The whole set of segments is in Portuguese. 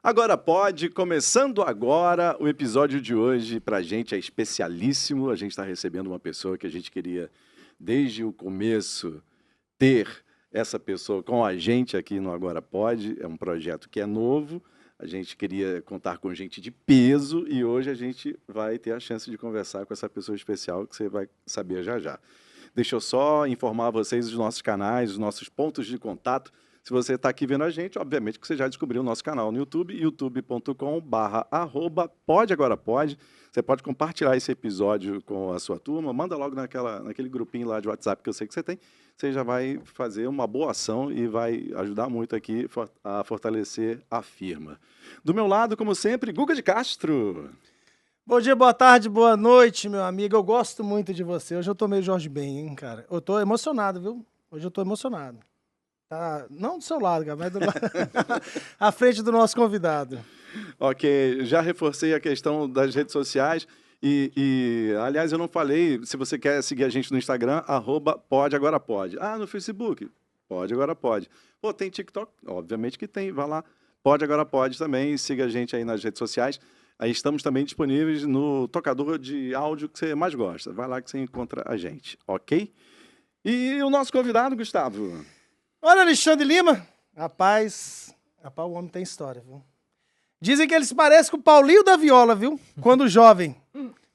Agora pode, começando agora, o episódio de hoje pra gente é especialíssimo. A gente está recebendo uma pessoa que a gente queria, desde o começo, ter essa pessoa com a gente aqui no Agora Pode. É um projeto que é novo, a gente queria contar com gente de peso e hoje a gente vai ter a chance de conversar com essa pessoa especial que você vai saber já já. Deixa eu só informar vocês os nossos canais, os nossos pontos de contato. Se você está aqui vendo a gente, obviamente que você já descobriu o nosso canal no YouTube, youtube.com/podeagorapode. Você pode compartilhar esse episódio com a sua turma, manda logo naquele grupinho lá de WhatsApp que eu sei que você tem. Você já vai fazer uma boa ação e vai ajudar muito aqui a fortalecer a firma. Do meu lado, como sempre, Guga de Castro. Bom dia, boa tarde, boa noite, meu amigo. Eu gosto muito de você. Hoje eu tô meio Jorge Ben, hein, cara? Eu tô emocionado, viu? Hoje eu tô emocionado. Tá, não do seu lado, cara, mas do lado à frente do nosso convidado. Ok, já reforcei a questão das redes sociais aliás, eu não falei, se você quer seguir a gente no Instagram, @podeagorapode. Ah, no Facebook, Pode Agora Pode. Pô, tem TikTok? Obviamente que tem, vai lá, Pode Agora Pode também, siga a gente aí nas redes sociais. Aí estamos também disponíveis no tocador de áudio que você mais gosta. Vai lá que você encontra a gente, ok? E o nosso convidado, Gustavo? Olha, Alexandre Lima. Rapaz, o homem tem história, viu? Dizem que ele se parece com o Paulinho da Viola, viu? Quando jovem.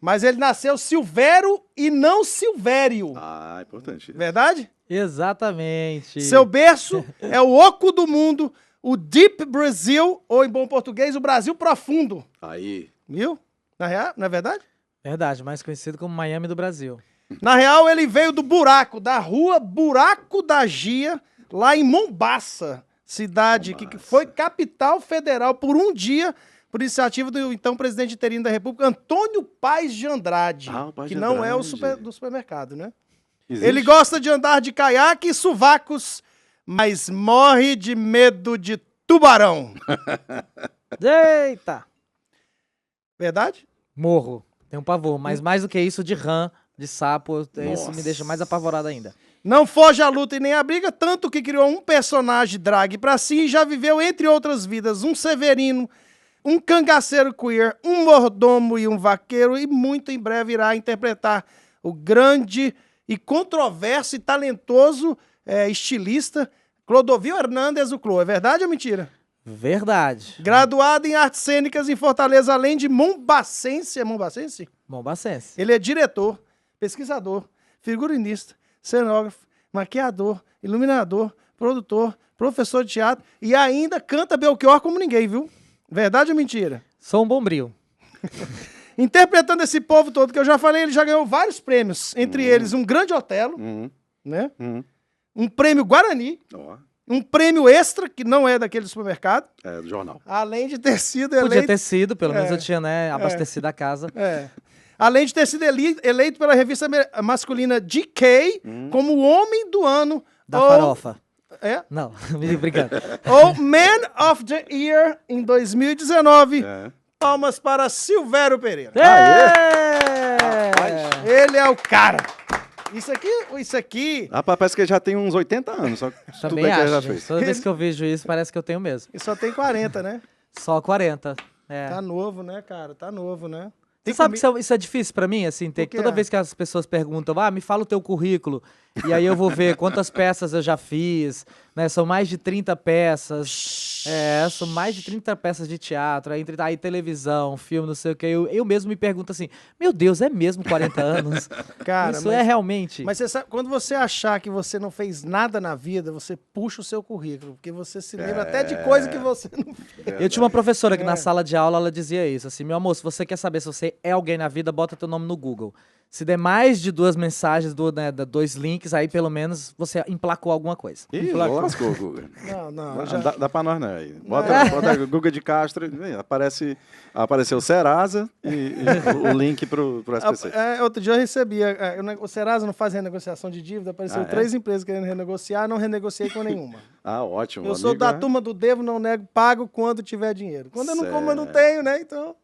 Mas ele nasceu Silvério e não Silvério. Ah, importante. Verdade? Exatamente. Seu berço é o oco do mundo, o Deep Brazil, ou em bom português, o Brasil profundo. Aí. Viu? Na real, não é verdade? Verdade, mais conhecido como Miami do Brasil. Na real, ele veio do buraco, da rua Buraco da Gia, lá em Mombaça, cidade que foi capital federal por um dia, por iniciativa do então presidente interino da República, Antônio Paes de Andrade, que não é o do supermercado, né? Existe? Ele gosta de andar de caiaque e sovacos, mas morre de medo de tubarão. Eita! Verdade? Morro. Tenho pavor, mas mais do que isso, de rã, de sapo, isso me deixa mais apavorado ainda. Não foge à luta e nem à briga, tanto que criou um personagem drag pra si e já viveu, entre outras vidas, um severino, um cangaceiro queer, um mordomo e um vaqueiro, e muito em breve irá interpretar o grande e controverso e talentoso estilista Clodovil Hernandes, o Clô. É verdade ou mentira? Verdade. Graduado em artes cênicas em Fortaleza, além de mombacense. É mombacense? Mombacense. Ele é diretor, pesquisador, figurinista, cenógrafo, maquiador, iluminador, produtor, professor de teatro e ainda canta Belchior como ninguém, viu? Verdade ou mentira? Sou um bombril. Interpretando esse povo todo que eu já falei, ele já ganhou vários prêmios, entre eles um Grande Otelo, né? Um prêmio Guarani, um prêmio extra, que não é daquele supermercado. É, do jornal. Além de ter sido eleito... Podia ter sido, pelo menos eu tinha, né, abastecido a casa. Além de ter sido eleito pela revista masculina GK como o Homem do Ano. Da farofa. É? Não, me brincando. Ou Man of the Year em 2019. Palmas para Silvério Pereira. Ele é o cara. Isso aqui... Rapaz, parece que ele já tem uns 80 anos. Só também acho, já fez. Toda vez que eu vejo isso, parece que eu tenho mesmo. E só tem 40, né? Só 40. É. Tá novo, né, cara? Tá novo, né? Você sabe que isso é difícil pra mim, assim, toda vez que as pessoas perguntam, me fala o teu currículo, e aí eu vou ver quantas peças eu já fiz, né, são mais de 30 peças, são mais de 30 peças de teatro, aí televisão, filme, não sei o que, eu mesmo me pergunto assim, meu Deus, é mesmo 40 anos? Cara, isso é realmente... Mas você sabe, quando você achar que você não fez nada na vida, você puxa o seu currículo, porque você se lembra até de coisa que você não fez. Eu tinha uma professora que na sala de aula, ela dizia isso, assim, meu amor, se você quer saber se você é alguém na vida, bota teu nome no Google. Se der mais de 2 mensagens, 2 links, aí pelo menos você emplacou alguma coisa. Ih, lascou, Guga. Não. Dá pra nós, né? Bota Guga de Castro, apareceu o Serasa e o link pro SPC. Outro dia eu recebi, o Serasa não faz renegociação de dívida, apareceu 3 empresas querendo renegociar, não renegociei com nenhuma. Ótimo. Eu sou da turma do devo, não nego, pago quando tiver dinheiro. Quando eu não como, eu não tenho, né? Então...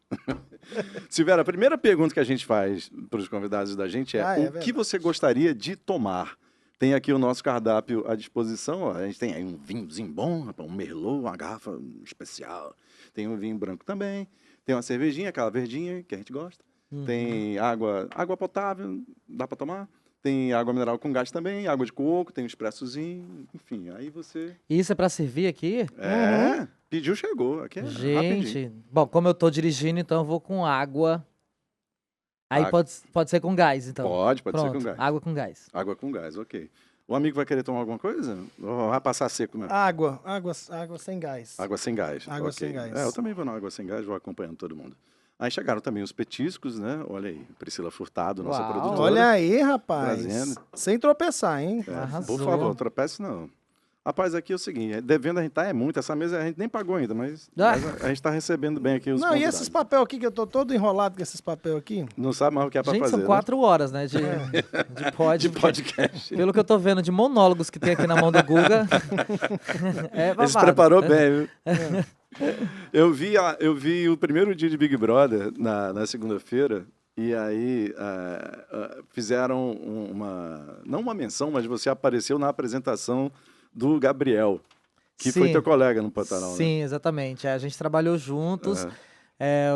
Silvério, a primeira pergunta que a gente faz para os convidados da gente é o que você gostaria de tomar tem aqui o nosso cardápio à disposição. Ó. A gente tem aí um vinhozinho bom, rapaz, um merlot, uma garrafa especial. Tem um vinho branco também. Tem uma cervejinha, aquela verdinha que a gente gosta. Tem água potável, dá para tomar. Tem água mineral com gás também, água de coco, tem um expressozinho, enfim, aí você... Isso é pra servir aqui? Pediu, chegou. Aqui é Gente, rapidinho. bom, como eu tô dirigindo, então eu vou com água. Aí Água. pode ser com gás, então. Pode ser Pronto, com gás. água com gás. Água com gás, ok. O amigo vai querer tomar alguma coisa? Ou vai passar seco mesmo? Água sem gás. Água sem gás. Água ok. sem gás. Eu também vou na água sem gás, vou acompanhando todo mundo. Aí chegaram também os petiscos, né? Olha aí, Priscila Furtado, nossa Uau. produtora. Olha aí, rapaz. Trazendo. Sem tropeçar, hein? Arrasou. Por favor, tropece não. Rapaz, aqui é o seguinte, devendo a gente tá muito, essa mesa a gente nem pagou ainda, mas a gente tá recebendo bem aqui os Não, e convidados. esses papel aqui, que eu tô todo enrolado com esses papel aqui. Não sabe mais o que é pra Gente, fazer, são 4 horas, né? De De podcast. Pelo que eu tô vendo de monólogos que tem aqui na mão do Guga. É Ele se babado. preparou bem, viu? Eu vi o primeiro dia de Big Brother na segunda-feira e aí fizeram não uma menção, mas você apareceu na apresentação do Gabriel, que foi Sim. teu colega no Pantanal, né? Sim, exatamente. A gente trabalhou juntos.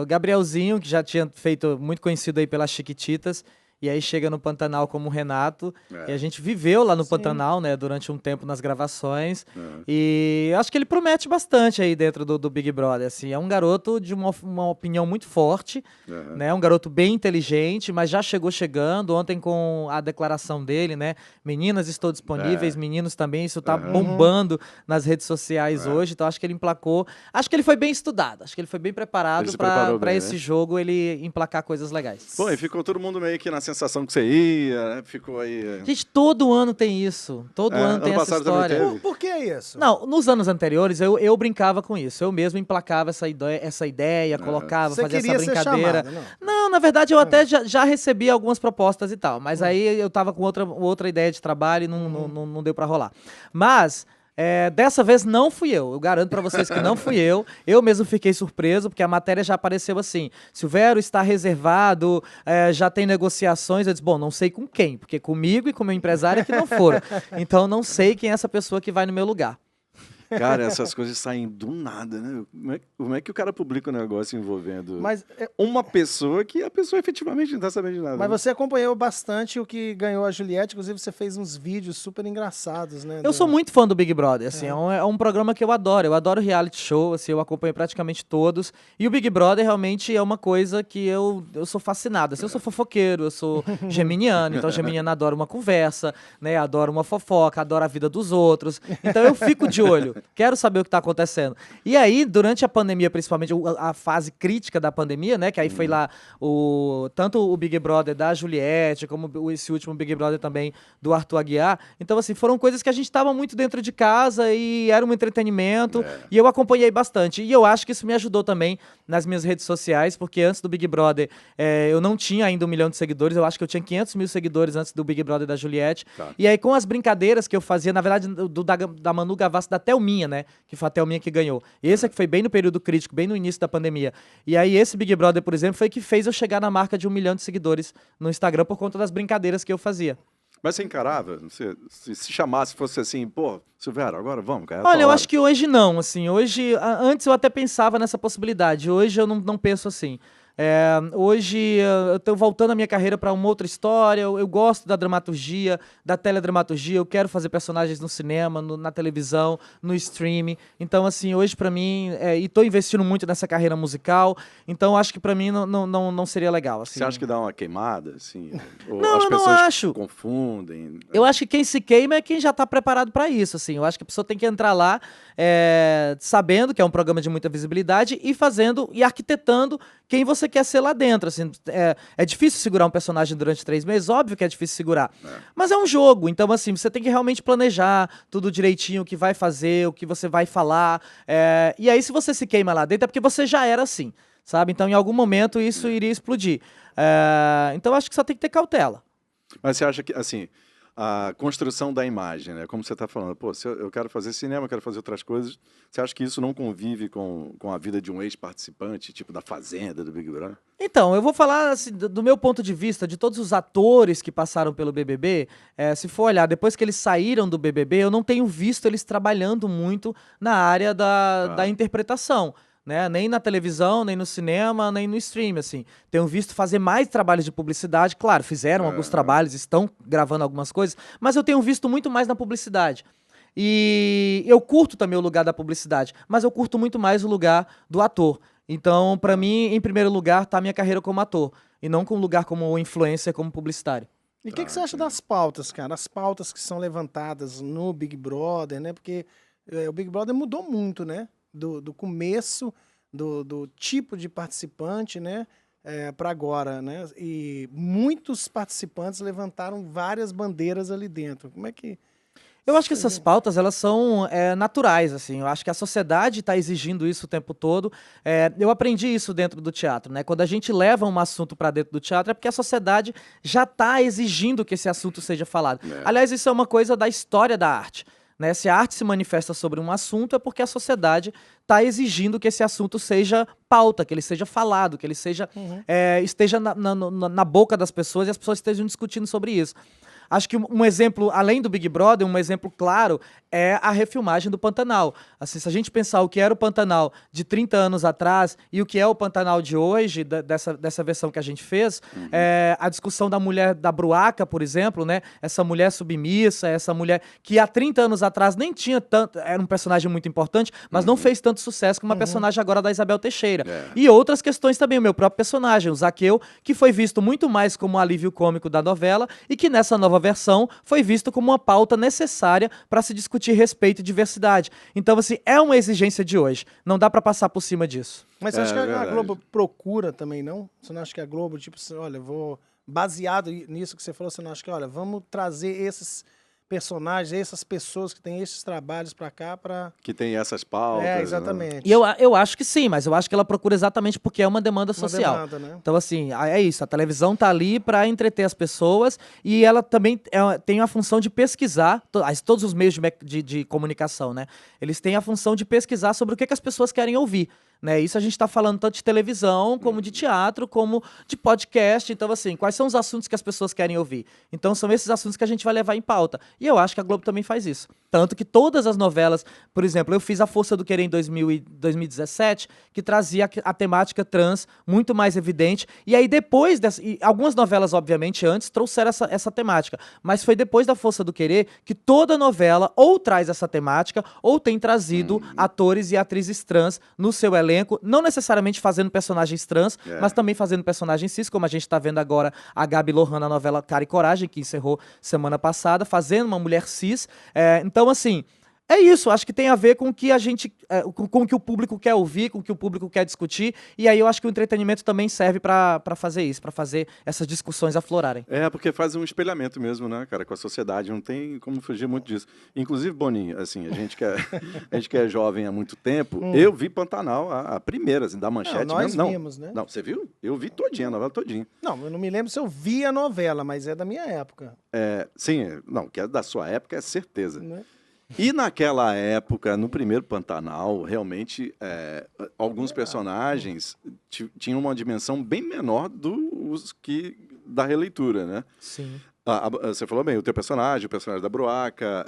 O Gabrielzinho, que já tinha feito muito conhecido aí pelas Chiquititas, e aí chega no Pantanal como o Renato. E a gente viveu lá no Pantanal, né, durante um tempo nas gravações. E acho que ele promete bastante aí dentro do Big Brother. Assim, é um garoto de uma opinião muito forte, né? Um garoto bem inteligente, mas já chegou chegando. Ontem com a declaração dele, né? Meninas, estou disponíveis, meninos também. Isso tá bombando nas redes sociais hoje. Então acho que ele emplacou. Acho que ele foi bem estudado. Acho que ele foi bem preparado para esse jogo ele emplacar coisas legais. Pô, e ficou todo mundo meio que na sensação que você ia, né? Ficou aí... Gente, todo ano tem isso. Todo ano tem ano essa passado também história. teve. Por que isso? Não, nos anos anteriores eu brincava com isso. Eu mesmo emplacava essa ideia, colocava, Você fazia essa queria ser brincadeira. chamado, Não, na verdade eu até já recebi algumas propostas e tal. Mas aí eu tava com outra ideia de trabalho e não deu pra rolar. Mas... dessa vez não fui eu garanto pra vocês que não fui eu mesmo fiquei surpreso, porque a matéria já apareceu assim, Silvério está reservado, já tem negociações, eu disse, bom, não sei com quem, porque comigo e com meu empresário é que não foram, então não sei quem é essa pessoa que vai no meu lugar. Cara, essas coisas saem do nada, né? Como é que o cara publica um negócio envolvendo uma pessoa que a pessoa efetivamente não tá sabendo de nada? Mas né? você acompanhou bastante o que ganhou a Juliette, inclusive você fez uns vídeos super engraçados, né? Eu sou muito fã do Big Brother, assim, é um programa que eu adoro reality show, assim, eu acompanho praticamente todos, e o Big Brother realmente é uma coisa que eu sou fascinado, assim, eu sou fofoqueiro, eu sou geminiano, então geminiano adora uma conversa, né, adora uma fofoca, adora a vida dos outros, então eu fico de olho, quero saber o que tá acontecendo. E aí, durante a pandemia, principalmente a fase crítica da pandemia, né, que aí foi lá tanto o Big Brother da Juliette, como esse último Big Brother também do Arthur Aguiar, então assim, foram coisas que a gente tava muito dentro de casa e era um entretenimento, e eu acompanhei bastante. E eu acho que isso me ajudou também nas minhas redes sociais, porque antes do Big Brother eu não tinha ainda 1 milhão de seguidores, eu acho que eu tinha 500 mil seguidores antes do Big Brother da Juliette. E aí com as brincadeiras que eu fazia, na verdade, da Manu Gavassi, da Thelminha, né, que foi a Thelminha que ganhou. Esse é que foi bem no período crítico, bem no início da pandemia. E aí esse Big Brother, por exemplo, foi que fez eu chegar na marca de 1 milhão de seguidores no Instagram por conta das brincadeiras que eu fazia. Mas você encarava? Se chamasse, fosse assim, pô, Silvério, agora vamos, cara. Olha, eu acho que hoje não, assim, hoje, antes eu até pensava nessa possibilidade, hoje eu não penso assim. Hoje eu tô voltando a minha carreira para uma outra história, eu gosto da dramaturgia, da teledramaturgia, eu quero fazer personagens no cinema, na televisão, no streaming, então assim, hoje pra mim, e tô investindo muito nessa carreira musical, então acho que pra mim não seria legal. Assim. Você acha que dá uma queimada, assim? Ou Não, as eu não pessoas acho. confundem? Eu acho que quem se queima é quem já tá preparado pra isso, assim, eu acho que a pessoa tem que entrar lá sabendo que é um programa de muita visibilidade e fazendo, e arquitetando quem você quer ser lá dentro, assim, é difícil segurar um personagem durante 3 meses, óbvio que é difícil segurar, mas é um jogo, então assim, você tem que realmente planejar tudo direitinho, o que vai fazer, o que você vai falar, e aí se você se queima lá dentro é porque você já era assim, sabe, então em algum momento isso iria explodir, então acho que só tem que ter cautela. Mas você acha que, assim, a construção da imagem, né? Como você está falando, pô, se eu quero fazer cinema, eu quero fazer outras coisas, você acha que isso não convive com a vida de um ex-participante, tipo da Fazenda, do Big Brother? Então, eu vou falar assim, do meu ponto de vista, de todos os atores que passaram pelo BBB, se for olhar, depois que eles saíram do BBB, eu não tenho visto eles trabalhando muito na área da interpretação. Né? Nem na televisão, nem no cinema, nem no stream, assim. Tenho visto fazer mais trabalhos de publicidade, claro, fizeram alguns trabalhos, estão gravando algumas coisas, mas eu tenho visto muito mais na publicidade. E eu curto também o lugar da publicidade, mas eu curto muito mais o lugar do ator. Então, pra mim, em primeiro lugar, tá a minha carreira como ator, e não com um lugar como influencer, como publicitário. E o que você acha das pautas, cara? As pautas que são levantadas no Big Brother, né? Porque o Big Brother mudou muito, né? Do começo, do tipo de participante, né? Para agora, né? E muitos participantes levantaram várias bandeiras ali dentro. Como é que... Eu acho que essas pautas, elas são naturais, assim. Eu acho que a sociedade está exigindo isso o tempo todo. Eu aprendi isso dentro do teatro, né? Quando a gente leva um assunto para dentro do teatro, é porque a sociedade já está exigindo que esse assunto seja falado. Aliás, isso é uma coisa da história da arte. Né? Se a arte se manifesta sobre um assunto, é porque a sociedade está exigindo que esse assunto seja pauta, que ele seja falado, que ele seja, esteja na boca das pessoas e as pessoas estejam discutindo sobre isso. Acho que um exemplo, além do Big Brother, um exemplo claro é a refilmagem do Pantanal. Assim, se a gente pensar o que era o Pantanal de 30 anos atrás e o que é o Pantanal de hoje, dessa versão que a gente fez, a discussão da mulher da Bruaca, por exemplo, né? Essa mulher submissa, essa mulher que há 30 anos atrás nem tinha tanto... Era um personagem muito importante, mas não fez tanto sucesso como a personagem agora da Isabel Teixeira. E outras questões também, o meu próprio personagem, o Zaqueu, que foi visto muito mais como um alívio cômico da novela e que nessa nova versão foi visto como uma pauta necessária para se discutir respeito e diversidade. Então, assim, é uma exigência de hoje. Não dá para passar por cima disso. Mas você acha que a Globo procura também, não? Você não acha que a Globo, tipo, olha, baseado nisso que você falou, você não acha que, olha, vamos trazer esses personagens, essas pessoas que têm esses trabalhos para cá, para... Que tem essas pautas. Exatamente. Né? E eu acho que sim, mas eu acho que ela procura exatamente porque é uma demanda social. Demanda, né? Então, assim, é isso. A televisão tá ali para entreter as pessoas e ela também tem a função de pesquisar, todos os meios de comunicação, né? Eles têm a função de pesquisar sobre o que as pessoas querem ouvir. Né? Isso a gente está falando tanto de televisão, como de teatro, como de podcast. Então, assim, quais são os assuntos que as pessoas querem ouvir? Então, são esses assuntos que a gente vai levar em pauta. E eu acho que a Globo também faz isso. Tanto que todas as novelas, por exemplo, eu fiz A Força do Querer em 2017, que trazia a temática trans muito mais evidente. E aí, depois e algumas novelas, obviamente, antes, trouxeram essa temática. Mas foi depois da Força do Querer que toda novela ou traz essa temática, ou tem trazido atores e atrizes trans no seu elenco, não necessariamente fazendo personagens trans, mas também fazendo personagens cis, como a gente está vendo agora a Gabi Lohan na novela Cara e Coragem, que encerrou semana passada, fazendo uma mulher cis. Então, assim, é isso, acho que tem a ver com o que a gente, com o que o público quer ouvir, com o que o público quer discutir, e aí eu acho que o entretenimento também serve para fazer isso, para fazer essas discussões aflorarem. Porque faz um espelhamento mesmo, né, cara, com a sociedade, não tem como fugir muito disso. Inclusive, Boninho, assim, a gente que é jovem há muito tempo, eu vi Pantanal, a primeira, assim, da Manchete. Nós vimos, né? Não, você viu? Eu vi todinha, a novela todinha. Não, eu não me lembro se eu vi a novela, mas é da minha época. Sim, não, que é da sua época, é certeza. Né? E naquela época, no primeiro Pantanal, realmente, alguns personagens tinham uma dimensão bem menor da releitura, né? Sim. Você falou bem, o teu personagem, o personagem da Bruaca,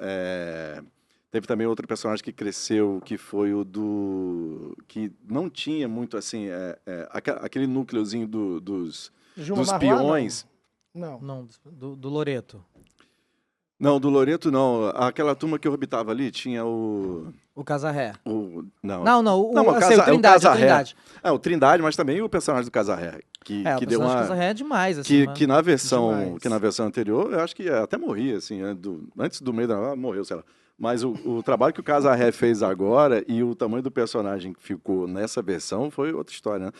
teve também outro personagem que cresceu, que foi o que não tinha muito, assim, aquele núcleozinho dos peões. Não. Do Loreto. Não, do Loreto não. Aquela turma que orbitava ali tinha o Casarré. Não, o Trindade. O Trindade, mas também o personagem do Casarré. Que deu uma... Casarré é demais, assim. Que na versão anterior, eu acho que até morria, assim, antes do meio da novela, morreu, sei lá. Mas o trabalho que o Casarré fez agora e o tamanho do personagem que ficou nessa versão foi outra história, né?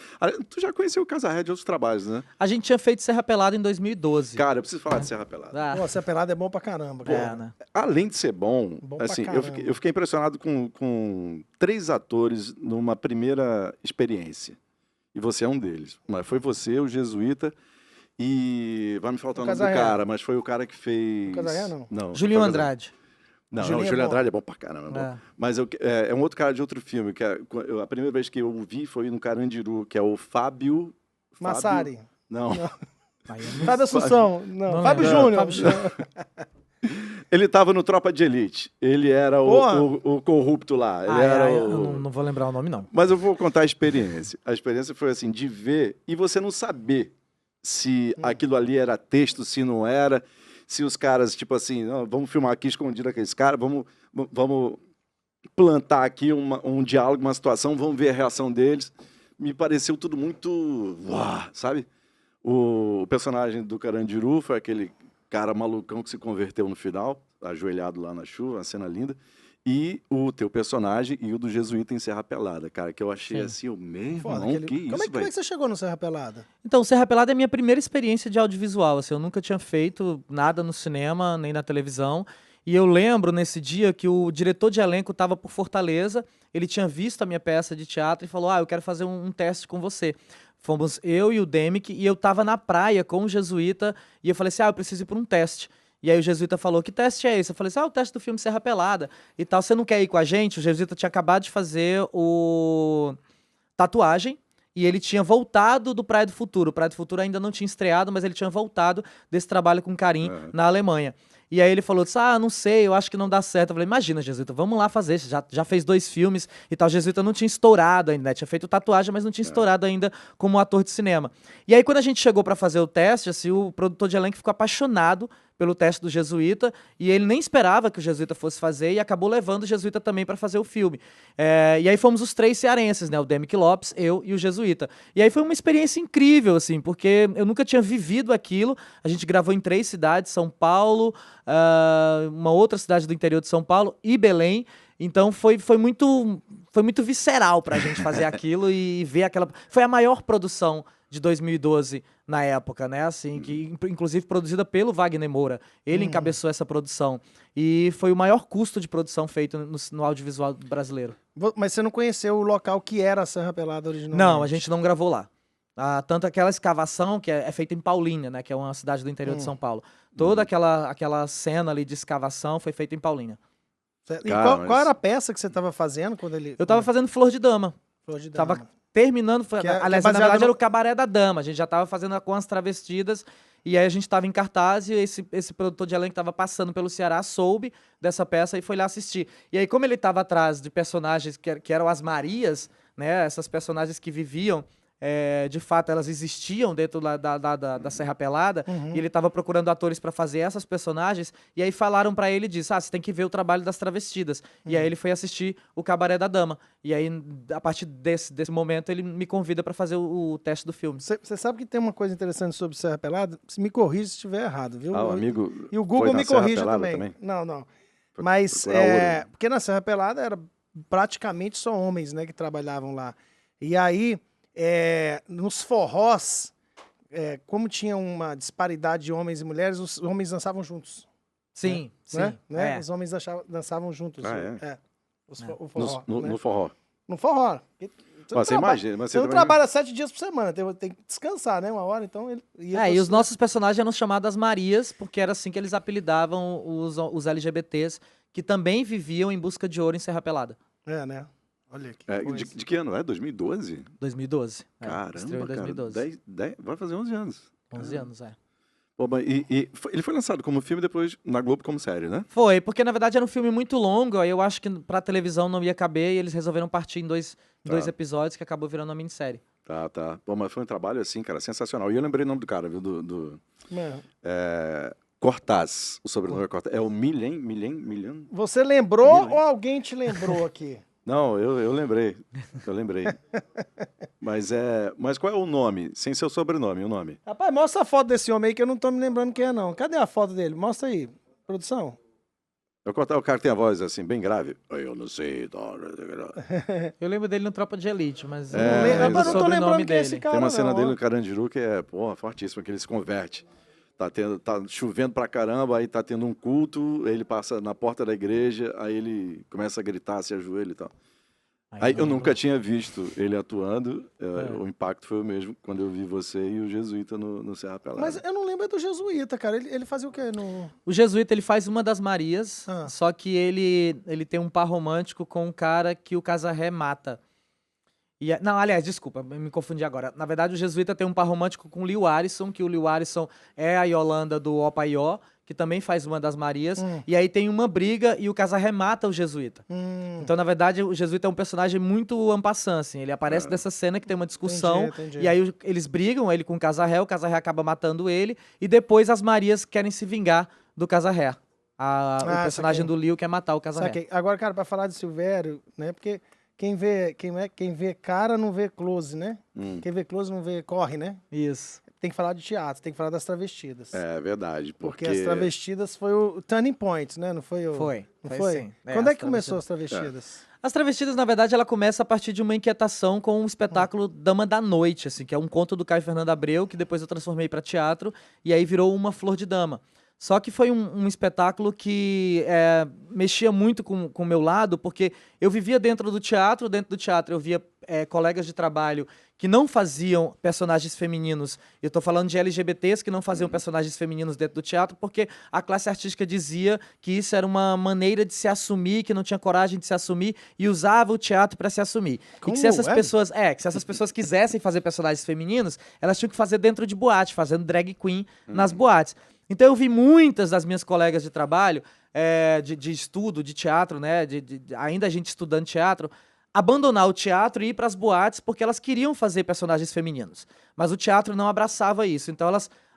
Tu já conheceu o Casarré de outros trabalhos, né? A gente tinha feito Serra Pelada em 2012. Cara, eu preciso falar de Serra Pelada. Pô, Serra Pelada é bom pra caramba. Né? Além de ser bom assim, eu fiquei impressionado com 3 atores numa primeira experiência. E você é um deles. Mas foi você, o Jesuíta E vai me faltar o nome do Casarré. cara, mas foi o cara que fez... O Casarré, não? Não. Julinho foi o Casarré. Andrade. Não, Julinho o é Julinho bom. Andrade é bom pra caramba. É bom. Mas é um outro cara de outro filme, que a primeira vez que eu o vi foi no Carandiru, que é o Fábio... Massari. Não. Aí eu não- Fábio Assunção. Não. Não Fábio lembro. Júnior. Fábio Júnior. Ele tava no Tropa de Elite. Ele era Porra. o corrupto lá. Ele Ai, era ai, o... eu não vou lembrar o nome, não. Mas eu vou contar a experiência. A experiência foi assim, de ver e você não saber se aquilo ali era texto, se não era, se os caras, tipo assim, não, vamos filmar aqui escondido aqueles caras, vamos plantar aqui um diálogo, uma situação, vamos ver a reação deles. Me pareceu tudo muito... Uau, sabe? O personagem do Carandiru foi aquele cara malucão que se converteu no final, ajoelhado lá na chuva, uma cena linda. E o teu personagem e o do Jesuíta em Serra Pelada, cara, que eu achei Sim. assim, o meu Foda, irmão, aquele- que isso, como é que velho? você chegou no Serra Pelada? Então, Serra Pelada é a minha primeira experiência de audiovisual. Assim, eu nunca tinha feito nada no cinema, nem na televisão. E eu lembro nesse dia que o diretor de elenco estava por Fortaleza, ele tinha visto a minha peça de teatro e falou: eu quero fazer um teste com você. Fomos eu e o Demick, e eu estava na praia com o Jesuíta, e eu falei assim: eu preciso ir por um teste. E aí o Jesuíta falou: que teste é esse? Eu falei assim: o teste do filme Serra Pelada e tal. Você não quer ir com a gente? O Jesuíta tinha acabado de fazer o Tatuagem. E ele tinha voltado do Praia do Futuro. O Praia do Futuro ainda não tinha estreado, mas ele tinha voltado desse trabalho com Karim na Alemanha. E aí ele falou assim: não sei, eu acho que não dá certo. Eu falei: imagina, Jesuíta, vamos lá fazer. Você já fez 2 filmes e tal. O Jesuíta não tinha estourado ainda, né? Tinha feito Tatuagem, mas não tinha estourado ainda como ator de cinema. E aí quando a gente chegou pra fazer o teste, assim, o produtor de elenco ficou apaixonado pelo teste do Jesuíta, e ele nem esperava que o Jesuíta fosse fazer, e acabou levando o Jesuíta também para fazer o filme. E aí fomos os 3 cearenses, né? O Demick Lopes, eu e o Jesuíta. E aí foi uma experiência incrível, assim, porque eu nunca tinha vivido aquilo. A gente gravou em 3 cidades, São Paulo, uma outra cidade do interior de São Paulo e Belém. Então foi muito visceral pra gente fazer aquilo e ver aquela... Foi a maior produção de 2012 na época, né? Assim, que inclusive produzida pelo Wagner Moura. Ele encabeçou essa produção. E foi o maior custo de produção feito no audiovisual brasileiro. Mas você não conheceu o local que era a Serra Pelada originalmente? Não, a gente não gravou lá. Tanto aquela escavação que é feita em Paulínia, né? Que é uma cidade do interior de São Paulo. Toda aquela cena ali de escavação foi feita em Paulínia. Certo. E Cara, qual era a peça que você estava fazendo quando ele... Eu tava fazendo Flor de Dama. Flor de Dama. Tava terminando, Que é aliás, na baseado verdade no- era o Cabaré da Dama, a gente já tava fazendo com as travestidas, e aí a gente tava em cartaz, e esse produtor de elenco tava passando pelo Ceará, soube dessa peça e foi lá assistir. E aí como ele tava atrás de personagens que eram as Marias, né, essas personagens que viviam, de fato elas existiam dentro da Serra Pelada, e ele tava procurando atores para fazer essas personagens, e aí falaram para ele disso: você tem que ver o trabalho das travestidas. E aí ele foi assistir o Cabaré da Dama. E aí, a partir desse momento, ele me convida para fazer o teste do filme. Você sabe que tem uma coisa interessante sobre Serra Pelada? Se me corrige se estiver errado, viu? O amigo E o foi Google na me Serra corrija Pelada também. Não. Foi Mas, procurar ouro, né? porque na Serra Pelada era praticamente só homens, né, que trabalhavam lá. E aí, nos forrós, como tinha uma disparidade de homens e mulheres, os homens dançavam juntos. Sim, Né? Os homens dançavam juntos. O forró. No né? no forró. No forró. Você imagina, mas Você não também- trabalha 7 dias por semana, tem que descansar, né? Uma hora, então ele ia E os nossos personagens eram chamados as Marias, porque era assim que eles apelidavam os LGBTs, que também viviam em busca de ouro em Serra Pelada. né? Olha que coisa. De que ano? 2012? 2012. Caramba, Estreou em 2012. cara. Vai fazer 11 anos. 11 anos, Pô, mas ele foi lançado como filme depois na Globo como série, né? Foi, porque na verdade era um filme muito longo, aí eu acho que pra televisão não ia caber e eles resolveram partir em dois episódios, que acabou virando uma minissérie. Tá. Pô, mas foi um trabalho assim, cara, sensacional. E eu lembrei o nome do cara, viu? Cortaz. O sobrenome é Cortaz. É o Milhen? Você lembrou Milhen. ou alguém te lembrou aqui? Não, eu lembrei. Mas qual é o nome? Sem seu sobrenome, o nome. Rapaz, mostra a foto desse homem aí que eu não tô me lembrando quem é, não. Cadê a foto dele? Mostra aí, produção. O Cortaz, o cara que tem a voz assim, bem grave. Eu não sei. Eu lembro dele no Tropa de Elite, mas eu É, não lembro mas do eu não tô sobrenome lembrando quem é dele. esse cara. Tem uma cena não, dele ó. no Carandiru que é, porra, fortíssima, que ele se converte. Tá chovendo pra caramba, aí tá tendo um culto, ele passa na porta da igreja, aí ele começa a gritar, se ajoelha e tal. Aí eu nunca tinha visto ele atuando, o impacto foi o mesmo quando eu vi você e o Jesuíta no Serra Pelada. Mas eu não lembro do Jesuíta, cara. Ele fazia o quê? O Jesuíta, ele faz uma das Marias, só que ele tem um par romântico com um cara que o Casarré mata. Não, aliás, desculpa, me confundi agora. Na verdade, o Jesuíta tem um par romântico com o Liu Arisson, que o Liu Arisson é a Yolanda do Opaió, que também faz uma das Marias. E aí tem uma briga e o Casarré mata o Jesuíta. Então, na verdade, o Jesuíta é um personagem muito en passant, assim. Ele aparece nessa cena que tem uma discussão. Entendi. E aí eles brigam, ele com o Casarré acaba matando ele. E depois as Marias querem se vingar do Casarré. O personagem do Liu quer matar o Casarré. Saquei. Agora, cara, pra falar de Silvério, né? Porque quem vê cara não vê close, né? Quem vê close não vê corre, né? Isso. Tem que falar de teatro, tem que falar das Travestidas. É verdade, porque as Travestidas foi o turning point, né? Não foi o... Foi. Não foi? Sim. Quando é que começou as Travestidas? As Travestidas, na verdade, ela começa a partir de uma inquietação com um espetáculo Dama da Noite, assim, que é um conto do Caio Fernando Abreu, que depois eu transformei para teatro, e aí virou Uma Flor de Dama. Só que foi um espetáculo que mexia muito com o meu lado, porque eu vivia dentro do teatro eu via colegas de trabalho que não faziam personagens femininos. Eu estou falando de LGBTs que não faziam personagens femininos dentro do teatro, porque a classe artística dizia que isso era uma maneira de se assumir, que não tinha coragem de se assumir e usava o teatro para se assumir. Como? E que se essas pessoas quisessem fazer personagens femininos, elas tinham que fazer dentro de boate, fazendo drag queen nas boates. Então eu vi muitas das minhas colegas de trabalho, de estudo, de teatro, né, ainda a gente estudando teatro, abandonar o teatro e ir para as boates porque elas queriam fazer personagens femininos. Mas o teatro não abraçava isso. Então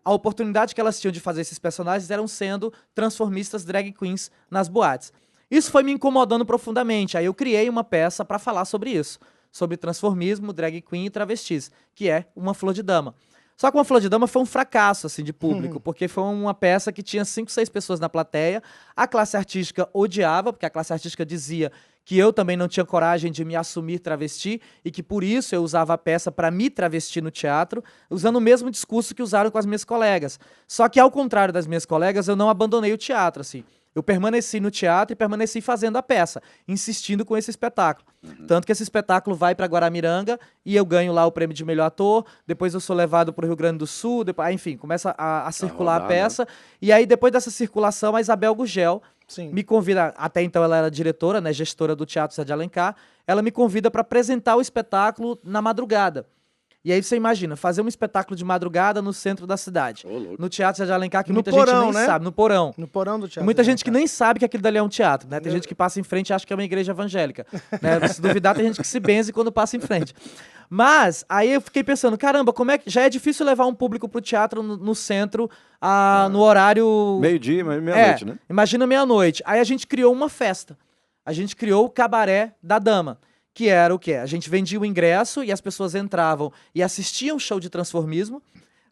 a oportunidade que elas tinham de fazer esses personagens eram sendo transformistas drag queens nas boates. Isso foi me incomodando profundamente. Aí eu criei uma peça para falar sobre isso. Sobre transformismo, drag queen e travestis, que é Uma Flor de Dama. Só que Uma Flor de Dama foi um fracasso, assim, de público, porque foi uma peça que tinha 5, 6 pessoas na plateia, a classe artística odiava, porque a classe artística dizia que eu também não tinha coragem de me assumir travesti e que por isso eu usava a peça para me travestir no teatro, usando o mesmo discurso que usaram com as minhas colegas. Só que, ao contrário das minhas colegas, eu não abandonei o teatro, assim. Eu permaneci no teatro e permaneci fazendo a peça, insistindo com esse espetáculo. Tanto que esse espetáculo vai para Guaramiranga e eu ganho lá o prêmio de melhor ator, depois eu sou levado para o Rio Grande do Sul, enfim, começa a circular a peça. Né? E aí, depois dessa circulação, a Isabel Gugel me convida, até então ela era diretora, né, gestora do Teatro Zé de Alencar, ela me convida para apresentar o espetáculo na madrugada. E aí você imagina, fazer um espetáculo de madrugada no centro da cidade. No Teatro Zé de Alencar, que muita gente nem sabe. No porão. No porão do teatro. Muita gente que nem sabe que aquilo dali é um teatro, né? Tem gente que passa em frente e acha que é uma igreja evangélica. Né? Se duvidar, tem gente que se benze quando passa em frente. Mas, aí eu fiquei pensando, caramba, como é que... Já é difícil levar um público pro teatro no centro, no horário... Meio-dia, mas meia-noite, né? Imagina meia-noite. Aí a gente criou uma festa. A gente criou o Cabaré da Dama. Que era o quê? A gente vendia o ingresso e as pessoas entravam e assistiam o show de transformismo.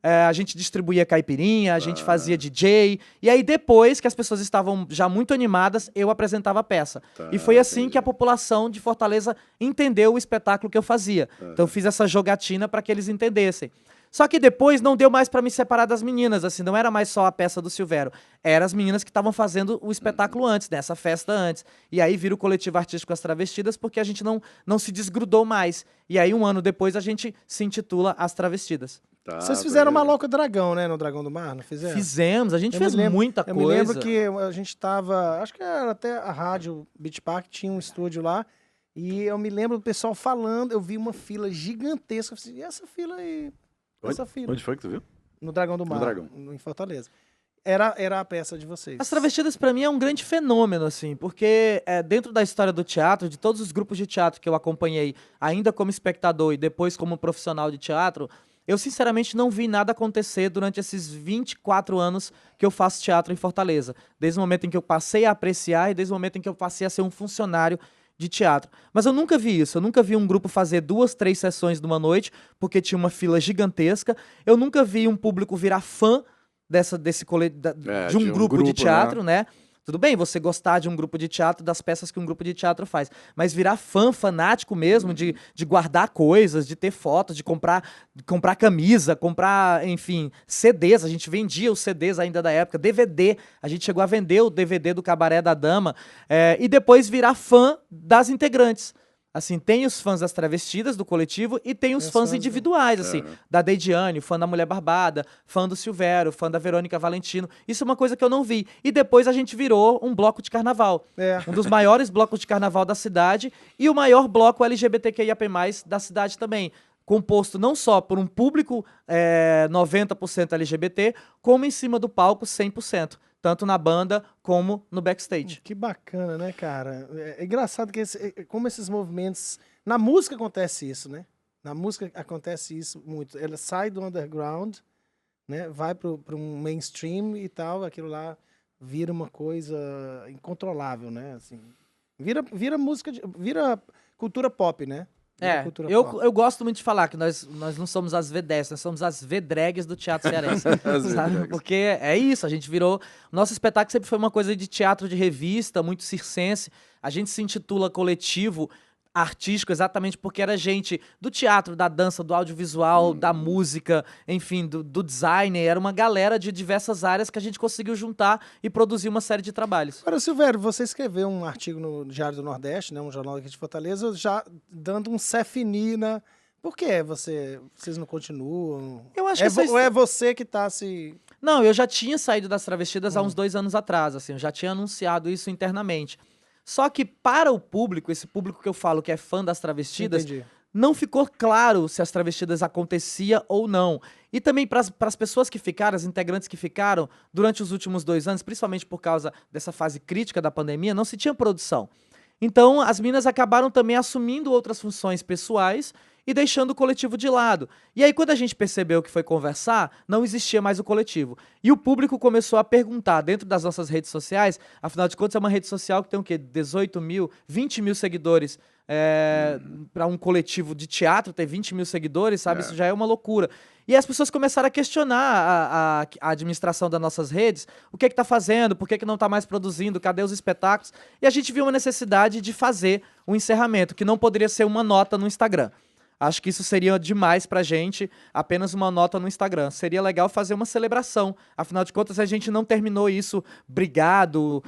A gente distribuía caipirinha, a gente fazia DJ. E aí, depois que as pessoas estavam já muito animadas, eu apresentava a peça. E foi assim que a população de Fortaleza entendeu o espetáculo que eu fazia. Então, eu fiz essa jogatina para que eles entendessem. Só que depois não deu mais para me separar das meninas, assim, não era mais só a peça do Silvério. Eram as meninas que estavam fazendo o espetáculo antes, né, essa festa antes. E aí vira o coletivo artístico As Travestidas, porque a gente não se desgrudou mais. E aí, 1 ano depois, a gente se intitula As Travestidas. Vocês fizeram uma Louca Dragão, né, no Dragão do Mar, não fizeram? Fizemos, a gente fez muita coisa. Eu me lembro que a gente tava, acho que era até a rádio Beach Park, tinha um estúdio lá, e eu me lembro do pessoal falando, eu vi uma fila gigantesca, eu falei, e essa fila aí... Onde foi que tu viu? No Dragão do Mar, em Fortaleza. Era a peça de vocês. As Travestidas, pra mim, é um grande fenômeno, assim, porque dentro da história do teatro, de todos os grupos de teatro que eu acompanhei, ainda como espectador e depois como profissional de teatro, eu, sinceramente, não vi nada acontecer durante esses 24 anos que eu faço teatro em Fortaleza. Desde o momento em que eu passei a apreciar e desde o momento em que eu passei a ser um funcionário de teatro. Mas eu nunca vi isso. Eu nunca vi um grupo fazer 2, 3 sessões numa noite, porque tinha uma fila gigantesca. Eu nunca vi um público virar fã de um grupo de teatro, né? Tudo bem você gostar de um grupo de teatro, das peças que um grupo de teatro faz, mas virar fanático mesmo, de guardar coisas, de ter fotos, de comprar camisa, comprar, enfim, CDs, a gente vendia os CDs ainda da época, DVD, a gente chegou a vender o DVD do Cabaré da Dama, e depois virar fã das integrantes. Assim, tem os fãs das travestidas do coletivo e tem os fãs individuais, assim, da Deidiane, fã da Mulher Barbada, fã do Silvério, fã da Verônica Valentino. Isso é uma coisa que eu não vi. E depois a gente virou um bloco de carnaval. Um dos maiores blocos de carnaval da cidade e o maior bloco LGBTQIAP+, da cidade também. Composto não só por um público 90% LGBT, como em cima do palco 100%. Tanto na banda como no backstage. Que bacana, né, cara? É engraçado que como esses movimentos... Na música acontece isso, né? Na música acontece isso muito. Ela sai do underground, né? Vai pro um mainstream e tal, aquilo lá vira uma coisa incontrolável, né? Assim, vira música, vira cultura pop, né? Eu gosto muito de falar que nós não somos as V10, nós somos as V-drags do teatro cearense. Sabe? Porque é isso, a gente virou... Nosso espetáculo sempre foi uma coisa de teatro de revista, muito circense. A gente se intitula coletivo artístico exatamente porque era gente do teatro, da dança, do audiovisual, da música, enfim, do design. Era uma galera de diversas áreas que a gente conseguiu juntar e produzir uma série de trabalhos. Agora, Silvério, você escreveu um artigo no Diário do Nordeste, né, um jornal aqui de Fortaleza, já dando um Cefnina. Por que vocês não continuam? Eu acho que ou é você que tá se... Não, eu já tinha saído das travestidas há uns 2 anos atrás, assim, eu já tinha anunciado isso internamente. Só que para o público, esse público que eu falo que é fã das travestidas, não ficou claro se as travestidas acontecia ou não. E também para as pessoas que ficaram, as integrantes que ficaram durante os últimos 2 anos, principalmente por causa dessa fase crítica da pandemia, não se tinha produção. Então as meninas acabaram também assumindo outras funções pessoais e deixando o coletivo de lado. E aí, quando a gente percebeu que foi conversar, não existia mais o coletivo. E o público começou a perguntar dentro das nossas redes sociais, afinal de contas é uma rede social que tem o quê? 18 mil, 20 mil seguidores. Para um coletivo de teatro ter 20 mil seguidores, sabe? Isso já é uma loucura. E as pessoas começaram a questionar a administração das nossas redes, o que está fazendo, por que não está mais produzindo, cadê os espetáculos? E a gente viu uma necessidade de fazer um encerramento, que não poderia ser uma nota no Instagram. Acho que isso seria demais pra gente, apenas uma nota no Instagram. Seria legal fazer uma celebração. Afinal de contas, a gente não terminou isso brigado,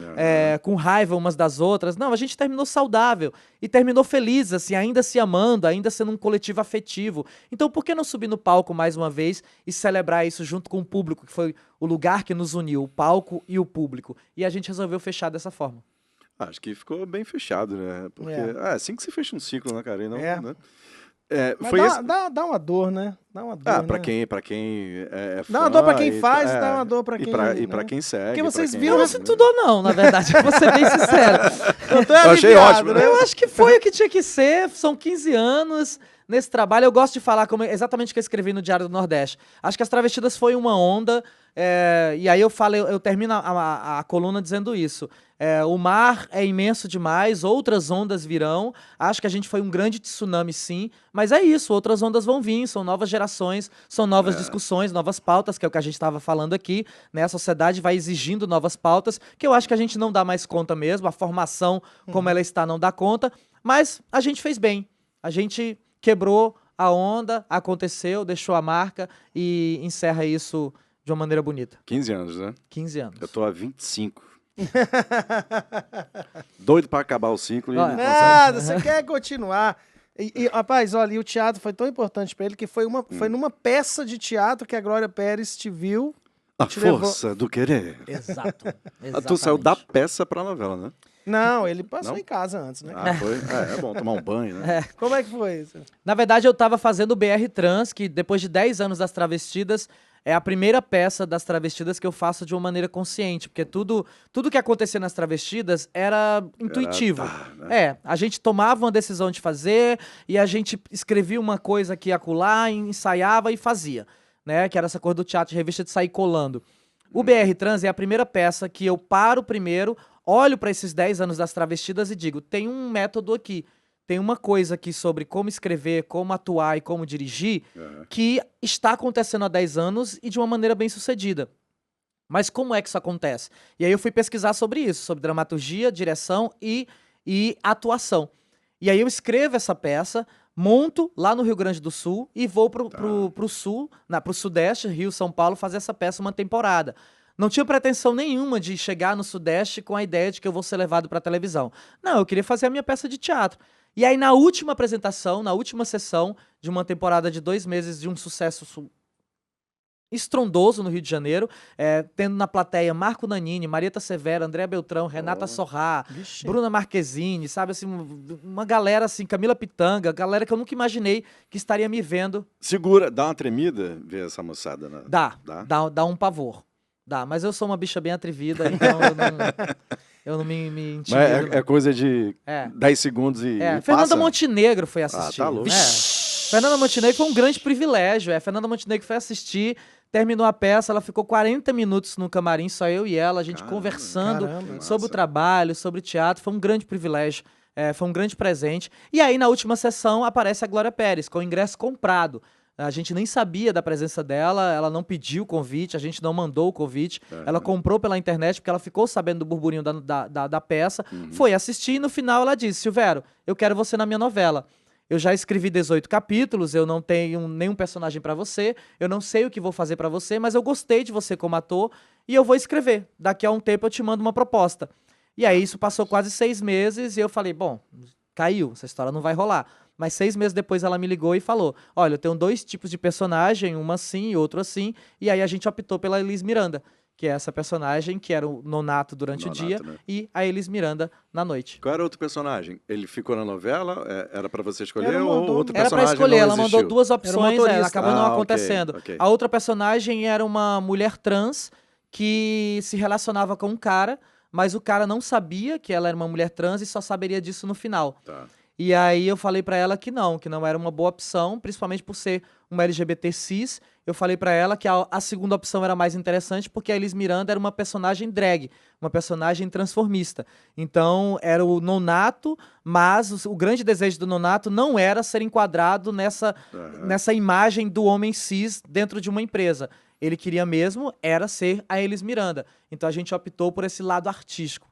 com raiva umas das outras. Não, a gente terminou saudável e terminou feliz, assim, ainda se amando, ainda sendo um coletivo afetivo. Então, por que não subir no palco mais uma vez e celebrar isso junto com o público, que foi o lugar que nos uniu, o palco e o público? E a gente resolveu fechar dessa forma. Acho que ficou bem fechado, né? Porque é assim que se fecha um ciclo, né, cara? E não, né? Dá uma dor, né? Dá uma dor, pra né? quem é fã. Dá uma dor pra quem faz, dá uma dor pra quem... E pra quem segue. Porque vocês quem... viram... Não sinto dor não, na verdade, vou ser bem sincero. Eu achei ótimo, né? Eu acho que foi o que tinha que ser, são 15 anos nesse trabalho. Eu gosto de falar exatamente o que eu escrevi no Diário do Nordeste. Acho que as travestidas foi uma onda, e aí eu termino a coluna dizendo isso. O mar é imenso demais, outras ondas virão. Acho que a gente foi um grande tsunami, sim. Mas é isso, outras ondas vão vir, são novas gerações, são novas discussões, novas pautas, que é o que a gente estava falando aqui, né? A sociedade vai exigindo novas pautas, que eu acho que a gente não dá mais conta mesmo, a formação como ela está não dá conta, mas a gente fez bem. A gente quebrou a onda, aconteceu, deixou a marca e encerra isso de uma maneira bonita. 15 anos, né? 15 anos. Eu tô há 25. Doido pra acabar o ciclo. Nada, você quer continuar. Rapaz, olha, e o teatro foi tão importante pra ele que foi numa peça de teatro que a Glória Pérez te viu. A força do querer. Exato. Tu saiu da peça pra novela, né? Não, ele passou em casa antes, né? Foi? É bom tomar um banho, né? Como é que foi isso? Na verdade, eu tava fazendo o BR Trans, que depois de 10 anos das travestidas, é a primeira peça das travestidas que eu faço de uma maneira consciente, porque tudo que acontecia nas travestidas era intuitivo. A gente tomava uma decisão de fazer e a gente escrevia uma coisa aqui e acolá, ensaiava e fazia, né? Que era essa coisa do teatro de revista de sair colando. O BR Trans é a primeira peça que eu paro primeiro, olho para esses 10 anos das travestidas e digo, tem um método aqui. Tem uma coisa aqui sobre como escrever, como atuar e como dirigir que está acontecendo há 10 anos e de uma maneira bem sucedida. Mas como é que isso acontece? E aí eu fui pesquisar sobre isso, sobre dramaturgia, direção e atuação. E aí eu escrevo essa peça, monto lá no Rio Grande do Sul e vou pro sul, pro Sudeste, Rio, São Paulo, fazer essa peça uma temporada. Não tinha pretensão nenhuma de chegar no Sudeste com a ideia de que eu vou ser levado para televisão. Não, eu queria fazer a minha peça de teatro. E aí, na última apresentação, na última sessão de uma temporada de 2 meses de um sucesso estrondoso no Rio de Janeiro, tendo na plateia Marco Nanini, Marieta Severo, Andréa Beltrão, Renata Sorrá, Bruna Marquezine, sabe, assim, uma galera assim, Camila Pitanga, galera que eu nunca imaginei que estaria me vendo. Segura, dá uma tremida ver essa moçada, né? Dá um pavor. Dá, mas eu sou uma bicha bem atrevida, então eu não me intimido. Mas é coisa de 10 segundos e Fernanda passa. Montenegro foi assistir. Tá louco. Fernanda Montenegro foi um grande privilégio. Fernanda Montenegro foi assistir, terminou a peça, ela ficou 40 minutos no camarim, só eu e ela, a gente conversando sobre o trabalho, sobre o teatro. Foi um grande privilégio, foi um grande presente. E aí, na última sessão, aparece a Glória Pérez, com o ingresso comprado. A gente nem sabia da presença dela, ela não pediu o convite, a gente não mandou o convite. Ela comprou pela internet, porque ela ficou sabendo do burburinho da peça, foi assistir e no final ela disse: Silvério, eu quero você na minha novela. Eu já escrevi 18 capítulos, eu não tenho nenhum personagem pra você, eu não sei o que vou fazer pra você, mas eu gostei de você como ator e eu vou escrever. Daqui a um tempo eu te mando uma proposta. E aí isso passou quase 6 meses e eu falei, bom, caiu, essa história não vai rolar. Mas 6 meses depois ela me ligou e falou, olha, eu tenho 2 tipos de personagem, uma assim e outro assim, e aí a gente optou pela Elis Miranda, que é essa personagem que era o Nonato durante o dia, né? E a Elis Miranda na noite. Qual era outro personagem? Ele ficou na novela? Era pra você escolher ou outro personagem? Era pra escolher, ela existiu? mandou 2 opções, acabou não acontecendo. Okay. A outra personagem era uma mulher trans que se relacionava com um cara, mas o cara não sabia que ela era uma mulher trans e só saberia disso no final. Tá. E aí eu falei pra ela que não era uma boa opção, principalmente por ser uma LGBT cis. Eu falei pra ela que a segunda opção era mais interessante porque a Elis Miranda era uma personagem drag, uma personagem transformista. Então era o Nonato, mas o grande desejo do Nonato não era ser enquadrado nessa imagem do homem cis dentro de uma empresa. Ele queria mesmo era ser a Elis Miranda. Então a gente optou por esse lado artístico.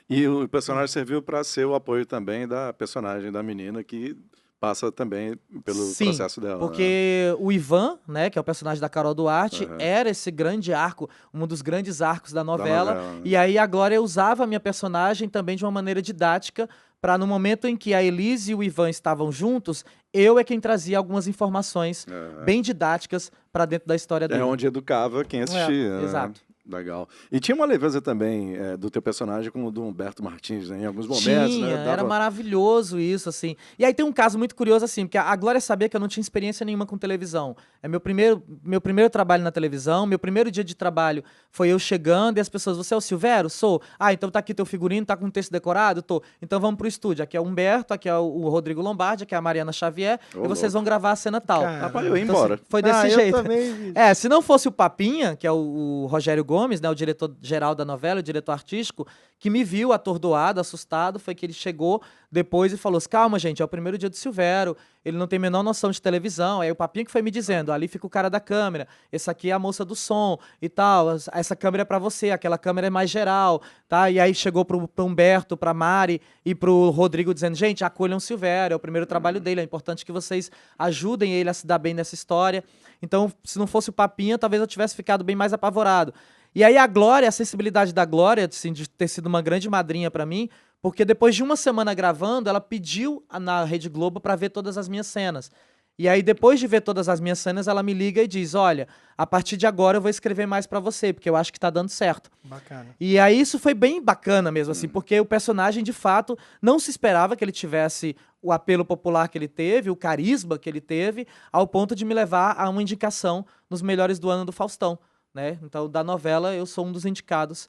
E o personagem serviu para ser o apoio também da personagem da menina que passa também pelo processo dela. Porque o Ivan, né, que é o personagem da Carol Duarte, era esse grande arco, um dos grandes arcos da novela. E aí a Glória usava a minha personagem também de uma maneira didática para no momento em que a Elise e o Ivan estavam juntos, eu é quem trazia algumas informações bem didáticas para dentro da história dele. É onde educava quem assistia. Exato. Legal. E tinha uma leveza também do teu personagem com o do Humberto Martins, né? Em alguns momentos, tinha, né? Era maravilhoso isso, assim. E aí tem um caso muito curioso, assim, porque a Glória sabia que eu não tinha experiência nenhuma com televisão. É meu primeiro trabalho na televisão, meu primeiro dia de trabalho foi eu chegando e as pessoas, você é o Silvério? Sou. Ah, então tá aqui teu figurino, tá com texto decorado? Tô. Então vamos pro estúdio. Aqui é o Humberto, aqui é o Rodrigo Lombardi, aqui é a Mariana Xavier, e vocês vão gravar a cena tal. Rapaz, eu ia embora. Então, foi desse jeito. Eu também vi. Se não fosse o Papinha, que é o Rogério Gomes, né, o diretor-geral da novela, o diretor artístico, que me viu atordoado, assustado, foi que ele chegou depois e falou assim, calma, gente, é o primeiro dia do Silvério, ele não tem a menor noção de televisão. Aí o Papinho que foi me dizendo, ali fica o cara da câmera, essa aqui é a moça do som e tal, essa câmera é pra você, aquela câmera é mais geral, tá? E aí chegou pro Humberto, pra Mari e pro Rodrigo dizendo, gente, acolham o Silvério, é o primeiro trabalho dele, é importante que vocês ajudem ele a se dar bem nessa história. Então, se não fosse o Papinha, talvez eu tivesse ficado bem mais apavorado. E aí a Glória, a sensibilidade da Glória, assim, de ter sido uma grande madrinha pra mim, porque depois de uma semana gravando, ela pediu na Rede Globo pra ver todas as minhas cenas. E aí depois de ver todas as minhas cenas, ela me liga e diz, olha, a partir de agora eu vou escrever mais pra você, porque eu acho que tá dando certo. Bacana. E aí isso foi bem bacana mesmo, assim, porque o personagem, de fato, não se esperava que ele tivesse o apelo popular que ele teve, o carisma que ele teve, ao ponto de me levar a uma indicação nos melhores do ano do Faustão. Né? Então, da novela, eu sou um dos indicados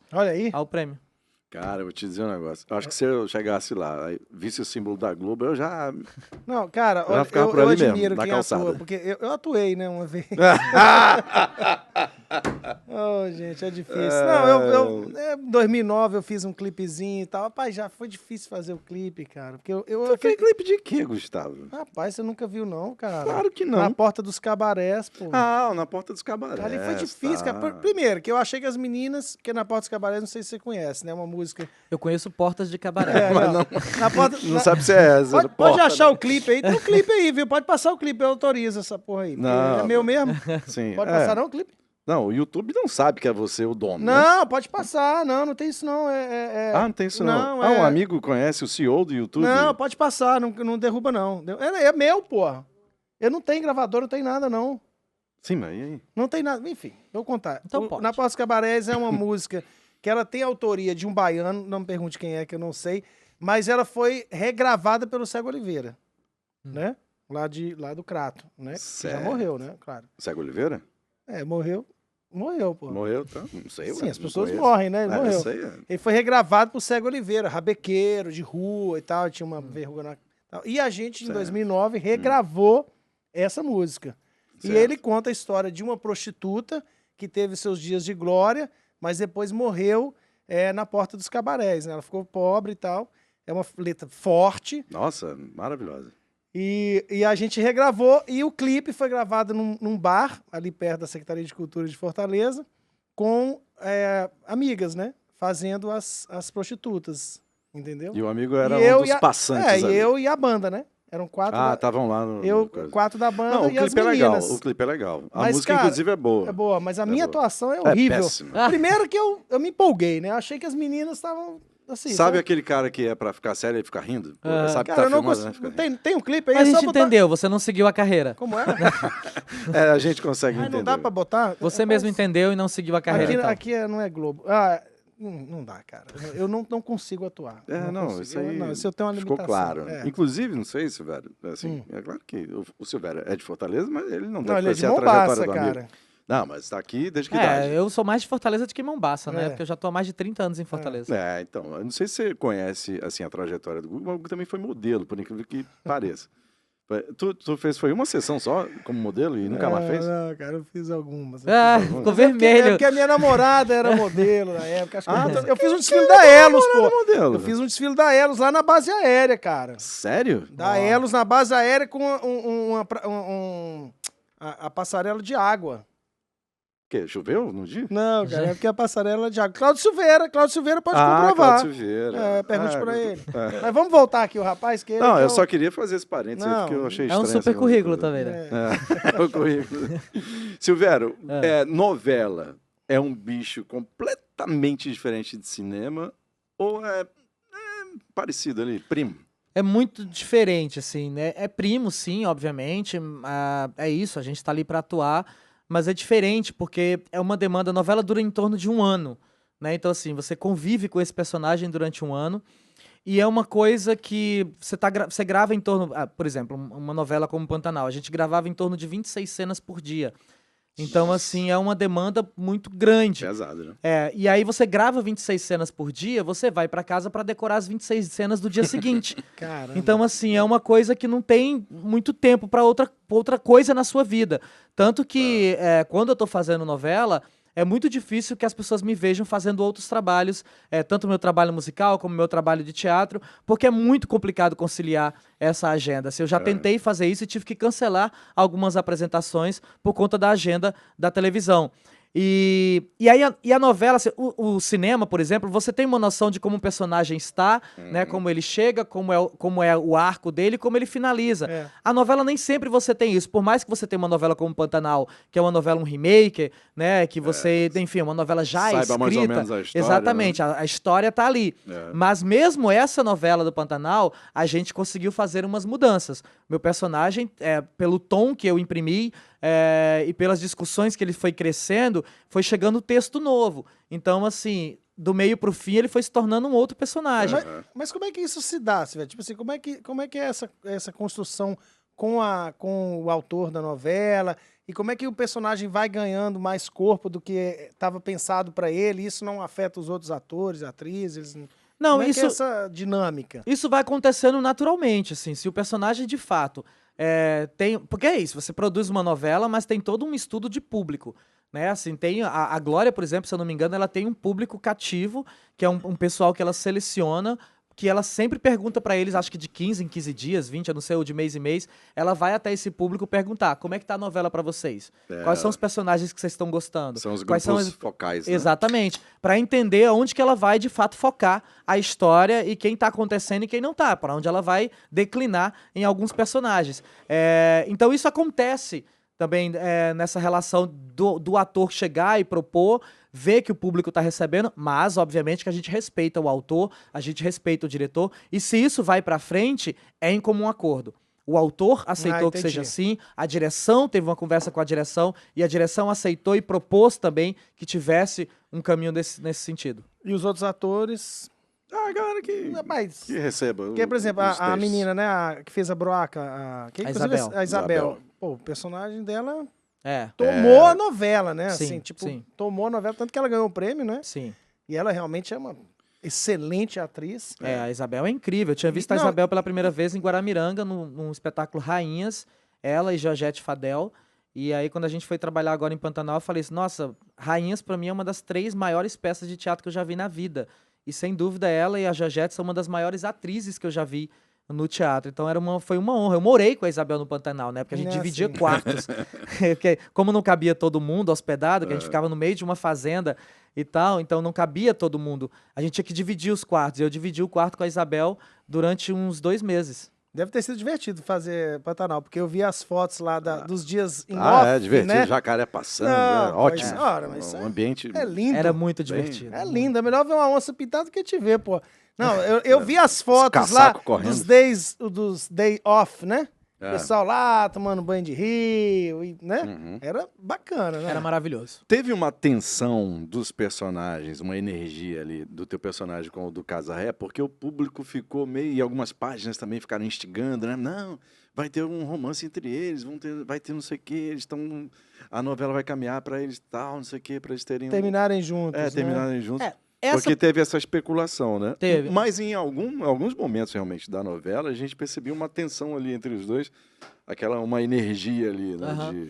ao prêmio. Cara, eu vou te dizer um negócio. Eu acho que se eu chegasse lá, visse o símbolo da Globo, eu já... Não, cara, eu admiro mesmo, quem atua, porque eu atuei, né, uma vez. Oh, gente, é difícil. Não, em 2009 eu fiz um clipezinho e tal. Rapaz, já foi difícil fazer o clipe, cara. Porque Você fez clipe de quê, Gustavo? Rapaz, você nunca viu, não, cara. Claro que não. Na Porta dos Cabarés, pô. Ah, na Porta dos Cabarés. Ali foi difícil, cara. Primeiro, que eu achei que as meninas, porque na Porta dos Cabarés, não sei se você conhece, né? Uma música. Eu conheço Portas de Cabaré. Mas não, na porta, não sabe se é essa. Pode achar o clipe aí. Tem um clipe aí, viu? Pode passar o clipe, eu autorizo essa porra aí. Não, é meu mesmo? Sim. Pode passar não o clipe? Não, o YouTube não sabe que é você o dono, né? Não, pode passar. Não tem isso não. Ah, não tem isso não. Não, Ah, um amigo conhece o CEO do YouTube? Não, pode passar, não derruba não. É meu, porra. Eu não tenho gravador, não tem nada não. Sim, mas e aí? Não tem nada. Enfim, vou contar. Então pode. Na Porta dos Cabarés é uma música que ela tem autoria de um baiano, não me pergunte quem é, que eu não sei, mas ela foi regravada pelo Cego Oliveira, né? Lá do Crato, né? Que já Certo. morreu, né? Claro. Cego Oliveira? Morreu, pô. Morreu, tá? Não sei. Sim, ué, as não pessoas conheço. morrem, né? Ele morreu. Isso aí é. Ele foi regravado por Cego Oliveira, rabequeiro, de rua e tal, tinha uma verruga na... tal. E a gente, em Certo. 2009, regravou essa música. Certo. E ele conta a história de uma prostituta que teve seus dias de glória, mas depois morreu na Porta dos Cabarés, né? Ela ficou pobre e tal. É uma letra forte. Nossa, maravilhosa. E a gente regravou, e o clipe foi gravado num bar, ali perto da Secretaria de Cultura de Fortaleza, com amigas, né? Fazendo as prostitutas, entendeu? E o amigo era E eu um dos e a- passantes e ali. eu e a banda, né? Eram quatro. Ah, estavam lá no... eu, no coisa. 4 da banda Não, o e as clipe é legal. meninas. O clipe é legal. A Mas, música, cara, inclusive, é boa. É boa, mas a minha boa. atuação é É horrível. péssima. Primeiro que eu me empolguei, né? Eu achei que as meninas estavam assim. Sabe aquele cara que é pra ficar sério e ficar rindo? Pô, Ah. sabe que Cara, tá eu não filmando, né? consigo. Fica rindo. Tem um clipe aí, Mas é a só gente botar. entendeu, você não seguiu a carreira. Como é? É, a gente consegue Ai, entender. não dá pra botar? Você mesmo entendeu e não seguiu a carreira. então. Aqui não é Globo. Não dá, cara. Eu não consigo atuar. É, não, consigo. isso aí Isso eu tenho uma ficou limitação. claro. Inclusive, não sei, Silvério, assim, é claro que o Silvério é de Fortaleza, mas ele não Não, deve ele é de conhecer a Mombaça, trajetória do amigo. cara. Não, mas tá aqui desde que idade? Eu sou mais de Fortaleza do que Mombaça, né? É. Porque eu já tô há mais de 30 anos em Fortaleza. É, então, eu não sei se você conhece, assim, a trajetória do Gugu, mas o Gugu também foi modelo, por incrível que pareça. Tu fez, foi uma sessão só como modelo e nunca mais fez? Não, cara, eu fiz algumas. Ficou É vermelho. porque a minha namorada era modelo na época. Acho que tá. eu fiz um desfile da Elos, pô. Modelo. Eu fiz um desfile da Elos lá na base aérea, cara. Sério? Da Elos na base aérea com a passarela de água. Que, choveu no dia? Não, cara, é porque a passarela de água. Cláudio Silveira pode comprovar. Cláudio Silveira. Pergunte pra ele. Mas vamos voltar aqui, o rapaz, que ele Não, que é eu o- só queria fazer esse parênteses aí, Não, porque eu achei É estranho. um super essa currículo coisa. também, né? É. É o currículo. Silvério, novela é um bicho completamente diferente de cinema ou é parecido ali, primo? É muito diferente, assim, né? É primo, sim, obviamente. É isso, a gente tá ali pra atuar. Mas é diferente, porque é uma demanda. A novela dura em torno de 1 ano, né? Então, assim, você convive com esse personagem durante 1 ano. E é uma coisa que você grava em torno... por exemplo, uma novela como Pantanal. A gente gravava em torno de 26 cenas por dia. Então, assim, é uma demanda muito grande. Pesado, né? E aí você grava 26 cenas por dia, você vai pra casa pra decorar as 26 cenas do dia seguinte. Caramba. Então, assim, é uma coisa que não tem muito tempo pra outra coisa na sua vida. Tanto que, quando eu tô fazendo novela, é muito difícil que as pessoas me vejam fazendo outros trabalhos, tanto o meu trabalho musical como o meu trabalho de teatro, porque é muito complicado conciliar essa agenda. Assim, eu já tentei fazer isso e tive que cancelar algumas apresentações por conta da agenda da televisão. E aí a novela, assim, o cinema, por exemplo, você tem uma noção de como um personagem está, né? Como ele chega, como é o arco dele, como ele finaliza. É. A novela nem sempre você tem isso. Por mais que você tenha uma novela como Pantanal, que é uma novela, um remake, né? Que você, enfim, uma novela já Saiba escrita. mais ou menos a história, Exatamente, né? a história tá ali. Mas mesmo essa novela do Pantanal, a gente conseguiu fazer umas mudanças. Meu personagem, pelo tom que eu imprimi, e pelas discussões que ele foi crescendo, foi chegando texto novo. Então, assim, do meio pro fim, ele foi se tornando um outro personagem. Mas como é que isso se dá, Silvério? Tipo assim, como é que é essa construção com o autor da novela? E como é que o personagem vai ganhando mais corpo do que estava pensado para ele? Isso não afeta os outros atores, atrizes? Não, como é que isso, é essa dinâmica? isso vai acontecendo naturalmente, assim. Se o personagem, de fato, tem... Porque é isso, você produz uma novela, mas tem todo um estudo de público. Né, assim, tem a Glória, por exemplo, se eu não me engano, ela tem um público cativo, que é um pessoal que ela seleciona, que ela sempre pergunta pra eles, acho que de 15 em 15 dias, 20, eu não sei, ou de mês em mês, ela vai até esse público perguntar, como é que tá a novela pra vocês? Quais são os personagens que vocês estão gostando? São os Quais grupos focais, né? Exatamente, pra entender aonde que ela vai, de fato, focar a história e quem tá acontecendo e quem não tá, pra onde ela vai declinar em alguns personagens. Então isso acontece também nessa relação do ator chegar e propor, ver que o público está recebendo, mas, obviamente, que a gente respeita o autor, a gente respeita o diretor, e se isso vai para frente, é em comum acordo. O autor aceitou que seja assim, a direção teve uma conversa com a direção, e a direção aceitou e propôs também que tivesse um caminho nesse sentido. E os outros atores... A galera que receba. Porque, por exemplo, a menina, né, que fez a Broaca, a Isabel. Pô, o personagem dela tomou a novela, né? Sim, assim, tipo, sim. tomou a novela, tanto que ela ganhou o prêmio, né? Sim. E ela realmente é uma excelente atriz. A Isabel é incrível. Eu tinha visto a Isabel pela primeira vez em Guaramiranga, num espetáculo Rainhas, ela e Georgette Fadel. E aí, quando a gente foi trabalhar agora em Pantanal, eu falei assim, nossa, Rainhas pra mim é uma das 3 maiores peças de teatro que eu já vi na vida. E sem dúvida ela e a Georgette são uma das maiores atrizes que eu já vi no teatro. Então foi uma honra. Eu morei com a Isabel no Pantanal, né? Porque a gente dividia quartos. Como não cabia todo mundo hospedado, que a gente ficava no meio de uma fazenda e tal, então não cabia todo mundo. A gente tinha que dividir os quartos. Eu dividi o quarto com a Isabel durante uns 2 meses. Deve ter sido divertido fazer Pantanal, porque eu vi as fotos lá dos dias em off, é divertido, né? jacaré passando, ótimo. Mas um ambiente... É lindo. Era muito divertido. É lindo, é melhor ver uma onça pintada do que te ver, pô. Não, eu vi as fotos lá dos day off, né? O pessoal lá tomando banho de rio, né? Era bacana, né? Era maravilhoso. Teve uma tensão dos personagens, uma energia ali do teu personagem com o do Casarré, porque o público ficou meio... E algumas páginas também ficaram instigando, né? Não, vai ter um romance entre eles, vai ter não sei o quê, eles estão... A novela vai caminhar para eles tal, não sei o quê, para eles terem... Terminarem juntos, né? Terminarem juntos. Porque teve essa especulação, né? Teve. Mas em alguns momentos, realmente, da novela, a gente percebia uma tensão ali entre os dois, uma energia ali, né?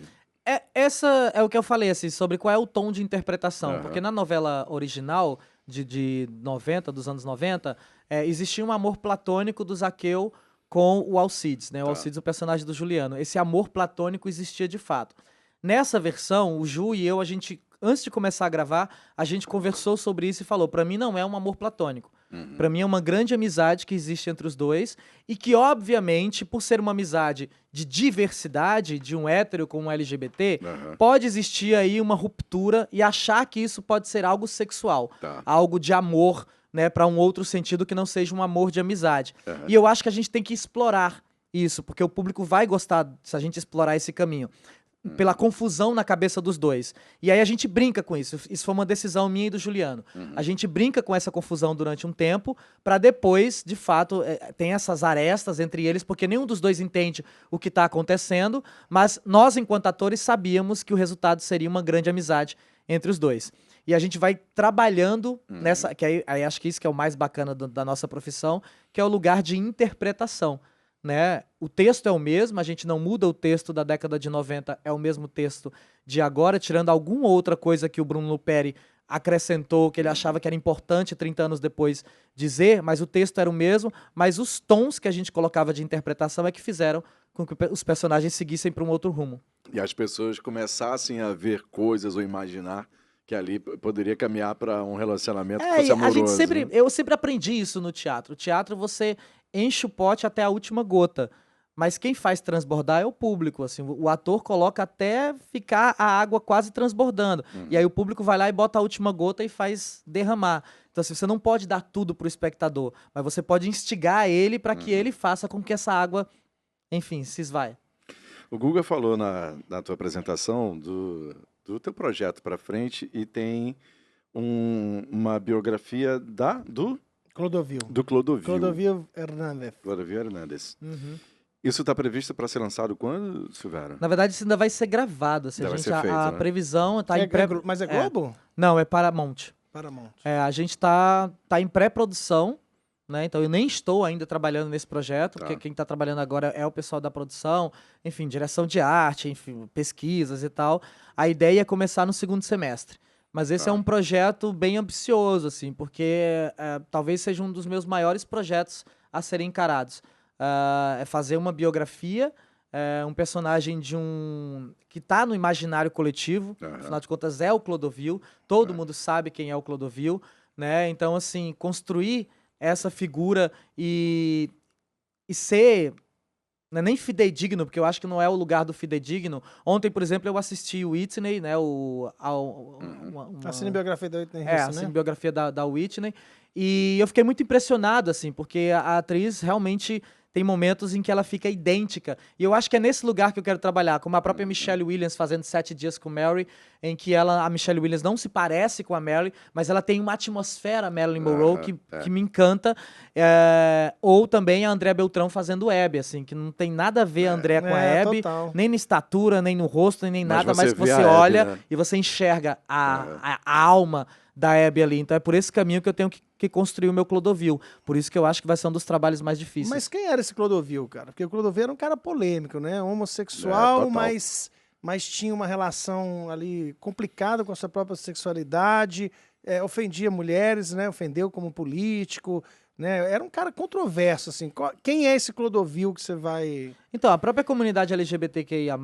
Essa é o que eu falei, assim, sobre qual é o tom de interpretação. Porque na novela original, de 90, dos anos 90, existia um amor platônico do Zaqueu com o Alcides, né? O Alcides, o personagem do Juliano. Esse amor platônico existia de fato. Nessa versão, o Ju e eu, a gente... Antes de começar a gravar, a gente conversou sobre isso e falou, pra mim não é um amor platônico. Pra mim é uma grande amizade que existe entre os dois e que, obviamente, por ser uma amizade de diversidade, de um hétero com um LGBT, pode existir aí uma ruptura e achar que isso pode ser algo sexual, algo de amor, né, pra um outro sentido que não seja um amor de amizade. E eu acho que a gente tem que explorar isso, porque o público vai gostar se a gente explorar esse caminho. Pela confusão na cabeça dos dois. E aí a gente brinca com isso. Isso foi uma decisão minha e do Juliano. A gente brinca com essa confusão durante um tempo, para depois, de fato, tem essas arestas entre eles, porque nenhum dos dois entende o que está acontecendo, mas nós, enquanto atores, sabíamos que o resultado seria uma grande amizade entre os dois. E a gente vai trabalhando nessa... Que aí acho que isso que é o mais bacana da nossa profissão, que é o lugar de interpretação. Né? O texto é o mesmo, a gente não muda o texto da década de 90, é o mesmo texto de agora, tirando alguma outra coisa que o Bruno Luperi acrescentou, que ele achava que era importante 30 anos depois dizer, mas o texto era o mesmo, mas os tons que a gente colocava de interpretação é que fizeram com que os personagens seguissem para um outro rumo. E as pessoas começassem a ver coisas ou imaginar que ali poderia caminhar para um relacionamento que fosse amoroso. Eu sempre aprendi isso no teatro. O teatro você enche o pote até a última gota, mas quem faz transbordar é o público. Assim, o ator coloca até ficar a água quase transbordando. E aí o público vai lá e bota a última gota e faz derramar. Então assim, você não pode dar tudo pro espectador, mas você pode instigar ele para que ele faça com que essa água, enfim, se esvaia. O Guga falou na tua apresentação do teu projeto para frente e tem uma biografia do Clodovil. Do Clodovil. Clodovil Hernandes. Clodovil Hernandes. Isso está previsto para ser lançado quando, Silvério? Na verdade, isso ainda vai ser gravado. Assim, a previsão está em pré... Mas é Globo? Não, é Paramount. Paramount. A gente está em pré-produção, né? Então eu nem estou ainda trabalhando nesse projeto, porque quem está trabalhando agora é o pessoal da produção, enfim, direção de arte, enfim, pesquisas e tal. A ideia é começar no segundo semestre. Mas esse é um projeto bem ambicioso, assim, porque talvez seja um dos meus maiores projetos a serem encarados. É fazer uma biografia, um personagem que está no imaginário coletivo, afinal de contas é o Clodovil, todo mundo sabe quem é o Clodovil, né? Então, assim, construir essa figura e ser... não é nem fidedigno, porque eu acho que não é o lugar do fidedigno. Ontem, por exemplo, eu assisti o Whitney, né? A cinebiografia da Whitney a Houston, né? cinebiografia da Whitney. E eu fiquei muito impressionado, assim, porque a atriz realmente tem momentos em que ela fica idêntica. E eu acho que é nesse lugar que eu quero trabalhar, como a própria Michelle Williams fazendo 7 Dias com Mary, em que a Michelle Williams não se parece com a Mary, mas ela tem uma atmosfera, Marilyn Monroe, que me encanta. Ou também a Andréa Beltrão fazendo Abby, assim, que não tem nada a ver a Andréa com a Abby, nem na estatura, nem no rosto, nem nada, mas que você olha Abby, né? E você enxerga a alma da Abby ali. Então é por esse caminho que eu tenho que construir o meu Clodovil. Por isso que eu acho que vai ser um dos trabalhos mais difíceis. Mas quem era esse Clodovil, cara? Porque o Clodovil era um cara polêmico, né? Homossexual, mas tinha uma relação ali complicada com a sua própria sexualidade, ofendia mulheres, né? Ofendeu como político, né? Era um cara controverso, assim. Quem é esse Clodovil que você vai... Então, a própria comunidade LGBTQIA+,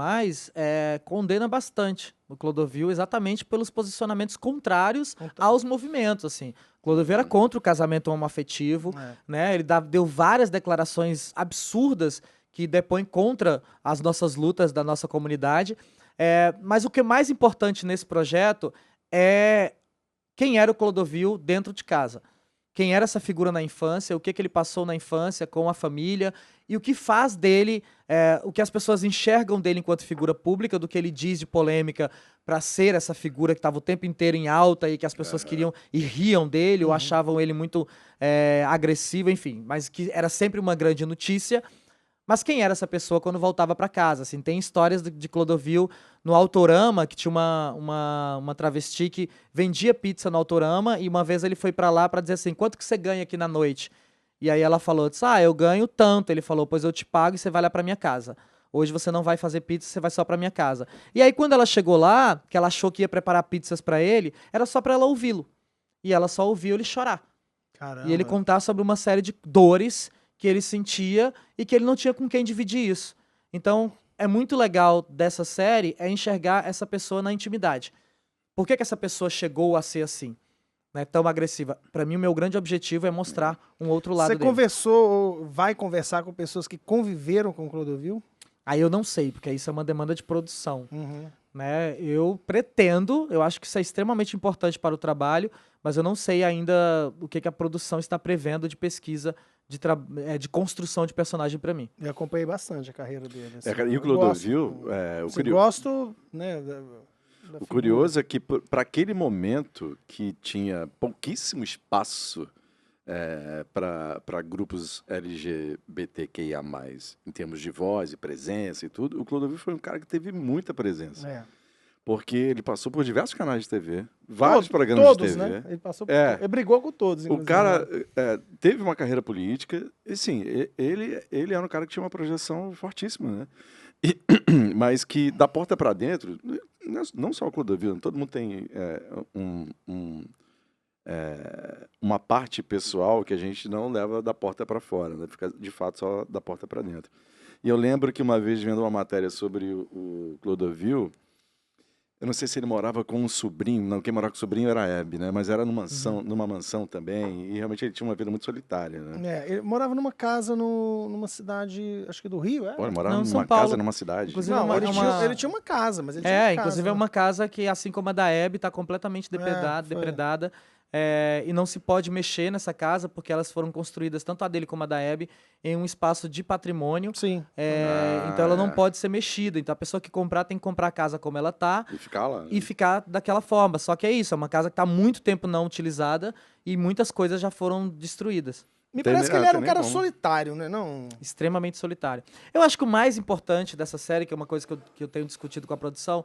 condena bastante o Clodovil exatamente pelos posicionamentos contrários aos movimentos, assim. Clodovil era contra o casamento homoafetivo, né? Ele deu várias declarações absurdas que depõem contra as nossas lutas da nossa comunidade. Mas o que é mais importante nesse projeto é quem era o Clodovil dentro de casa. Quem era essa figura na infância, o que ele passou na infância com a família e o que faz dele, o que as pessoas enxergam dele enquanto figura pública, do que ele diz de polêmica para ser essa figura que estava o tempo inteiro em alta e que as pessoas queriam e riam dele ou achavam ele muito agressivo, enfim, mas que era sempre uma grande notícia. Mas quem era essa pessoa quando voltava para casa? Assim, tem histórias de Clodovil no Autorama, que tinha uma travesti que vendia pizza no Autorama, e uma vez ele foi para lá para dizer assim, quanto que você ganha aqui na noite? E aí ela falou, eu ganho tanto. Ele falou, pois eu te pago e você vai lá para minha casa. Hoje você não vai fazer pizza, você vai só para minha casa. E aí quando ela chegou lá, que ela achou que ia preparar pizzas para ele, era só para ela ouvi-lo. E ela só ouviu ele chorar. Caramba. E ele contar sobre uma série de dores que ele sentia e que ele não tinha com quem dividir isso. Então, é muito legal dessa série enxergar essa pessoa na intimidade. Por que essa pessoa chegou a ser assim, né, tão agressiva? Para mim, o meu grande objetivo é mostrar um outro lado dele. Você conversou ou vai conversar com pessoas que conviveram com o Clodovil? Aí eu não sei, porque isso é uma demanda de produção. Né? Eu pretendo, eu acho que isso é extremamente importante para o trabalho, mas eu não sei ainda o que a produção está prevendo de pesquisa de construção de personagem para mim. Eu acompanhei bastante a carreira dele. Assim. E o Clodovil... Gosto, né... O curioso é que para aquele momento que tinha pouquíssimo espaço para grupos LGBTQIA+, em termos de voz e presença e tudo, o Clodovil foi um cara que teve muita presença. Porque ele passou por diversos canais de TV, vários programas de TV. Né? Ele passou ele brigou com todos. O cara teve uma carreira política, e sim, ele era um cara que tinha uma projeção fortíssima, né? Mas que da porta para dentro, não só o Clodovil, todo mundo tem uma parte pessoal que a gente não leva da porta para fora, né? Fica de fato só da porta para dentro. E eu lembro que uma vez vendo uma matéria sobre o Clodovil, eu não sei se ele morava com um sobrinho, não, quem morava com o sobrinho era a Abby, né? Mas era numa mansão também, e realmente ele tinha uma vida muito solitária, né? Ele morava numa casa numa cidade, acho que do Rio, Pô, ele morava numa casa, numa cidade. Inclusive, ele tinha uma casa, mas ele tinha uma casa. Inclusive é uma casa que, assim como a da Abby, está completamente depredada. E não se pode mexer nessa casa, porque elas foram construídas, tanto a dele como a da Abby, em um espaço de patrimônio. Sim. Então ela não pode ser mexida. Então a pessoa que comprar tem que comprar a casa como ela tá. E ficar lá. Né? E ficar daquela forma. Só que é isso, é uma casa que está há muito tempo não utilizada e muitas coisas já foram destruídas. Me parece que ele era um cara solitário, né? Não... Extremamente solitário. Eu acho que o mais importante dessa série, que é uma coisa que eu tenho discutido com a produção,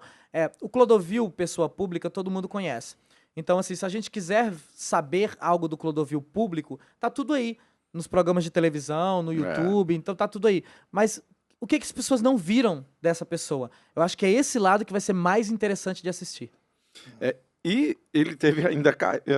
o Clodovil, pessoa pública, todo mundo conhece. Então, assim, se a gente quiser saber algo do Clodovil público, tá tudo aí. Nos programas de televisão, no YouTube, então tá tudo aí. Mas o que as pessoas não viram dessa pessoa? Eu acho que é esse lado que vai ser mais interessante de assistir. E ele teve ainda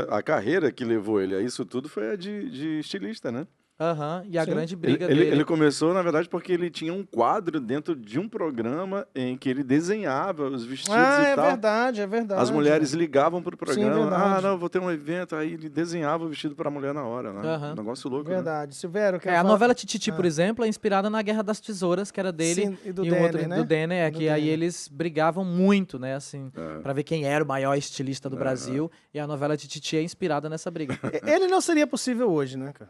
a carreira que levou ele a isso tudo foi a de estilista, né? Aham, e a Sim. grande briga Ele dele... começou, na verdade, porque ele tinha um quadro dentro de um programa em que ele desenhava os vestidos e É tal. verdade, é verdade. As mulheres ligavam pro programa, verdade. não, vou ter um evento, aí ele desenhava o vestido pra mulher na hora, né? Aham. Um negócio louco, né? Verdade. Silvério, quer a falar? novela Tititi, por exemplo, é inspirada na Guerra das Tesouras, que era dele, Sim, e do o Denner, outro né? do Denner, Do que aí Denner. eles brigavam muito, né, assim, É. pra ver quem era o maior estilista do Brasil, e a novela Tititi é inspirada nessa briga. Ele não seria possível hoje, né, cara?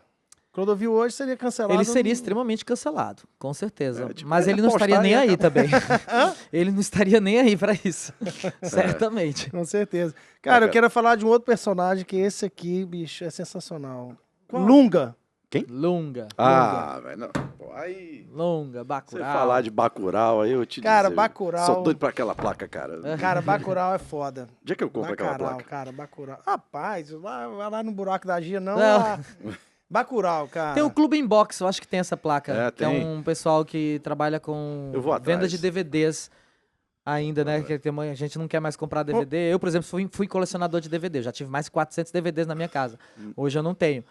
Clodovil hoje seria cancelado. Ele seria extremamente cancelado, com certeza. É, tipo, Mas ele ele não estaria nem apostar e aí também. Ele não estaria nem aí pra isso. Certamente. Com certeza. Cara, eu cara. quero falar de um outro personagem que esse aqui, bicho, é sensacional. Qual? Lunga. Lunga. Ah, velho, não. Pô, aí... Lunga, Você Bacurau. falar de Bacurau, aí eu te Cara, dizer, Bacurau- sou doido pra aquela placa, cara. Cara, Bacurau é foda. Onde é que eu compro aquela Bacurau, placa? cara, Bacurau. Rapaz, vai lá no buraco da Gia, não. Não. Lá. Bacurau, cara. Tem o Clube Inbox, eu acho que tem essa placa. É, que é tem. um pessoal que trabalha com Eu vou venda atrás. de DVDs ainda, né? Que a gente não quer mais comprar DVD. Eu, por exemplo, fui colecionador de DVD. Eu já tive mais de 400 DVDs na minha casa. Hoje eu não tenho.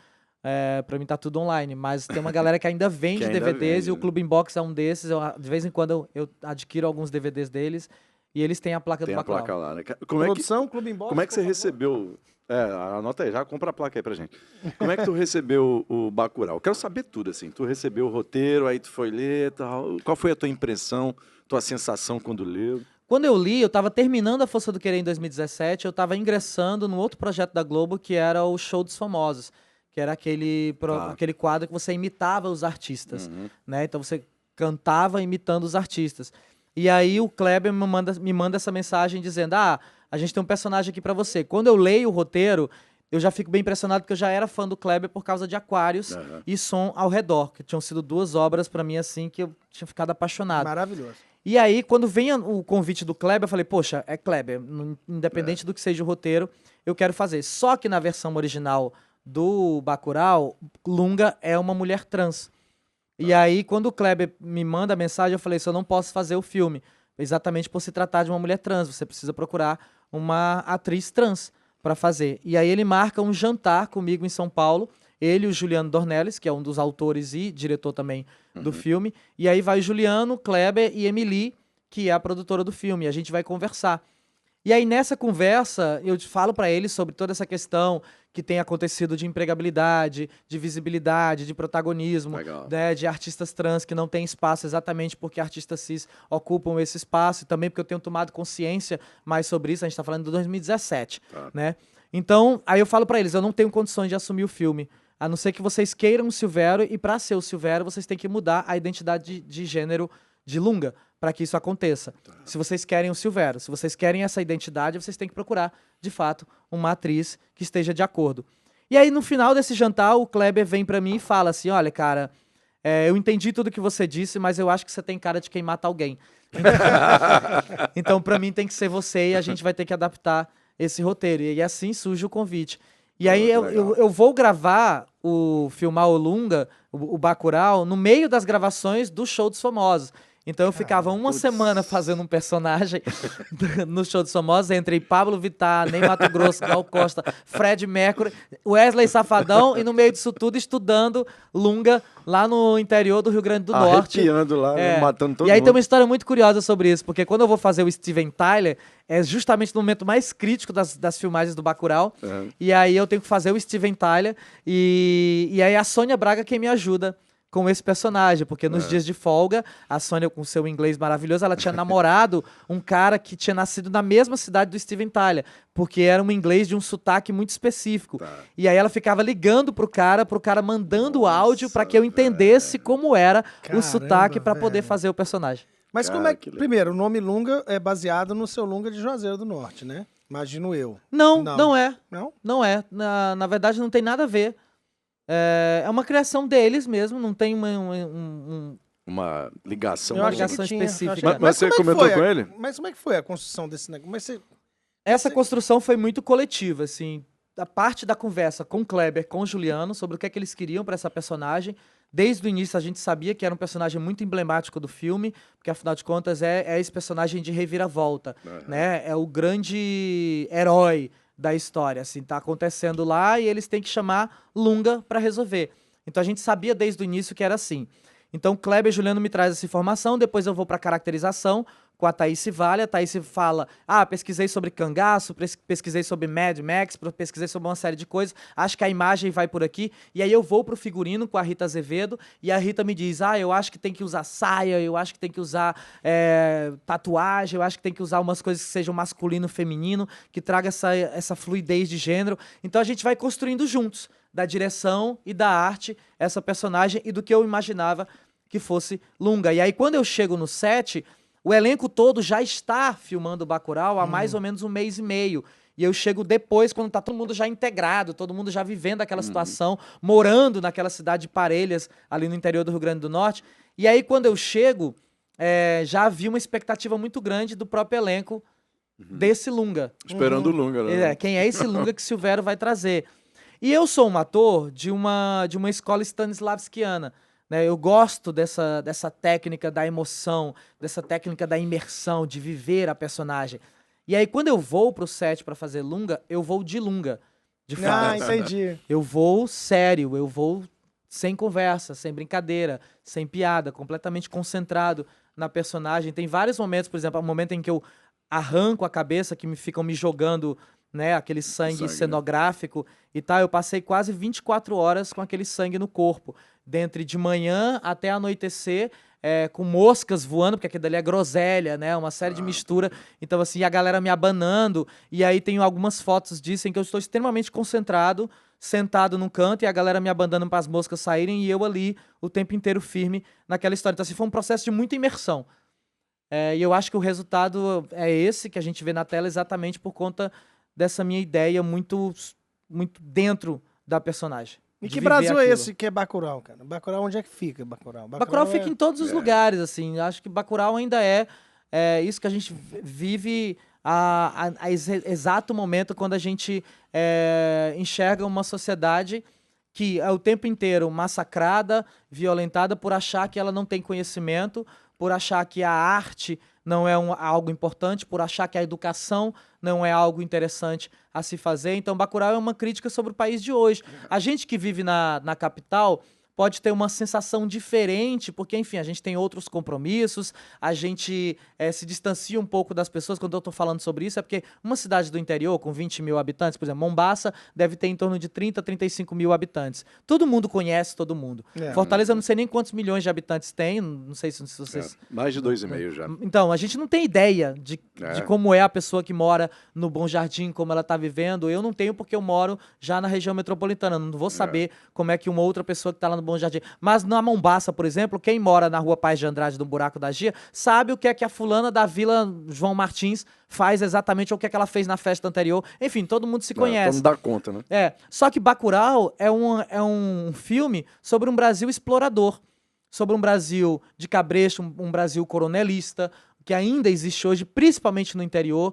Pra mim tá tudo online. Mas tem uma galera que ainda vende Que ainda DVDs vende, e o né? Clube Inbox é um desses. De vez em quando eu adquiro alguns DVDs deles e eles têm a placa Tem do a Bacurau. placa lá, né? Como é que, Produção, Clube Inbox. como é que você por favor. recebeu... anota aí, já compra a placa aí pra gente. Como é que tu recebeu o Bacurau? Quero saber tudo, assim. Tu recebeu o roteiro, aí tu foi ler e tal. Qual foi a tua impressão, tua sensação quando leu? Quando eu li, eu estava terminando A Força do Querer em 2017, eu estava ingressando no outro projeto da Globo, que era o Show dos Famosos, que era aquele quadro que você imitava os artistas, né? Então você cantava imitando os artistas. E aí o Kleber me manda essa mensagem dizendo, a gente tem um personagem aqui para você. Quando eu leio o roteiro, eu já fico bem impressionado, porque eu já era fã do Kleber por causa de Aquários e Som ao Redor, que tinham sido duas obras para mim, assim, que eu tinha ficado apaixonado. Maravilhoso. E aí, quando vem o convite do Kleber, eu falei, poxa, é Kleber, independente do que seja o roteiro, eu quero fazer. Só que na versão original do Bacurau, Lunga é uma mulher trans. E aí, quando o Kleber me manda a mensagem, eu falei, eu não posso fazer o filme, exatamente por se tratar de uma mulher trans, você precisa procurar uma atriz trans para fazer. E aí ele marca um jantar comigo em São Paulo, ele e o Juliano Dornelles, que é um dos autores e diretor também do filme. E aí vai o Juliano, Kleber e Emily, que é a produtora do filme. E a gente vai conversar. E aí nessa conversa, eu falo para ele sobre toda essa questão que tem acontecido de empregabilidade, de visibilidade, de protagonismo, né, de artistas trans que não têm espaço exatamente porque artistas cis ocupam esse espaço. E também porque eu tenho tomado consciência mais sobre isso. A gente está falando de 2017, né? Então, aí eu falo para eles, eu não tenho condições de assumir o filme. A não ser que vocês queiram o Silvério, e para ser o Silvério, vocês têm que mudar a identidade de gênero de Lunga, para que isso aconteça. Se vocês querem o Silvério, se vocês querem essa identidade, vocês têm que procurar, de fato, uma atriz que esteja de acordo. E aí, no final desse jantar, o Kleber vem para mim e fala assim, olha, cara, eu entendi tudo que você disse, mas eu acho que você tem cara de quem mata alguém. Então, para mim, tem que ser você, e a gente vai ter que adaptar esse roteiro. E assim surge o convite. E aí eu vou filmar o Lunga, o Bacurau, no meio das gravações do Show dos Famosos. Então eu ficava uma semana fazendo um personagem no Show dos Famosos, entre Pablo Vittar, Ney Matogrosso, Gal Costa, Fred Mercury, Wesley Safadão, e no meio disso tudo estudando Lunga lá no interior do Rio Grande do Norte. Arrepiando lá, matando todo mundo. E aí tem uma história muito curiosa sobre isso, porque quando eu vou fazer o Steven Tyler, é justamente no momento mais crítico das filmagens do Bacurau, e aí eu tenho que fazer o Steven Tyler, e aí a Sônia Braga quem me ajuda com esse personagem, porque nos dias de folga, a Sônia, com seu inglês maravilhoso, ela tinha namorado um cara que tinha nascido na mesma cidade do Steven Tyler, porque era um inglês de um sotaque muito específico. E aí ela ficava ligando pro cara mandando áudio para que eu entendesse como era o sotaque para poder fazer o personagem. Mas como é que... Primeiro, o nome Lunga é baseado no seu Lunga de Juazeiro do Norte, né? Imagino eu. Não é. Não? Não é. Na verdade, não tem nada a ver. É uma criação deles mesmo, não tem uma ligação. Uma ligação específica. Mas você comentou com ele? Mas como é que foi a construção desse negócio? Essa construção foi muito coletiva, assim. A parte da conversa com o Kleber, com o Juliano, sobre o que é que eles queriam para essa personagem. Desde o início a gente sabia que era um personagem muito emblemático do filme, porque afinal de contas é esse personagem de reviravolta, né? É o grande herói da história, assim, tá acontecendo lá e eles têm que chamar Lunga para resolver. Então a gente sabia desde o início que era assim. Então o Kleber Juliano me traz essa informação, depois eu vou para caracterização com a Thaís Vale. A Thaís fala, pesquisei sobre cangaço, pesquisei sobre Mad Max, pesquisei sobre uma série de coisas, acho que a imagem vai por aqui. E aí eu vou pro figurino com a Rita Azevedo, e a Rita me diz, eu acho que tem que usar saia, eu acho que tem que usar tatuagem, eu acho que tem que usar umas coisas que sejam masculino, feminino, que traga essa fluidez de gênero. Então a gente vai construindo juntos, da direção e da arte, essa personagem, e do que eu imaginava que fosse Lunga. E aí quando eu chego no set, o elenco todo já está filmando Bacurau há mais ou menos 1 mês e meio. E eu chego depois, quando tá todo mundo já integrado, todo mundo já vivendo aquela situação, morando naquela cidade de Parelhas, ali no interior do Rio Grande do Norte. E aí, quando eu chego, já havia uma expectativa muito grande do próprio elenco desse Lunga. Esperando o Lunga, né? Quem é esse Lunga que Silvério vai trazer? E eu sou um ator de uma escola stanislavskiana. Né, eu gosto dessa técnica da emoção, dessa técnica da imersão, de viver a personagem. E aí, quando eu vou pro set pra fazer Lunga, eu vou de Lunga, de fato. Entendi. Eu vou sério, eu vou sem conversa, sem brincadeira, sem piada, completamente concentrado na personagem. Tem vários momentos, por exemplo, o momento em que eu arranco a cabeça, que ficam me jogando, né, aquele sangue cenográfico e tal. Eu passei quase 24 horas com aquele sangue no corpo. Dentre de manhã até anoitecer, com moscas voando, porque aquilo dali é groselha, né? Uma série de mistura. Então, assim, a galera me abanando. E aí tem algumas fotos disso em que eu estou extremamente concentrado, sentado num canto, e a galera me abandonando para as moscas saírem, e eu ali o tempo inteiro firme naquela história. Então, assim, foi um processo de muita imersão. E eu acho que o resultado é esse que a gente vê na tela, exatamente por conta dessa minha ideia muito, muito dentro da personagem. E que Brasil é esse que é Bacurau, cara? Bacurau, onde é que fica Bacurau? Bacurau fica em todos os lugares, assim. Acho que Bacurau ainda é isso que a gente vive a exato momento quando a gente enxerga uma sociedade que é o tempo inteiro massacrada, violentada por achar que ela não tem conhecimento, por achar que a arte não é algo importante, por achar que a educação não é algo interessante a se fazer. Então, Bacurau é uma crítica sobre o país de hoje. A gente que vive na capital pode ter uma sensação diferente, porque, enfim, a gente tem outros compromissos, a gente se distancia um pouco das pessoas. Quando eu tô falando sobre isso, é porque uma cidade do interior com 20 mil habitantes, por exemplo, Mombaça, deve ter em torno de 30, 35 mil habitantes. Todo mundo conhece todo mundo. Fortaleza, eu não sei nem quantos milhões de habitantes tem, não sei se vocês... mais de 2,5 já. Então, a gente não tem ideia de como é a pessoa que mora no Bom Jardim, como ela tá vivendo. Eu não tenho, porque eu moro já na região metropolitana. Não vou saber como é que uma outra pessoa que tá lá no Bom Jardim. Mas na Mombaça, por exemplo, quem mora na Rua Paz de Andrade, do Buraco da Gia, sabe o que é que a fulana da Vila João Martins faz exatamente, o que é que ela fez na festa anterior. Enfim, todo mundo se conhece. Então não dá conta, né? Só que Bacurau é um filme sobre um Brasil explorador, sobre um Brasil de cabresto, um Brasil coronelista, que ainda existe hoje, principalmente no interior,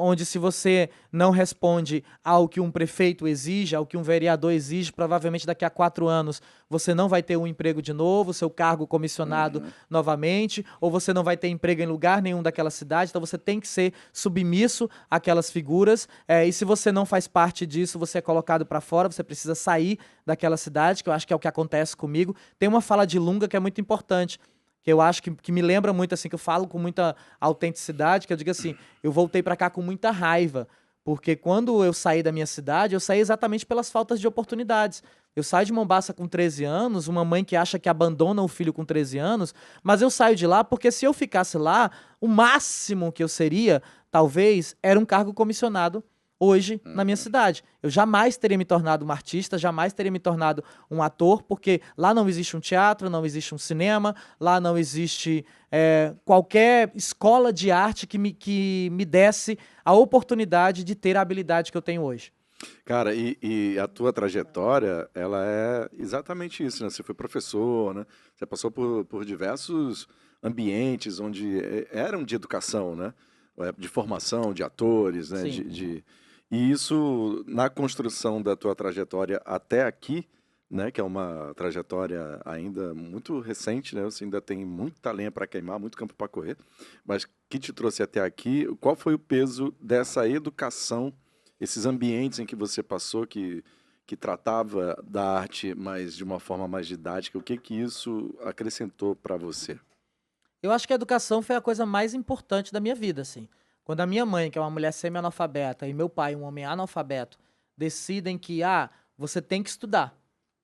onde se você não responde ao que um prefeito exige, ao que um vereador exige, provavelmente daqui a 4 anos você não vai ter um emprego de novo, seu cargo comissionado novamente, ou você não vai ter emprego em lugar nenhum daquela cidade, então você tem que ser submisso àquelas figuras, e se você não faz parte disso, você é colocado para fora, você precisa sair daquela cidade, que eu acho que é o que acontece comigo. Tem uma fala de Lunga que é muito importante, que eu acho que me lembra muito, assim, que eu falo com muita autenticidade, que eu digo assim, eu voltei pra cá com muita raiva, porque quando eu saí da minha cidade, eu saí exatamente pelas faltas de oportunidades. Eu saio de Mombaça com 13 anos, uma mãe que acha que abandona o filho com 13 anos, mas eu saio de lá porque se eu ficasse lá, o máximo que eu seria, talvez, era um cargo comissionado hoje na minha cidade. Eu jamais teria me tornado um artista, jamais teria me tornado um ator, porque lá não existe um teatro, não existe um cinema, lá não existe qualquer escola de arte que me desse a oportunidade de ter a habilidade que eu tenho hoje. Cara, e a tua trajetória, ela é exatamente isso, né? Você foi professor, né? Você passou por diversos ambientes onde eram de educação, né? De formação, de atores, né? E isso, na construção da tua trajetória até aqui, né, que é uma trajetória ainda muito recente, né, você ainda tem muita lenha para queimar, muito campo para correr, mas que te trouxe até aqui, qual foi o peso dessa educação, esses ambientes em que você passou, que que tratava da arte, mas de uma forma mais didática, o que que isso acrescentou para você? Eu acho que a educação foi a coisa mais importante da minha vida, assim. Quando a minha mãe, que é uma mulher semi-analfabeta, e meu pai, um homem analfabeto, decidem que, você tem que estudar.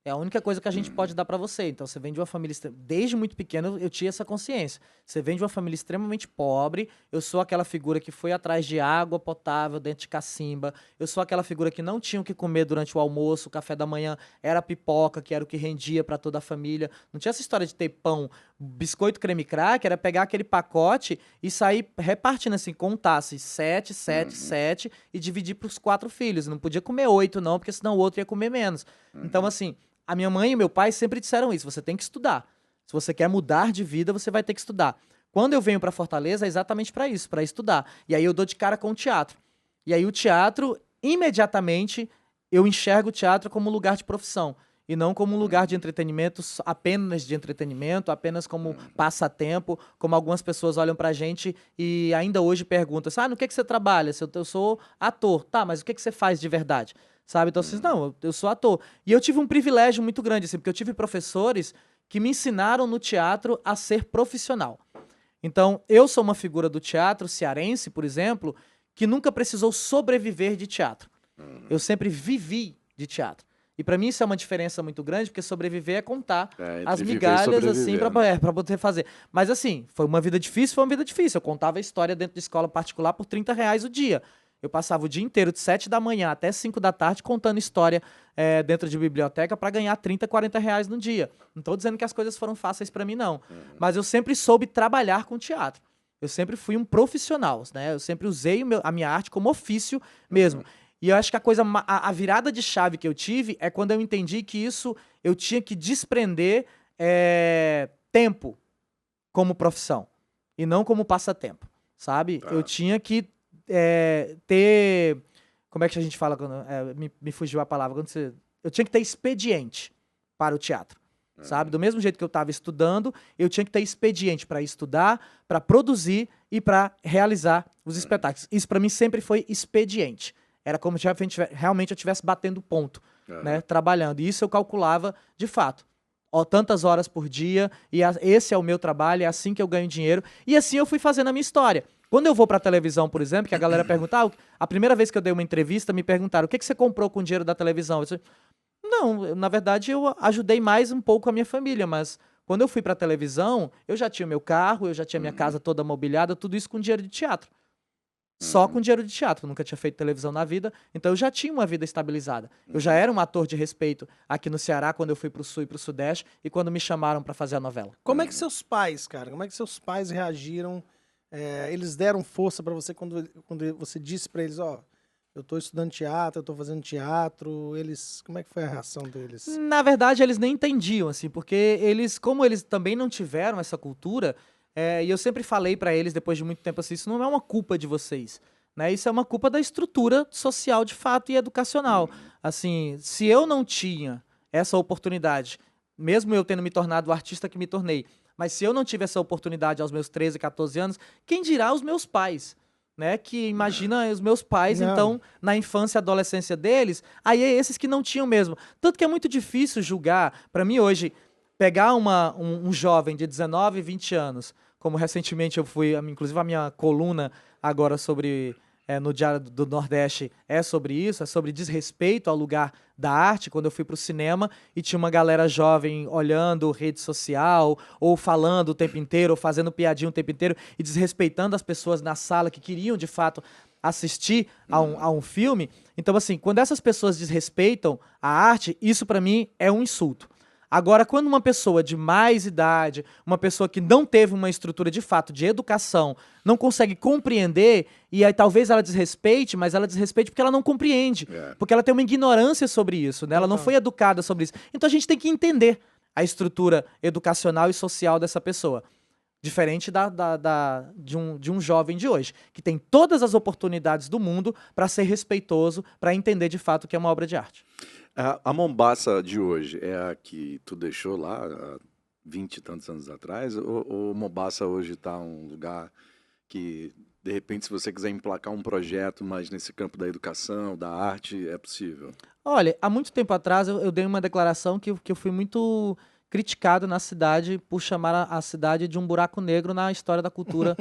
É a única coisa que a gente pode dar pra você. Então, você vem de uma família... Desde muito pequeno, eu tinha essa consciência. Você vem de uma família extremamente pobre, eu sou aquela figura que foi atrás de água potável dentro de cacimba, eu sou aquela figura que não tinha o que comer durante o almoço, o café da manhã era pipoca, que era o que rendia pra toda a família. Não tinha essa história de ter pão, biscoito, creme cracker, era pegar aquele pacote e sair repartindo assim, contasse 7, 7, 7 e dividir pros 4 filhos. Não podia comer 8 não, porque senão o outro ia comer menos. Então, assim, a minha mãe e meu pai sempre disseram isso, você tem que estudar. Se você quer mudar de vida, você vai ter que estudar. Quando eu venho pra Fortaleza, é exatamente pra isso, pra estudar. E aí eu dou de cara com o teatro. E aí o teatro, imediatamente, eu enxergo o teatro como um lugar de profissão. E não como um lugar de entretenimento, apenas de entretenimento, apenas como passatempo, como algumas pessoas olham pra gente e ainda hoje perguntam, no que você trabalha? Eu sou ator. Tá, mas o que você faz de verdade? Sabe? Então, assim, não, eu sou ator. E eu tive um privilégio muito grande, assim, porque eu tive professores que me ensinaram no teatro a ser profissional. Então, eu sou uma figura do teatro cearense, por exemplo, que nunca precisou sobreviver de teatro. Eu sempre vivi de teatro. E pra mim isso é uma diferença muito grande, porque sobreviver é contar as Entre viver e migalhas, assim, sobreviver, né? pra poder fazer. Mas assim, foi uma vida difícil, foi uma vida difícil. Eu contava a história dentro de escola particular por R$ 30 o dia. Eu passava o dia inteiro, de 7 da manhã até 5 da tarde, contando história dentro de biblioteca pra ganhar R$ 30, R$ 40 no dia. Não tô dizendo que as coisas foram fáceis pra mim, não. Mas eu sempre soube trabalhar com teatro. Eu sempre fui um profissional, né? Eu sempre usei a minha arte como ofício mesmo. E eu acho que a virada de chave que eu tive é quando eu entendi que isso eu tinha que desprender tempo como profissão e não como passatempo, sabe? Tá. Eu tinha que ter... Como é que a gente fala? Me fugiu a palavra. Eu tinha que ter expediente para o teatro, sabe? Do mesmo jeito que eu estava estudando, eu tinha que ter expediente para estudar, para produzir e para realizar os espetáculos. Isso para mim sempre foi expediente. Era como se realmente eu estivesse batendo ponto, né? Trabalhando. E isso eu calculava de fato. Tantas horas por dia, e esse é o meu trabalho, é assim que eu ganho dinheiro. E assim eu fui fazendo a minha história. Quando eu vou pra televisão, por exemplo, que a galera pergunta, a primeira vez que eu dei uma entrevista, me perguntaram, o que você comprou com o dinheiro da televisão? Eu disse, não, na verdade eu ajudei mais um pouco a minha família, mas quando eu fui pra televisão, eu já tinha meu carro, eu já tinha minha casa toda mobiliada, tudo isso com dinheiro de teatro. Só com dinheiro de teatro, nunca tinha feito televisão na vida, então eu já tinha uma vida estabilizada. Eu já era um ator de respeito aqui no Ceará, quando eu fui pro Sul e pro Sudeste, e quando me chamaram pra fazer a novela. Como é que seus pais, cara, como é que seus pais reagiram? Eles deram força pra você quando você disse pra eles, eu tô estudando teatro, eu tô fazendo teatro, como é que foi a reação deles? Na verdade, eles nem entendiam, assim, porque como eles também não tiveram essa cultura, e eu sempre falei pra eles, depois de muito tempo, assim, isso não é uma culpa de vocês, né? Isso é uma culpa da estrutura social, de fato, e educacional. Assim, se eu não tinha essa oportunidade, mesmo eu tendo me tornado o artista que me tornei, mas se eu não tive essa oportunidade aos meus 13, 14 anos, quem dirá os meus pais? Né, que imagina os meus pais, Não. então, na infância e adolescência deles, aí é esses que não tinham mesmo. Tanto que é muito difícil julgar, pra mim hoje, pegar um jovem de 19, 20 anos, como recentemente eu fui, inclusive a minha coluna agora sobre, no Diário do Nordeste, é sobre isso, é sobre desrespeito ao lugar da arte, quando eu fui pro cinema e tinha uma galera jovem olhando rede social, ou falando o tempo inteiro, ou fazendo piadinha o tempo inteiro, e desrespeitando as pessoas na sala que queriam, de fato, assistir a um filme. Então, assim, quando essas pessoas desrespeitam a arte, isso pra mim é um insulto. Agora, quando uma pessoa de mais idade, uma pessoa que não teve uma estrutura de fato de educação, não consegue compreender, e aí talvez ela desrespeite, mas ela desrespeite porque ela não compreende, porque ela tem uma ignorância sobre isso, né? Ela não foi educada sobre isso. Então a gente tem que entender a estrutura educacional e social dessa pessoa. Diferente de um jovem de hoje, que tem todas as oportunidades do mundo para ser respeitoso, para entender de fato o que é uma obra de arte. A Mombaça de hoje é a que tu deixou lá há 20 e tantos anos atrás? Ou Mombaça hoje está um lugar que de repente, se você quiser emplacar um projeto mais nesse campo da educação, da arte, é possível? Olha, há muito tempo atrás eu dei uma declaração que eu fui muito criticado na cidade por chamar a cidade de um buraco negro na história da cultura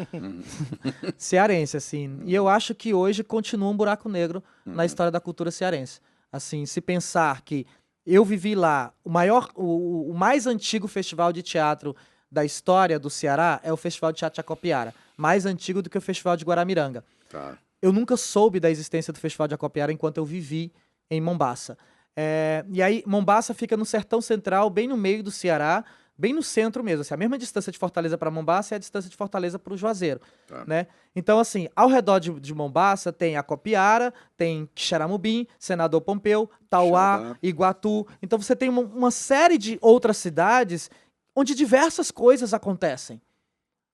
cearense, assim. E eu acho que hoje continua um buraco negro na história da cultura cearense. Assim, se pensar que eu vivi lá, o mais antigo festival de teatro da história do Ceará é o Festival de Teatro Acopiara, mais antigo do que o Festival de Guaramiranga. Tá. Eu nunca soube da existência do Festival de Acopiara enquanto eu vivi em Mombaça. E aí, Mombaça fica no Sertão Central, bem no meio do Ceará, bem no centro mesmo. Assim, a mesma distância de Fortaleza para Mombaça é a distância de Fortaleza para o Juazeiro. Tá. Né? Então, assim, ao redor de Mombaça tem Acopiara, tem Quixeramobim, Senador Pompeu, Tauá, Xadá. Iguatu. Então, você tem uma série de outras cidades onde diversas coisas acontecem.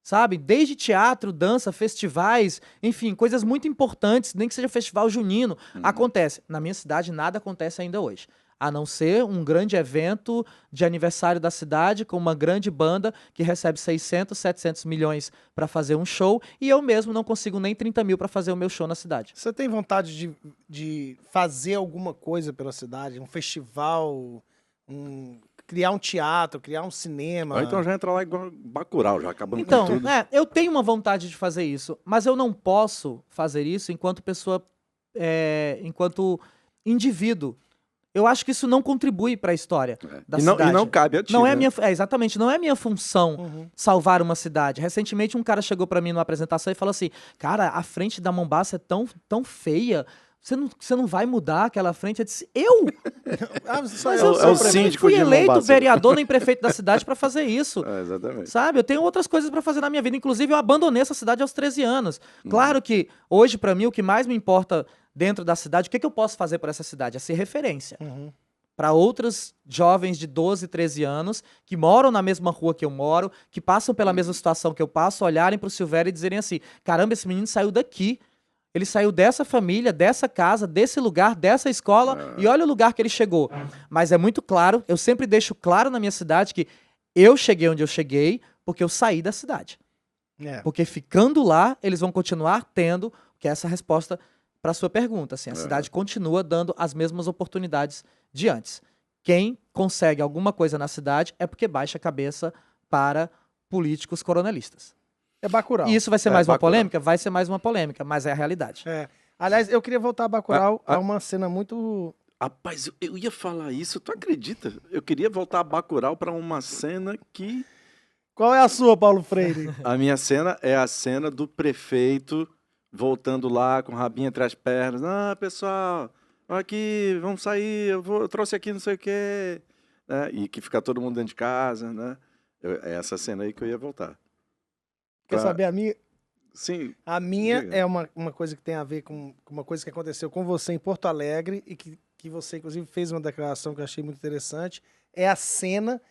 Sabe? Desde teatro, dança, festivais, enfim, coisas muito importantes, nem que seja festival junino, acontece. Na minha cidade, nada acontece ainda hoje. A não ser um grande evento de aniversário da cidade com uma grande banda que recebe 600, 700 milhões para fazer um show e eu mesmo não consigo nem 30 mil para fazer o meu show na cidade. Você tem vontade de fazer alguma coisa pela cidade? Um festival, criar um teatro, criar um cinema? Ou então já entra lá igual Bacurau, já acabando Então, com tudo. eu tenho uma vontade de fazer isso, mas eu não posso fazer isso enquanto pessoa, enquanto indivíduo. Eu acho que isso não contribui para a história da cidade. E não cabe a ti, Não é né? minha, exatamente, não é minha função salvar uma cidade. Recentemente um cara chegou para mim numa apresentação e falou assim: "Cara, a frente da Mombaça é tão feia. Você não vai mudar aquela frente?" Eu disse: "Eu? Mas é o síndico fui de eleito Mombaça. vereador nem prefeito da cidade para fazer isso." Exatamente. Sabe, eu tenho outras coisas pra fazer na minha vida. Inclusive, eu abandonei essa cidade aos 13 anos. Claro que, hoje, pra mim, o que mais me importa dentro da cidade, o que eu posso fazer por essa cidade? É ser referência. Para outros jovens de 12, 13 anos, que moram na mesma rua que eu moro, que passam pela mesma situação que eu passo, olharem pro Silvério e dizerem assim: caramba, esse menino saiu daqui. Ele saiu dessa família, dessa casa, desse lugar, dessa escola, e olha o lugar que ele chegou. Mas é muito claro, eu sempre deixo claro na minha cidade que eu cheguei onde eu cheguei porque eu saí da cidade. Porque ficando lá, eles vão continuar tendo, que é essa resposta para a sua pergunta. Assim, a cidade continua dando as mesmas oportunidades de antes. Quem consegue alguma coisa na cidade é porque baixa a cabeça para políticos coronelistas. É Bacurau. E isso vai ser mais uma Bacurau. polêmica? Vai ser mais uma polêmica, mas é a realidade. Aliás, eu queria voltar a Bacurau a uma cena muito... Rapaz, eu ia falar isso, tu acredita? Eu queria voltar a Bacurau para uma cena que... Qual é a sua, Paulo Freire? A minha cena é a cena do prefeito voltando lá com o rabinho entre as pernas. Ah, pessoal, aqui, vamos sair, eu trouxe aqui não sei o quê. Né? E que fica todo mundo dentro de casa, né? É essa cena aí que eu ia voltar. Quer saber a minha? Sim. A minha Diga. é uma coisa que tem a ver com uma coisa que aconteceu com você em Porto Alegre e que você, inclusive, fez uma declaração que eu achei muito interessante. É a cena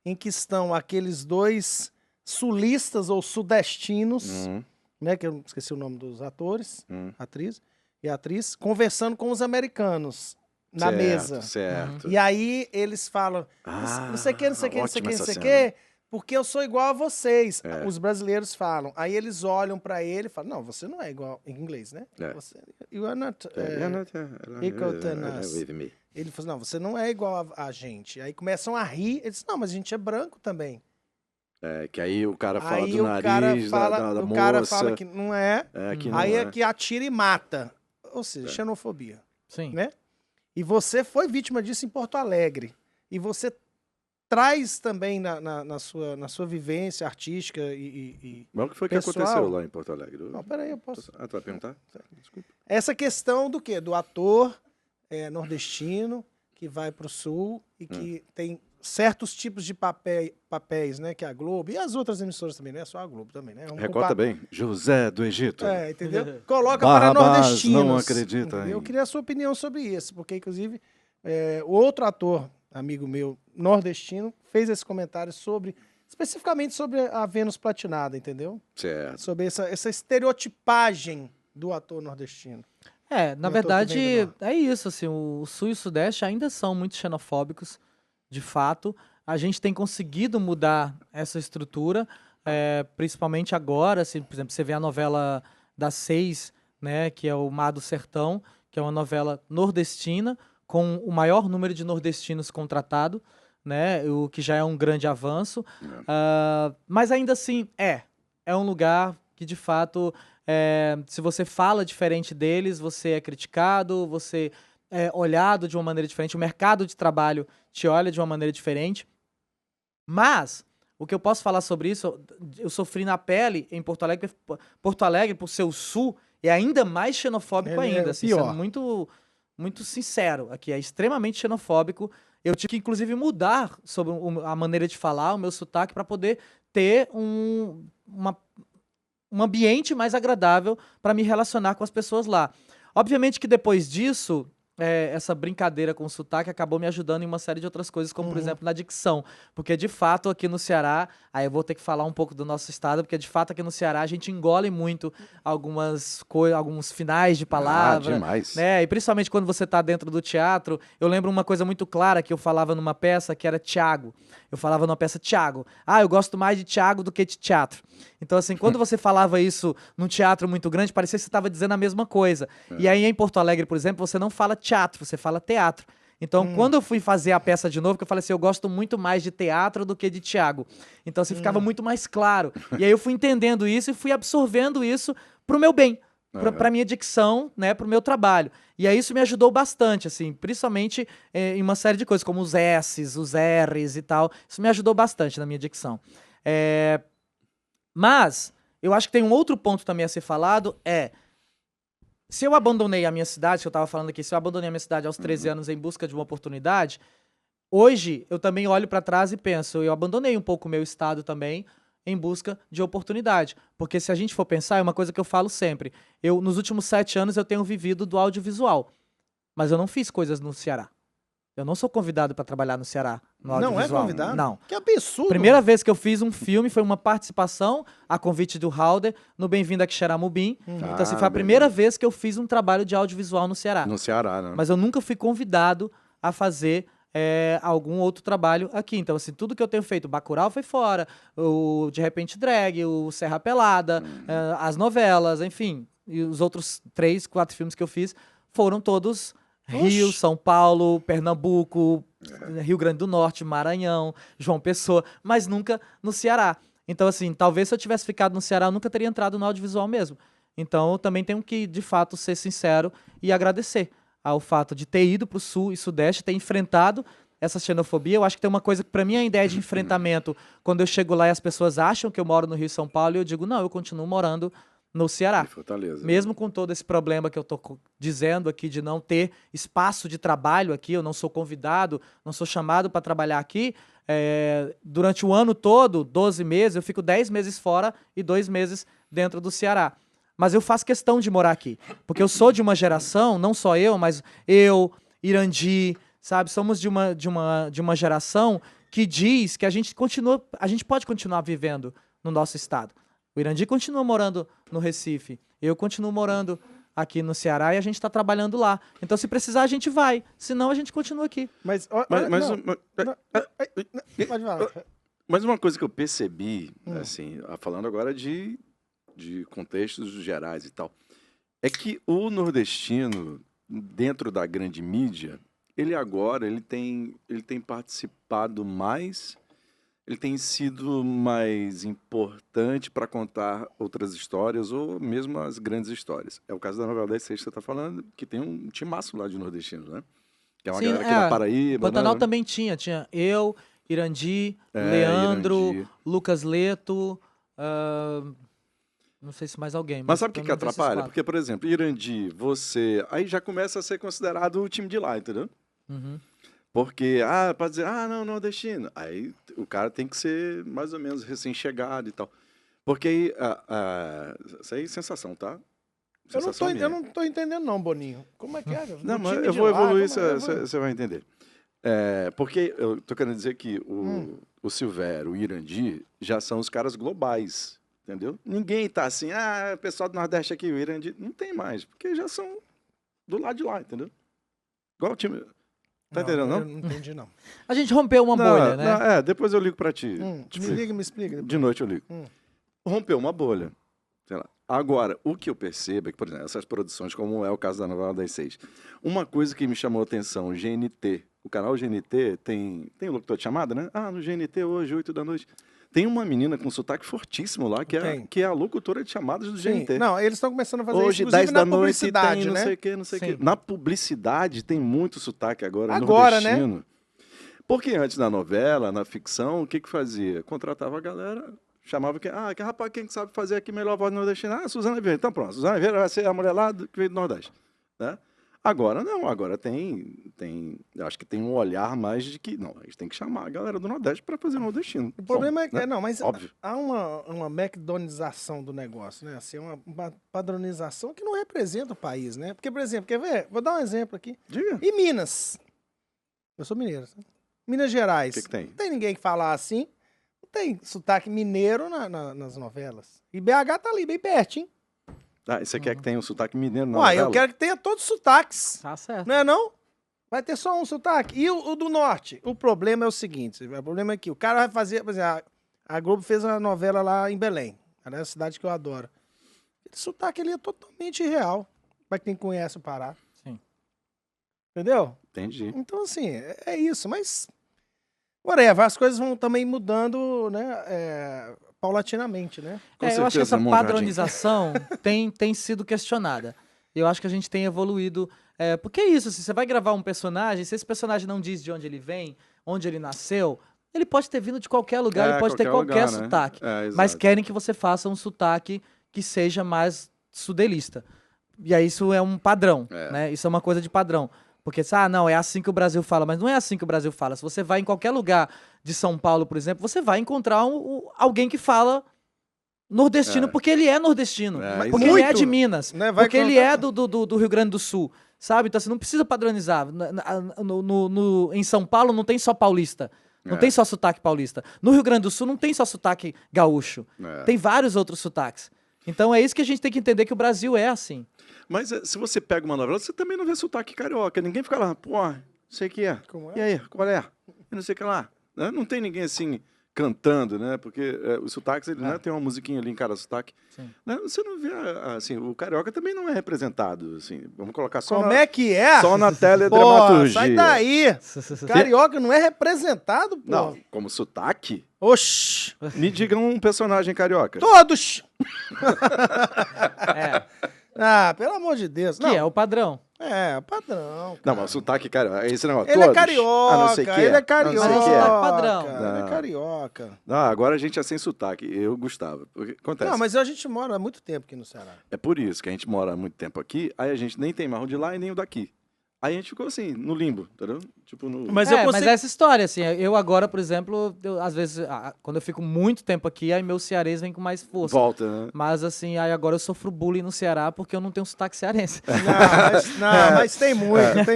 em que estão aqueles dois sulistas ou sudestinos, né, que eu esqueci o nome dos atores, atriz, conversando com os americanos na mesa. Certo. E aí eles falam, não sei o que, não sei o que, não sei o que, não sei o que, porque eu sou igual a vocês. Os brasileiros falam. Aí eles olham pra ele e falam, não, você não é igual, em inglês, né? Você, you are not equal to us. Ele falou, não, você não é igual a gente. Aí começam a rir, eles não, mas a gente é branco também. Que aí o cara fala Aí do o cara nariz, fala, da o moça. cara fala que não é, que não aí é. é que atira e mata. Ou seja, xenofobia. Sim. Né? E você foi vítima disso em Porto Alegre. E você traz também na sua vivência artística e Mas o que foi que pessoal. aconteceu lá em Porto Alegre? Não, peraí, eu posso... Ah, tu vai perguntar? Desculpa. Essa questão do quê? Do ator nordestino que vai para o Sul e que tem certos tipos de papéis, né? Que é a Globo e as outras emissoras também, não é só a Globo também, né? Recorta bem. José do Egito. Entendeu? Coloca para Barrabás nordestinos. não acredita Eu em- queria a sua opinião sobre isso, porque, inclusive, o outro ator, amigo meu, nordestino, fez esse comentário especificamente sobre a Vênus Platinada, entendeu? Certo. Sobre essa estereotipagem do ator nordestino. Na Eu tô verdade, vendo, é isso, assim, o Sul e o Sudeste ainda são muito xenofóbicos, de fato. A gente tem conseguido mudar essa estrutura, principalmente agora, assim, por exemplo, você vê a novela das 6, né, que é o Mar do Sertão, que é uma novela nordestina, com o maior número de nordestinos contratado, né, o que já é um grande avanço. Mas ainda assim, é um lugar que, de fato, se você fala diferente deles, você é criticado, você é olhado de uma maneira diferente, o mercado de trabalho te olha de uma maneira diferente. Mas o que eu posso falar sobre isso, eu sofri na pele em Porto Alegre. Porto Alegre, por ser o sul, é ainda mais xenofóbico ainda, assim, pior. sendo muito, muito sincero aqui, é extremamente xenofóbico. Eu tive que, inclusive, mudar sobre a maneira de falar, o meu sotaque, para poder ter um ambiente mais agradável para me relacionar com as pessoas lá. Obviamente que depois disso, essa brincadeira com o sotaque acabou me ajudando em uma série de outras coisas, como, por exemplo, na dicção. Porque, de fato, aqui no Ceará, aí eu vou ter que falar um pouco do nosso estado, porque, de fato, aqui no Ceará a gente engole muito alguns finais de palavra. Demais. Né? E principalmente quando você está dentro do teatro. Eu lembro uma coisa muito clara que eu falava numa peça, que era Tiago. Eu falava numa peça Tiago. Eu gosto mais de Tiago do que de teatro. Então, assim, quando você falava isso num teatro muito grande, parecia que você estava dizendo a mesma coisa. E aí, em Porto Alegre, por exemplo, você não fala teatro, você fala teatro. Então, quando eu fui fazer a peça de novo, que eu falei assim, eu gosto muito mais de teatro do que de Tiago. Então, assim, ficava muito mais claro. E aí eu fui entendendo isso e fui absorvendo isso pro meu bem, pra minha dicção, né, pro meu trabalho. E aí isso me ajudou bastante, assim, principalmente em uma série de coisas, como os S's, os R's e tal. Isso me ajudou bastante na minha dicção. Mas, eu acho que tem um outro ponto também a ser falado, se eu abandonei a minha cidade, que eu estava falando aqui, se eu abandonei a minha cidade aos 13 anos em busca de uma oportunidade, hoje eu também olho para trás e penso, eu abandonei um pouco o meu estado também em busca de oportunidade. Porque se a gente for pensar, é uma coisa que eu falo sempre, nos últimos 7 anos eu tenho vivido do audiovisual, mas eu não fiz coisas no Ceará. Eu não sou convidado para trabalhar no Ceará, no audiovisual. Não é convidado? Não. Que absurdo. Primeira vez que eu fiz um filme foi uma participação, a convite do Halder, no Bem-vindo a Quixeramobim. Então, assim, foi a primeira vez que eu fiz um trabalho de audiovisual no Ceará. No Ceará, né? Mas eu nunca fui convidado a fazer algum outro trabalho aqui. Então, assim, tudo que eu tenho feito, Bacurau foi fora, o De Repente Drag, o Serra Pelada, as novelas, enfim, e os outros 3, 4 filmes que eu fiz foram todos Rio, São Paulo, Pernambuco, Rio Grande do Norte, Maranhão, João Pessoa, mas nunca no Ceará. Então, assim, talvez se eu tivesse ficado no Ceará, eu nunca teria entrado no audiovisual mesmo. Então, eu também tenho que, de fato, ser sincero e agradecer ao fato de ter ido para o Sul e Sudeste, ter enfrentado essa xenofobia. Eu acho que tem uma coisa que, para mim, é a ideia de enfrentamento. Quando eu chego lá e as pessoas acham que eu moro no Rio e São Paulo, eu digo, não, eu continuo morando no Ceará. Fortaleza. Mesmo com todo esse problema que eu tô dizendo aqui de não ter espaço de trabalho aqui, eu não sou convidado, não sou chamado para trabalhar aqui, durante o ano todo, 12 meses, eu fico 10 meses fora e 2 meses dentro do Ceará. Mas eu faço questão de morar aqui, porque eu sou de uma geração, não só eu, mas eu, Irandi, sabe, somos de uma geração que diz que a gente pode continuar vivendo no nosso estado. O Irandi continua morando no Recife, eu continuo morando aqui no Ceará e a gente está trabalhando lá. Então, se precisar, a gente vai. Se não, a gente continua aqui. Mas uma coisa que eu percebi, assim, falando agora de contextos gerais e tal, é que o nordestino, dentro da grande mídia, ele tem participado mais... Ele tem sido mais importante para contar outras histórias ou mesmo as grandes histórias. É o caso da novela das 6 que você está falando, que tem um timaço lá de nordestinos, né? Que é uma galera aqui da Paraíba. Pantanal né? também tinha eu, Irandi, Leandro, Irandi. Lucas Leto, não sei se mais alguém. Mas sabe o que atrapalha? Porque, por exemplo, Irandi, você... Aí já começa a ser considerado o time de lá, entendeu? Uhum. Porque, para dizer, não, nordestino. Aí o cara tem que ser mais ou menos recém-chegado e tal. Porque aí, isso aí é sensação, tá? Sensação eu não tô entendendo não, Boninho. Como é que é? Não, mas eu vou evoluir, você vai entender. Porque eu tô querendo dizer que o Silvério, o Irandi, já são os caras globais, entendeu? Ninguém tá assim, pessoal do Nordeste aqui, o Irandi. Não tem mais, porque já são do lado de lá, entendeu? Igual o time... Tá entendendo, não? Eu não entendi, não. A gente rompeu uma bolha, né? Depois eu ligo pra ti. Me explica. De noite eu ligo. Rompeu uma bolha. Sei lá. Agora, o que eu percebo é que, por exemplo, essas produções, como é o caso da novela das 6, uma coisa que me chamou a atenção, o GNT, o canal GNT tem o locutor de chamada, né? Ah, no GNT hoje, 8 da noite. Tem uma menina com sotaque fortíssimo lá, que é a locutora de chamadas do Sim. GNT. Não, eles estão começando a fazer Hoje, isso, 10 inclusive da na noite, publicidade, tem não né? sei o que, não sei o Sim. que. Na publicidade tem muito sotaque agora Né? Porque antes da novela, na ficção, o que fazia? Contratava a galera, chamava quem? Ah, que rapaz, quem sabe fazer aqui melhor a voz nordestina? Ah, Suzana Vieira. Então pronto, Suzana Vieira vai ser a mulher lá que veio do Nordeste. Né? Agora não, agora eu acho que tem um olhar mais de que, não, a gente tem que chamar a galera do Nordeste para fazer nordestino. O problema é que, né? não, mas Óbvio. há uma McDonaldização do negócio, né? Assim, uma padronização que não representa o país, né? Porque, por exemplo, quer ver? Vou dar um exemplo aqui. Diga. Em Minas, eu sou mineiro, sabe? Minas Gerais, O que tem? não tem ninguém que fala assim, não tem sotaque mineiro nas novelas. E BH tá ali, bem pertinho. Ah, e você quer que tenha um sotaque mineiro na Uai, novela? eu quero que tenha todos os sotaques. Tá certo. Não é não? Vai ter só um sotaque. E o do norte? O problema é o seguinte, o problema é que o cara vai fazer, por exemplo, a Globo fez uma novela lá em Belém, é a cidade que eu adoro. Esse sotaque ali é totalmente irreal, pra quem conhece o Pará. Sim. Entendeu? Entendi. Então, assim, é isso, mas whatever, as coisas vão também mudando, né, paulatinamente, né? Com Eu acho que certeza, essa Monjardim. padronização tem sido questionada. Eu acho que a gente tem evoluído. Porque é isso, se você vai gravar um personagem, se esse personagem não diz de onde ele vem, onde ele nasceu, ele pode ter vindo de qualquer lugar, ele pode ter qualquer lugar, né? sotaque. Mas exato. querem que você faça um sotaque que seja mais sudelista. E aí isso é um padrão, né? Isso é uma coisa de padrão. Porque, não, é assim que o Brasil fala, mas não é assim que o Brasil fala. Se você vai em qualquer lugar de São Paulo, por exemplo, você vai encontrar alguém que fala nordestino, porque ele é nordestino. Porque ele é de Minas. Né? Porque ele é do Rio Grande do Sul. Sabe? Então você não precisa padronizar. Em São Paulo não tem só paulista. Não tem só sotaque paulista. No Rio Grande do Sul não tem só sotaque gaúcho. Tem vários outros sotaques. Então é isso que a gente tem que entender, que o Brasil é assim. Mas se você pega uma novela, você também não vê sotaque carioca. Ninguém fica lá, pô, sei que é. Como é? E aí, qual é? E não sei o que lá. Né? Não tem ninguém assim cantando, né? Porque os sotaques, ele, né, tem uma musiquinha ali em cada sotaque. Né? Você não vê, assim, o carioca também não é representado, assim. Vamos colocar só Como é que é? Só na Pô, teledramaturgia. sai daí! Carioca não é representado, pô. Não, como sotaque? Oxi! Me diga um personagem carioca. Todos! É, Ah, pelo amor de Deus. que é o padrão. É, padrão. Não, mas o sotaque carioca, esse negócio, Ele é todos. carioca, não sei o que ele é carioca. não sei o que sotaque padrão. Ele é carioca. Não, agora a gente é sem sotaque. Eu gostava. Porque acontece. Não, mas a gente mora há muito tempo aqui no Ceará. É por isso que a gente mora há muito tempo aqui, aí a gente nem tem mais o de lá e nem o daqui. Aí a gente ficou assim, no limbo, entendeu? Tipo, no... Mas Mas é essa história, assim, eu agora, por exemplo, às vezes, quando eu fico muito tempo aqui, aí meu cearês vem com mais força. Volta, né? Mas assim, aí agora eu sofro bullying no Ceará porque eu não tenho sotaque cearense. Mas tem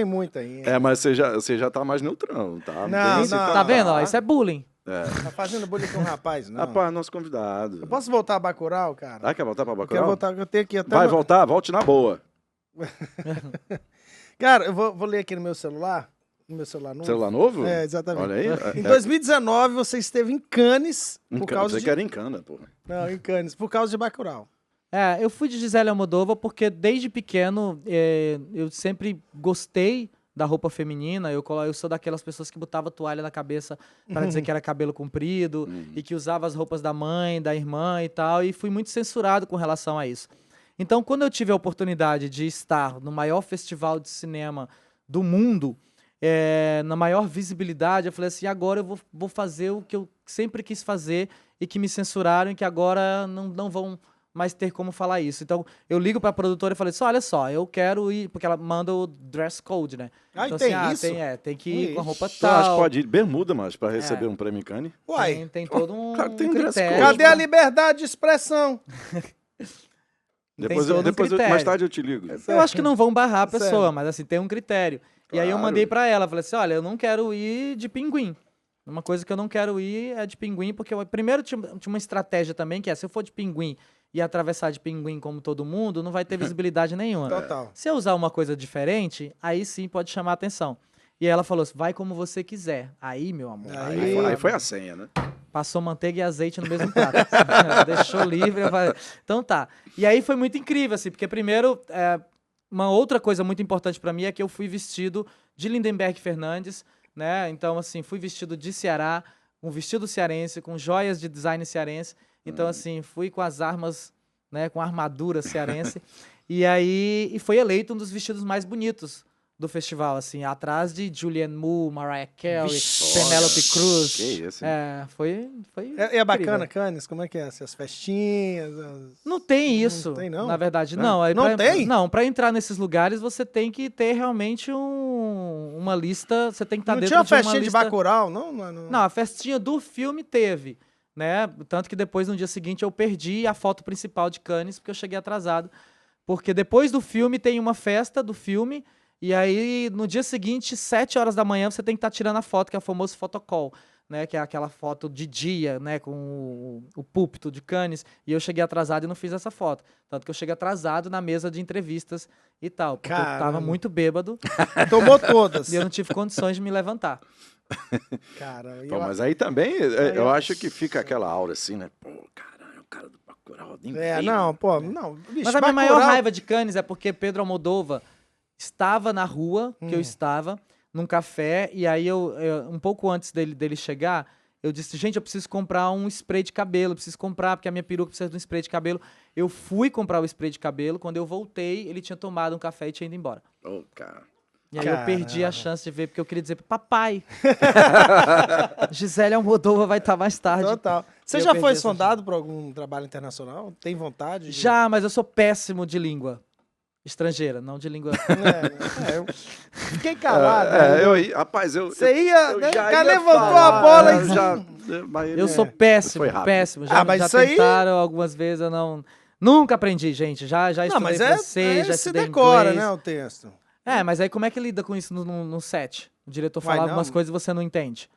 muito ainda. É, mas você já tá mais neutrão, tá? Não, tem esse não. Tá vendo? Ó, isso é bullying. Tá fazendo bullying com o rapaz, não. Rapaz, nosso convidado. Eu posso voltar a Bacurau, cara? Ah, quer voltar pra Eu quero Bacurau? voltar, eu tenho aqui até... Vai voltar, volte na boa. Cara, eu vou ler aqui no meu celular. No meu celular novo. Celular novo? É, exatamente. Olha aí. Em 2019, você esteve em Cannes por causa Você de... quer em cana, pô. Não, em Cannes, por causa de Bacurau. Eu fui de Gisele Almodóvar porque desde pequeno eu sempre gostei da roupa feminina. Eu sou daquelas pessoas que botava toalha na cabeça para dizer que era cabelo comprido e que usava as roupas da mãe, da irmã e tal, e fui muito censurado com relação a isso. Então, quando eu tive a oportunidade de estar no maior festival de cinema do mundo, na maior visibilidade, eu falei assim, agora eu vou fazer o que eu sempre quis fazer e que me censuraram e que agora não vão mais ter como falar isso. Então, eu ligo pra produtora e falei assim, olha só, eu quero ir, porque ela manda o dress code, né? Ah, então, tem assim, isso? tem que ir com a roupa Então, acho que tal. pode ir bermuda, mas pra receber um prêmio Cane. Uai, Tem todo um Claro que tem dress critério. code. cadê a liberdade de expressão? Depois, todo um depois critério. mais tarde eu te ligo. Eu acho que não vão barrar a pessoa, Sério. mas assim, tem um critério. E aí eu Claro. mandei pra ela, falei assim, olha, eu não quero ir de pinguim. Uma coisa que eu não quero ir é de pinguim, porque primeiro tinha uma estratégia também, que se eu for de pinguim e atravessar de pinguim como todo mundo, não vai ter visibilidade nenhuma. Total. Se eu usar uma coisa diferente, aí sim pode chamar a atenção. E ela falou assim, vai como você quiser. Aí, meu amor. Aí foi a senha, né? Passou manteiga e azeite no mesmo prato. Deixou livre. Então tá. E aí foi muito incrível, assim, porque primeiro, uma outra coisa muito importante pra mim é que eu fui vestido de Lindenberg Fernandes, né? Então, assim, fui vestido de Ceará, um vestido cearense, com joias de design cearense. Então, assim, fui com as armas, né? Com a armadura cearense. E foi eleito um dos vestidos mais bonitos do festival, assim, atrás de Julianne Moore, Mariah Carey, Penélope Cruz. Que isso, hein? Foi É bacana, incrível. Cannes? Como é que é? As festinhas? Não tem isso, Não tem, não? na verdade, não. Aí Não tem? Não, pra entrar nesses lugares você tem que ter realmente uma lista, você tem que estar Não dentro tinha uma de uma festinha de lista... Bacurau, não? Não, a festinha do filme teve, né? Tanto que depois, no dia seguinte, eu perdi a foto principal de Cannes, porque eu cheguei atrasado. Porque depois do filme tem uma festa do filme, e aí no dia seguinte, 7 horas da manhã, você tem que estar tirando a foto, que é o famoso photocall, né? Que é aquela foto de dia, né? Com o púlpito de Cannes. E eu cheguei atrasado e não fiz essa foto. Tanto que eu cheguei atrasado na mesa de entrevistas e tal. Porque eu tava Caramba. muito bêbado Tomou todas. e eu não tive condições de me levantar. Cara, Pô, mas aí também, eu acho que fica aquela aura assim, né? Pô, caralho, o cara do Bacurau. nem veio, não, pô, né? não. Bicho, Mas a minha Bacurau- maior raiva de Cannes é porque Pedro Almodóvar estava na rua, que eu estava, num café, e aí um pouco antes dele chegar, eu disse, gente, eu preciso comprar um spray de cabelo, preciso comprar, porque a minha peruca precisa de um spray de cabelo. Eu fui comprar o spray de cabelo, quando eu voltei, ele tinha tomado um café e tinha ido embora. Ô, cara. E aí eu perdi a Caramba. chance de ver, porque eu queria dizer, papai, Gisele Almodóvar vai estar mais tarde. Total. Você E eu já perdi foi essa sondado por algum trabalho internacional? Tem vontade? de- Já, mas eu sou péssimo de língua estrangeira, não de língua... Eu fiquei calado. né? Rapaz, Você ia, eu né? O já cara ia levantou falar, a bola eu e... já, mas, Eu sou péssimo, foi rápido. péssimo. Já, mas já isso aí- tentaram algumas vezes, eu não... Nunca aprendi, gente. Já Não, estudei mas francês, já se estudei decora, inglês. né, o texto. Mas aí como é que lida com isso no set? O diretor Vai, fala não. algumas coisas e você não entende.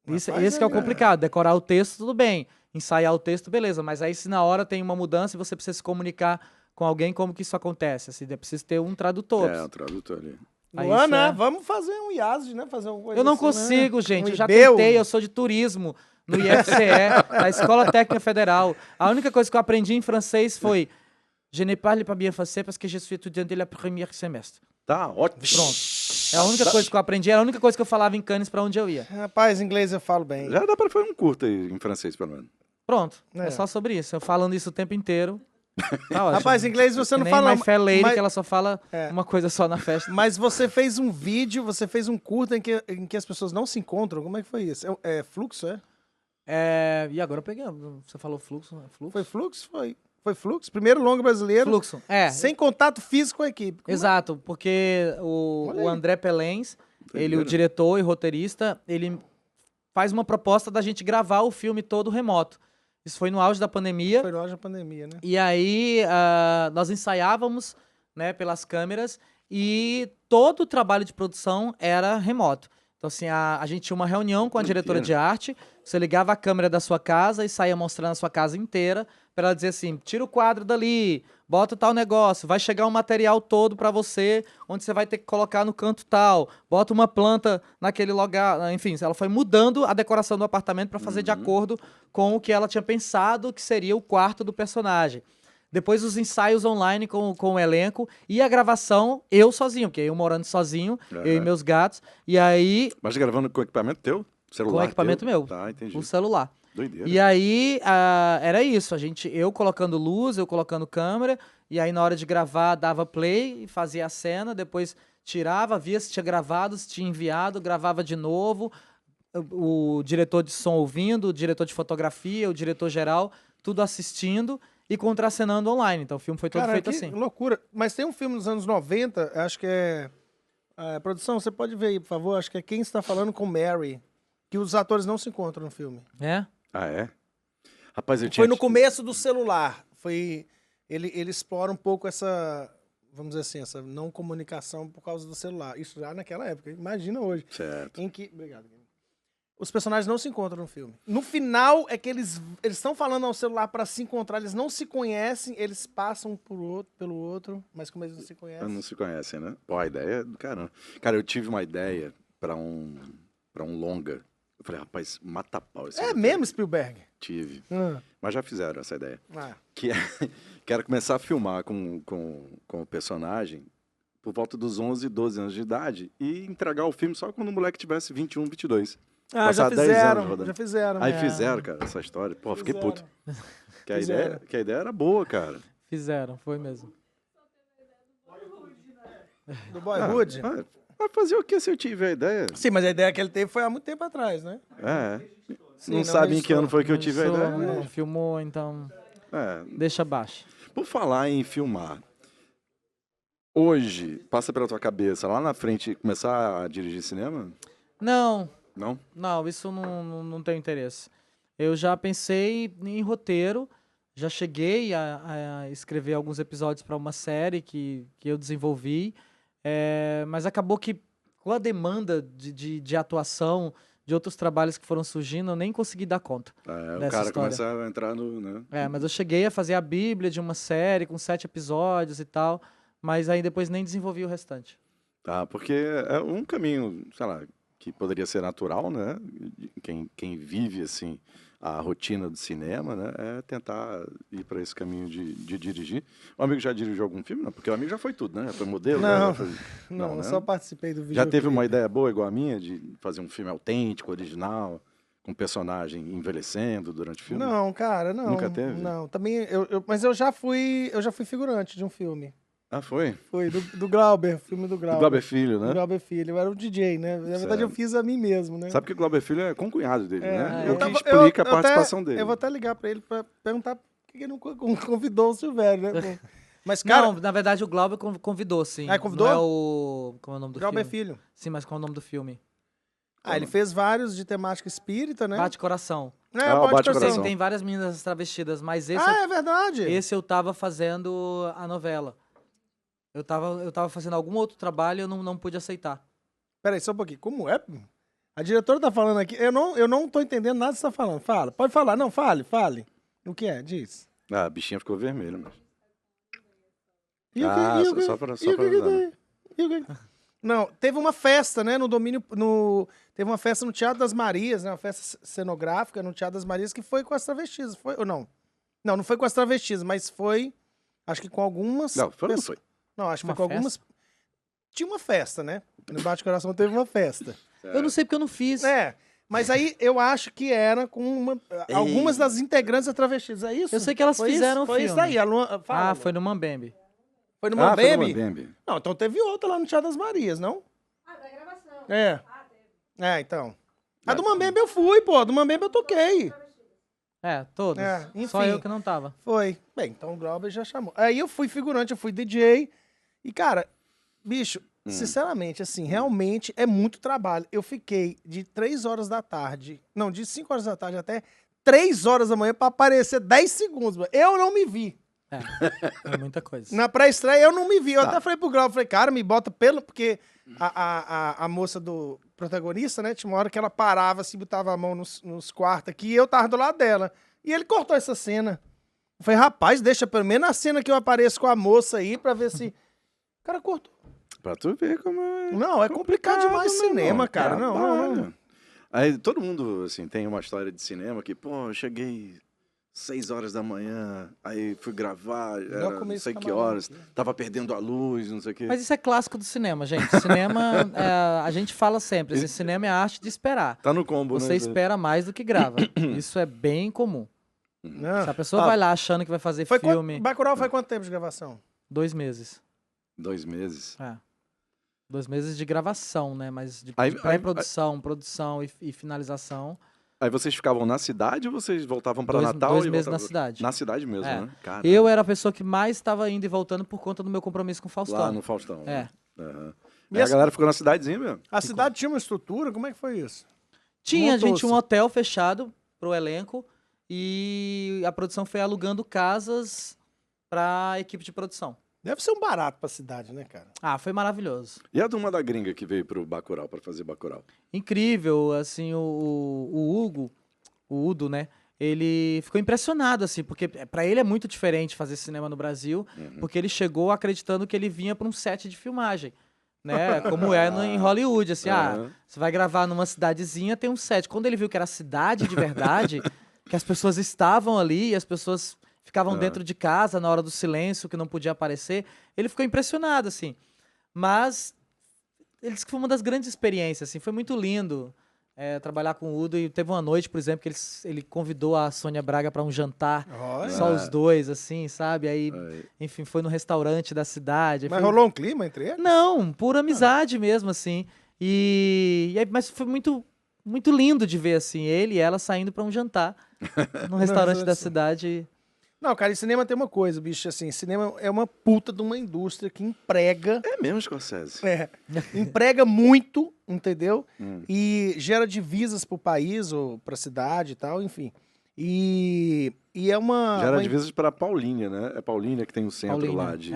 Mas Esse faz que é o aí, complicado. Decorar o texto, tudo bem. Ensaiar o texto, beleza. Mas aí se na hora tem uma mudança e você precisa se comunicar com alguém, como que isso acontece? Assim, é preciso ter um tradutor. É, o tradutor ali. Aí Luana, isso é- vamos fazer um IASD, né? Fazer uma coisa Eu não assim, consigo, né? gente. Um Eu já IBEU. tentei, eu sou de turismo no IFCE, na Escola Técnica Federal. A única coisa que eu aprendi em francês foi Je ne parle pas bien français parce que je suis étudiant de la première semestre. Tá ótimo. Pronto. É a única coisa que eu aprendi, era a única coisa que eu falava em Cannes pra onde eu ia. Rapaz, inglês eu falo bem. Já dá pra fazer um curto aí em francês, pelo menos. Pronto. É. É só sobre isso. Eu falando isso o tempo inteiro. Tá ótimo. Rapaz, inglês você Que não nem fala... My Fair Lady, mas- que ela só fala É. uma coisa só na festa. Mas você fez um vídeo, você fez um curta em que as pessoas não se encontram. Como é que foi isso? É fluxo, é? E agora eu peguei. Você falou fluxo? Fluxo? Foi fluxo? Foi fluxo. Primeiro longa brasileiro, Fluxo. sem contato físico com a equipe. Exato, porque o André Pelens, ele, o diretor e roteirista, ele faz uma proposta da gente gravar o filme todo remoto. Isso foi no auge da pandemia. Foi no auge da pandemia, né? E aí nós ensaiávamos, né, pelas câmeras e todo o trabalho de produção era remoto. Então, assim, a gente tinha uma reunião com a diretora de arte, você ligava a câmera da sua casa e saía mostrando a sua casa inteira para ela dizer assim, tira o quadro dali, bota tal negócio, vai chegar um material todo para você, onde você vai ter que colocar no canto tal, bota uma planta naquele lugar, enfim, ela foi mudando a decoração do apartamento para fazer de acordo com o que ela tinha pensado que seria o quarto do personagem. Depois os ensaios online com o elenco e a gravação, eu sozinho, porque eu morando sozinho, eu e meus gatos, e aí Mas gravando com equipamento teu? Celular com equipamento teu? meu, Tá, entendi. o celular. Doideira. E aí era isso, eu colocando luz, eu colocando câmera, e aí na hora de gravar dava play, fazia a cena, depois tirava, via se tinha gravado, se tinha enviado, gravava de novo, o diretor de som ouvindo, o diretor de fotografia, o diretor geral, tudo assistindo e contracenando online. Então o filme foi todo Cara, feito que assim. loucura. Mas tem um filme dos anos 90, acho que é... produção, você pode ver aí, por favor? Acho que é Quem Está Falando com Mary. Que os atores não se encontram no filme. É? Ah, é? Rapaz, eu tinha... Foi no começo do celular. Ele explora um pouco essa, vamos dizer assim, essa não comunicação por causa do celular. Isso já naquela época. Imagina hoje. Certo. Em que... Obrigado. Os personagens não se encontram no filme. No final é que eles estão falando ao celular para se encontrar, eles não se conhecem, eles passam pelo outro, mas como eles não se conhecem. Não se conhecem, né? Pô, a ideia é do caramba. Cara, eu tive uma ideia pra um longa. Eu falei, rapaz, mata pau esse É roteiro. mesmo, Spielberg? Tive. Ah. Mas já fizeram essa ideia. Ah. Quero começar a filmar com o personagem por volta dos 11, 12 anos de idade e entregar o filme só quando o moleque tivesse 21, 22. Ah, Passar já 10 anos fizeram, rodando. já fizeram. Aí É. fizeram, cara, essa história. Pô, fiquei Fizeram. puto. Que a Fizeram. ideia era boa, cara. Fizeram, foi mesmo. Do Boyhood? Vai fazer o que se eu tiver a ideia? Sim, mas a ideia que ele teve foi há muito tempo atrás, né? Sim, Não sabe em que registrou. ano foi que eu tive a Não, ideia? não filmou, então É. deixa abaixo. Por falar em filmar, hoje, passa pela tua cabeça, lá na frente, começar a dirigir cinema? Não, Não? não, isso não tem interesse. Eu já pensei em roteiro, já cheguei a escrever alguns episódios para uma série que eu desenvolvi, mas acabou que com a demanda de atuação, de outros trabalhos que foram surgindo, eu nem consegui dar conta. O Dessa cara história. começa a entrar no... Né? Mas eu cheguei a fazer a bíblia de uma série com 7 episódios e tal, mas aí depois nem desenvolvi o restante. Tá, porque é um caminho, sei lá, que poderia ser natural, né? Quem vive, assim, a rotina do cinema, né? É tentar ir para esse caminho de dirigir. O amigo já dirigiu algum filme? Não, porque o amigo já foi tudo, né? Já foi modelo? Não, já foi... Não, eu né? só participei do vídeo. Já teve uma ideia boa igual a minha de fazer um filme autêntico, original, com personagem envelhecendo durante o filme? Não, cara, não. Nunca teve? Não, também, mas eu já fui figurante de um filme. Ah, foi? Foi, do Glauber, filme do Glauber. Do Glauber Filho, Do né? Glauber Filho, eu era o DJ, né? Na verdade, eu Certo. fiz a mim mesmo, né? Sabe que o Glauber Filho é concunhado dele, né? eu O que tava- explica a eu participação até, dele. Eu vou até ligar pra ele pra perguntar por que ele não convidou o Silvério, né? Mas, cara, Não, na verdade o Glauber convidou, sim. Ah, convidou? Não é o... Como é o nome do Glauber filme? Filho. Sim, mas qual é o nome do filme? Ele fez vários de temática espírita, né? Bate Coração. É, Ah, o Bate Bate Coração. Coração. Tem várias meninas travestidas, mas É verdade. esse eu tava fazendo a novela. Eu tava fazendo algum outro trabalho e eu não pude aceitar. Peraí, só um pouquinho. Como é? A diretora tá falando aqui. Eu não tô entendendo nada que você tá falando. Fala. Pode falar. Não, fale. O que é? Diz. Ah, a bichinha ficou vermelha, mas... E o que- Ah, e o que- só pra e o que que avisar, né? tem? E o que- Não, teve uma festa, né, no domínio... Teve uma festa no Teatro das Marias, né? Uma festa cenográfica no Teatro das Marias que foi com as travestis. Foi ou não? Não foi com as travestis, mas foi... Acho que com algumas... Não, foi ou não pessoas- foi? Não, acho que Uma foi com algumas... Tinha uma festa, né? No Bate Coração teve uma festa. Eu não sei porque eu não fiz. Mas aí eu acho que era com algumas das integrantes da Travestis, é isso? Eu sei que elas Foi fizeram o Foi isso filme. daí. A Luan, fala, Foi no Mambembe. Foi no Foi no Mambembe? Mambembe. Não, então teve outra lá no Teatro das Marias, não? Da gravação. É. Então. A do Mambembe eu fui, pô. A do Mambembe eu toquei. Todos. Só enfim. eu que não tava. Foi. Bem, então o Glauber já chamou. Aí eu fui figurante, eu fui DJ. E, cara, bicho, sinceramente, assim, realmente é muito trabalho. Eu fiquei de 3 horas da tarde, não, de 5 horas da tarde até 3 horas da manhã pra aparecer 10 segundos. Mano. Eu não me vi. É muita coisa. Na pré-estreia eu não me vi. Eu Tá. até falei pro Glauber, falei, cara, me bota porque a moça do protagonista, né, tinha uma hora que ela parava, assim, botava a mão nos quartos aqui, e eu tava do lado dela. E ele cortou essa cena. Eu falei, rapaz, deixa pelo menos a cena que eu apareço com a moça aí pra ver se... O cara cortou. Pra tu ver como é... Não, é complicado demais meu cinema, irmão, cara. Não. trabalho. Aí todo mundo, assim, tem uma história de cinema que, pô, eu cheguei 6 horas da manhã, aí fui gravar, era não comer esse sei que camarão horas, aqui. tava perdendo a luz, não sei o quê. Mas isso é clássico do cinema, gente. Cinema, a gente fala sempre, assim, cinema é a arte de esperar. Tá no combo, Você né? espera mais do que grava. Isso é bem comum. Não. Se a pessoa vai lá achando que vai fazer Foi filme, Bacurau foi quanto tempo de gravação? 2 meses. 2 meses. 2 meses de gravação, né? Mas de Aí- pré-produção, produção e finalização. Aí vocês ficavam na cidade ou vocês voltavam pra Natal? 2 e meses na voltavam? cidade. Na cidade mesmo, É. né? Cara, Eu era a pessoa que mais estava indo e voltando por conta do meu compromisso com o Faustão. lá no Faustão. É. Né? Aham. E E a essa- galera ficou na cidadezinha mesmo. A cidade tinha uma estrutura? Como é que foi isso? Tinha, a gente, Montou-se. um hotel fechado pro elenco e a produção foi alugando casas pra equipe de produção. Deve ser um barato pra cidade, né, cara? Foi maravilhoso. E a turma da gringa que veio pro Bacurau pra fazer Bacurau? Incrível, assim, o Hugo, o Udo, né? Ele ficou impressionado, assim, porque pra ele é muito diferente fazer cinema no Brasil, porque ele chegou acreditando que ele vinha pra um set de filmagem. né? Como é em Hollywood, assim, Aham. você vai gravar numa cidadezinha, tem um set. Quando ele viu que era cidade de verdade, que as pessoas estavam ali e as pessoas ficavam dentro de casa na hora do silêncio, que não podia aparecer, ele ficou impressionado, assim. Mas ele disse que foi uma das grandes experiências, assim, foi muito lindo trabalhar com o Udo. E teve uma noite, por exemplo, que ele convidou a Sônia Braga para um jantar, Olha. só os dois, assim, sabe? Aí, enfim, foi no restaurante da cidade. Mas foi... rolou um clima entre eles? Não, pura amizade mesmo, assim. Mas foi muito, muito lindo de ver, assim, ele e ela saindo para um jantar no restaurante da cidade. Não, cara, e cinema tem uma coisa, bicho, assim, cinema é uma puta de uma indústria que emprega... É mesmo, Scorsese? Emprega muito, entendeu? E gera divisas pro país ou pra cidade e tal, enfim. E é uma... Gera divisas para Paulínia, né? É Paulínia que tem o centro Paulínia, lá de...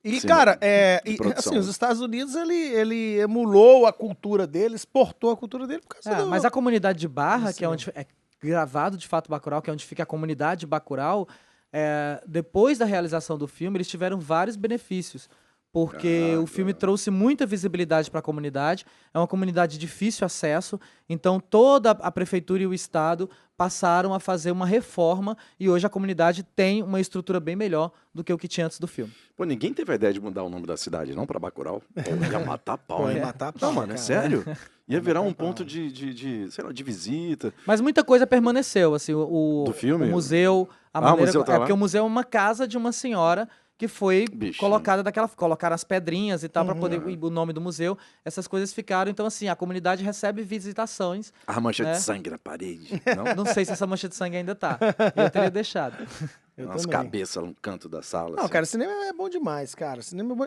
E, Sim, cara, de produção. assim, os Estados Unidos, ele emulou a cultura dele, exportou a cultura dele por causa do... Mas a comunidade de Barra, Isso que é onde é gravado de fato Bacurau, que é onde fica a comunidade de Bacurau, depois da realização do filme, eles tiveram vários benefícios. Porque o filme trouxe muita visibilidade para a comunidade, é uma comunidade de difícil acesso, então toda a prefeitura e o estado passaram a fazer uma reforma e hoje a comunidade tem uma estrutura bem melhor do que o que tinha antes do filme. Pô, ninguém teve a ideia de mudar o nome da cidade, não, pra Bacurau? Pô, ia matar pau, Pô, hein? ia matar pau, Não, mano, é cara. sério? Ia virar um ponto sei lá, de visita. Mas muita coisa permaneceu, assim, Do filme? o museu, a o maneira... museu tá lá? porque o museu é uma casa de uma senhora que foi Bicho. colocada colocaram as pedrinhas e tal para poder o nome do museu, essas coisas ficaram, então assim, a comunidade recebe visitações. A mancha né? de sangue na parede, não? Não sei se essa mancha de sangue ainda tá. Eu teria deixado. Eu Umas também. cabeças no canto da sala. Não, assim. cara, cinema é bom demais, cara. Cinema é bom...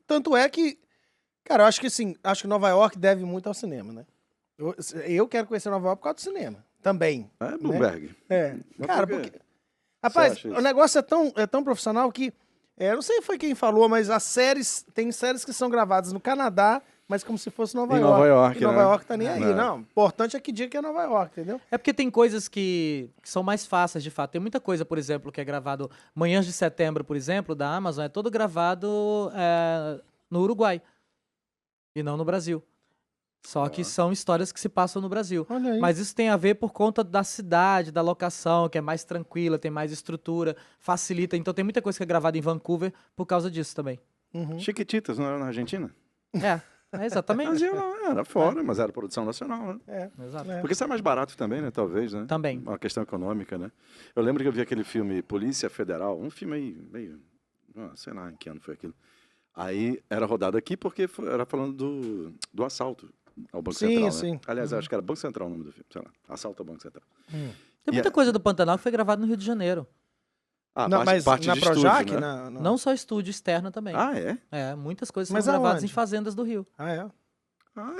Tanto é que... Cara, eu acho que assim, acho que Nova York deve muito ao cinema, né? Eu quero conhecer Nova York por causa do cinema. Também. É Bloomberg. Mas Cara, por quê? porque... Rapaz, acha o isso? negócio é tão profissional que... não sei foi quem falou, mas tem séries que são gravadas no Canadá, mas como se fosse Nova Em York. Nova York, E Nova né? York tá nem aí. É. Não, o importante é que diga que é Nova York, entendeu? É porque tem coisas que são mais fáceis, de fato. Tem muita coisa, por exemplo, que é gravado... Manhãs de Setembro, por exemplo, da Amazon, é todo gravado no Uruguai. E não no Brasil. Só que são histórias que se passam no Brasil. Olha aí. Mas isso tem a ver por conta da cidade, da locação, que é mais tranquila, tem mais estrutura, facilita. Então tem muita coisa que é gravada em Vancouver por causa disso também. Chiquititas, não era na Argentina? Exatamente. Mas era fora, mas era produção nacional, né? Exato. É. Porque isso é mais barato também, né? Talvez, né? Também. Uma questão econômica, né? Eu lembro que eu vi aquele filme Polícia Federal, um filme aí, meio... sei lá em que ano foi aquilo. Aí era rodado aqui porque era falando do assalto ao Banco Sim, Central, sim. né? Aliás, acho que era Banco Central o nome do filme, sei lá. Assalto ao Banco Central. Tem muita coisa do Pantanal que foi gravada no Rio de Janeiro. Ah, Não, mas parte na de Projac? estúdio, né? Não só estúdio externo também. Ah, é? Muitas coisas Mas foram gravadas aonde? em fazendas do Rio. Ah, é?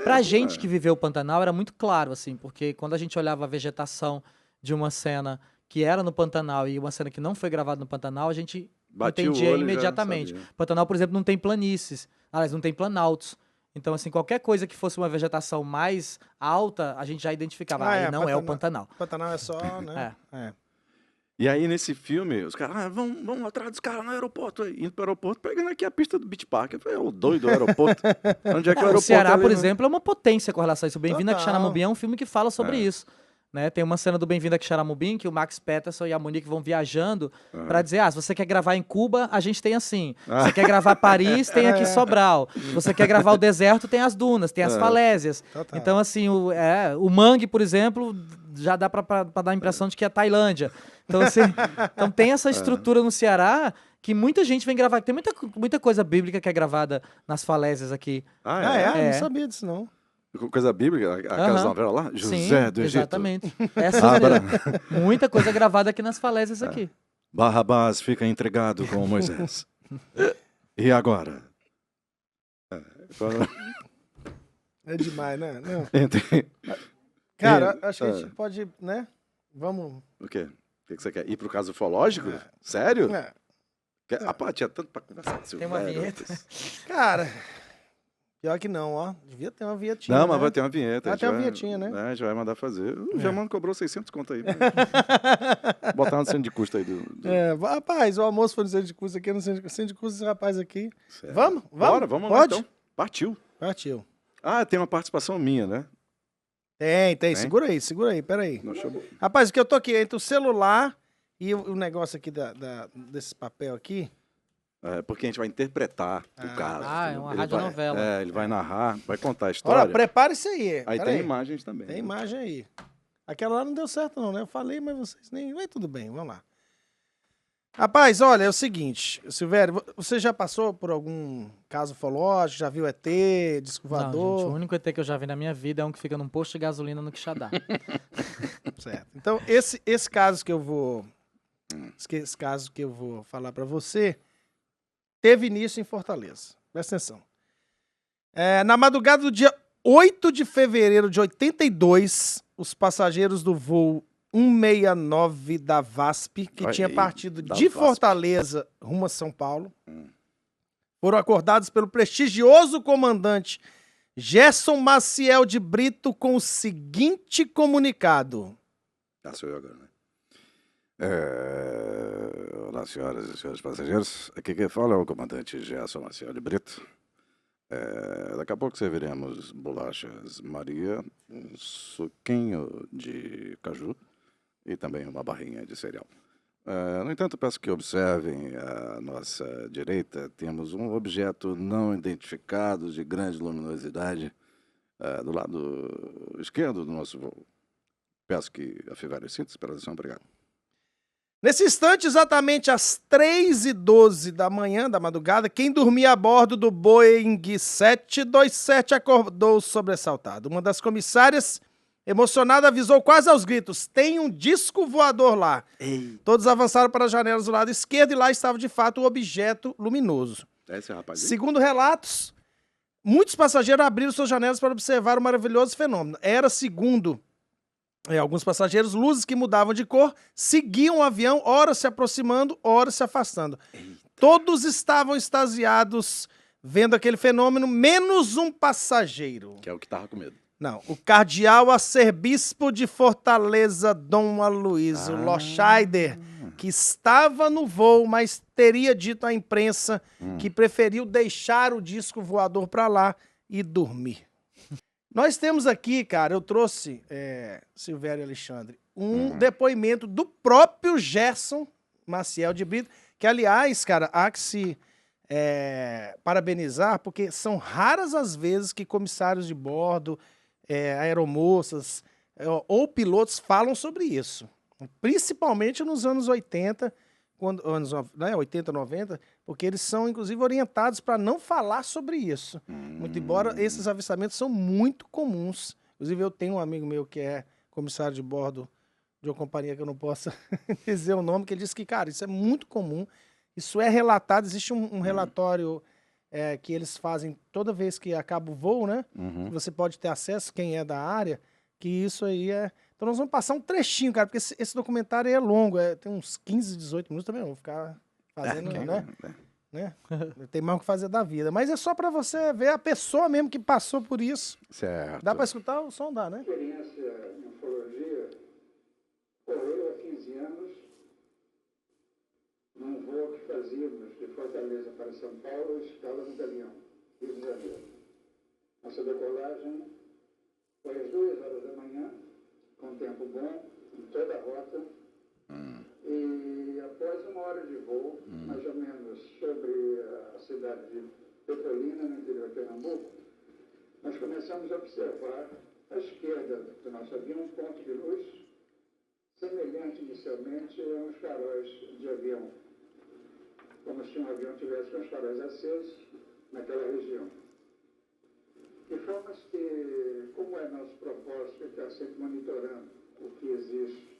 Pra gente que viveu o Pantanal era muito claro, assim, porque quando a gente olhava a vegetação de uma cena que era no Pantanal e uma cena que não foi gravada no Pantanal, a gente Batia o entendia olho e já imediatamente. sabia. Pantanal, por exemplo, não tem planícies, aliás, não tem planaltos. Então, assim, qualquer coisa que fosse uma vegetação mais alta, a gente já identificava. Aí não é o Pantanal. Pantanal é só, né? E aí, nesse filme, os caras, vamos atrás dos caras no aeroporto. Aí, indo pro aeroporto, pegando aqui a pista do Beach Park. Eu falei, o doido do aeroporto. Onde é que é o O aeroporto? Ceará, ali, por né? exemplo, é uma potência com relação a isso. O Bem-vindo a Total. Quixaramubim é um filme que fala sobre isso. Né? Tem uma cena do Bem-vindo a Quixaramubim que o Max Peterson e a Monique vão viajando pra dizer, se você quer gravar em Cuba, a gente tem assim. Você quer gravar Paris, tem aqui Sobral. Você quer gravar o deserto, tem as dunas, tem as falésias. Total. Então, assim, o Mangue, por exemplo, já dá pra dar a impressão de que é Tailândia. Então, assim, então tem essa estrutura no Ceará que muita gente vem gravar. Tem muita coisa bíblica que é gravada nas falésias aqui. Não sabia disso, não. Coisa bíblica, aquelas novelas lá? José do Egito. Exatamente. Essa mesmo. Muita coisa gravada aqui nas falésias aqui. Barrabás fica entregado com Moisés. E agora? É demais, né? Não. Entre... Cara, acho que a gente pode, né? Vamos... O quê? O que você quer? Ir pro caso ufológico? Sério? É. Tinha tanto pra conversar. Tem uma vinheta. Cara, pior que não, ó. Devia ter uma vinhetinha. Não, mas né? vai ter uma vinheta. Tem uma vinhetinha, né? A gente vai mandar fazer. O Germano cobrou 600 conto aí. Botar no centro de custo aí do... Rapaz, o almoço foi no centro de custo aqui, no centro de custo desse rapaz aqui. Certo. Vamos? Bora, vamos lá Pode? então. Partiu. Partiu. Ah, tem uma participação minha, né? Tem. Segura aí, peraí. Não, Rapaz, o que eu tô aqui entre o celular e o negócio aqui desse papel aqui. Porque a gente vai interpretar o caso. É uma radionovela. Ele vai narrar, vai contar a história. Olha, prepara isso aí. Aí tem imagens também. Tem imagem aí. Aquela lá não deu certo não, né? Eu falei, mas vocês nem... Mas tudo bem, vamos lá. Rapaz, olha, é o seguinte, Silvério, você já passou por algum caso ufológico? Já viu ET, disco voador? Não, gente, o único ET que eu já vi na minha vida é um que fica num posto de gasolina no Quixadá. Certo. Então, esse caso que eu vou... Esse caso que eu vou falar pra você teve início em Fortaleza. Presta atenção. Na madrugada do dia 8 de fevereiro de 82, os passageiros do voo 169 da VASP, que tinha partido de Fortaleza rumo a São Paulo, foram acordados pelo prestigioso comandante Gerson Maciel de Brito com o seguinte comunicado. Sou eu agora, né? Olá, senhoras e senhores passageiros. Aqui quem fala é o comandante Gerson Maciel de Brito. Daqui a pouco serviremos bolachas Maria, um suquinho de caju e também uma barrinha de cereal. No entanto, peço que observem à nossa direita, temos um objeto não identificado de grande luminosidade do lado esquerdo do nosso voo. Peço que afivelem os cintos pela atenção. Obrigado. Nesse instante, exatamente às 3h12 da manhã, da madrugada, quem dormia a bordo do Boeing 727 acordou sobressaltado. Uma das comissárias, emocionada, avisou quase aos gritos: tem um disco voador lá. Ei. Todos avançaram para as janelas do lado esquerdo e lá estava de fato o objeto luminoso. Esse rapaz aí? Segundo relatos, muitos passageiros abriram suas janelas para observar o maravilhoso fenômeno. Era, segundo alguns passageiros, luzes que mudavam de cor, seguiam o avião, ora se aproximando, ora se afastando. Eita. Todos estavam extasiados vendo aquele fenômeno, menos um passageiro. Que é o que estava com medo. Não, o cardeal arcebispo de Fortaleza, Dom Aloysio Loscheider, que estava no voo, mas teria dito à imprensa que preferiu deixar o disco voador para lá e dormir. Nós temos aqui, cara, eu trouxe, Silvério e Alexandre, um depoimento do próprio Gerson Maciel de Brito, que, aliás, cara, há que se parabenizar, porque são raras as vezes que comissários de bordo, aeromoças ou pilotos falam sobre isso. Principalmente nos anos 80, anos 80, 90, porque eles são, inclusive, orientados para não falar sobre isso. Muito embora esses avistamentos são muito comuns. Inclusive, eu tenho um amigo meu que é comissário de bordo de uma companhia que eu não posso dizer o nome, que ele disse que, cara, isso é muito comum. Isso é relatado, existe um relatório que eles fazem toda vez que acaba o voo, né? Você pode ter acesso, quem é da área, que isso aí é... Então nós vamos passar um trechinho, cara, porque esse documentário aí é longo, tem uns 15, 18 minutos também, eu vou ficar fazendo, né? Tem mais o que fazer da vida. Mas é só para você ver a pessoa mesmo que passou por isso. Certo. Dá para escutar o som, dá, né? A experiência em ufologia ocorreu há 15 anos, num voo que fazíamos de Fortaleza para São Paulo, escala no Galeão, Rio de Janeiro. Nossa decolagem foi às 2h da manhã, com tempo bom, em toda a rota. E após 1 hora de voo, mais ou menos sobre a cidade de Petrolina, no interior de Pernambuco, nós começamos a observar à esquerda do nosso avião um ponto de luz semelhante inicialmente a uns faróis de avião, como se um avião tivesse com os faróis acesos naquela região. De forma que, como é nosso propósito estar sempre monitorando o que existe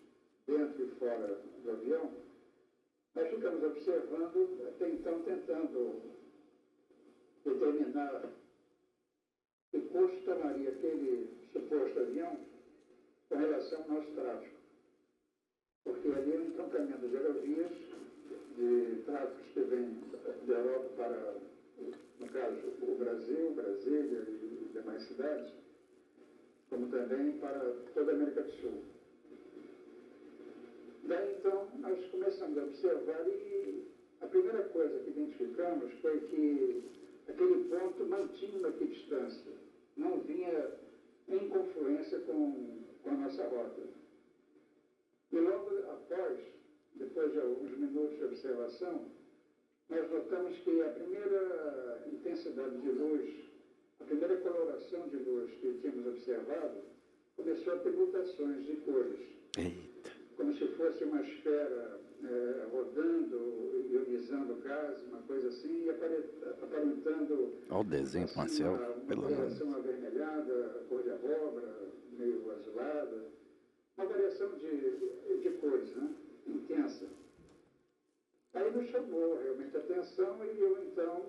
dentro e fora do avião, nós ficamos observando, até então tentando determinar que curso tomaria aquele suposto avião com relação ao nosso tráfego. Porque ali é um entroncamento de aerovias, de tráficos que vêm da Europa para, no caso, o Brasil, Brasília e demais cidades, como também para toda a América do Sul. Daí, então, nós começamos a observar e a primeira coisa que identificamos foi que aquele ponto mantinha uma equidistância, não vinha em confluência com a nossa rota. E logo após, depois de alguns minutos de observação, nós notamos que a primeira intensidade de luz, a primeira coloração de luz que tínhamos observado, começou a ter mutações de cores. Eita. Como se fosse uma esfera rodando, ionizando o gás, uma coisa assim, e aparentando... Olha o desenho, assim, Marcel, pelo uma amor. variação avermelhada, cor de abóbora, meio azulada, uma variação de cores, né? Intensa. Aí nos chamou realmente a atenção e eu então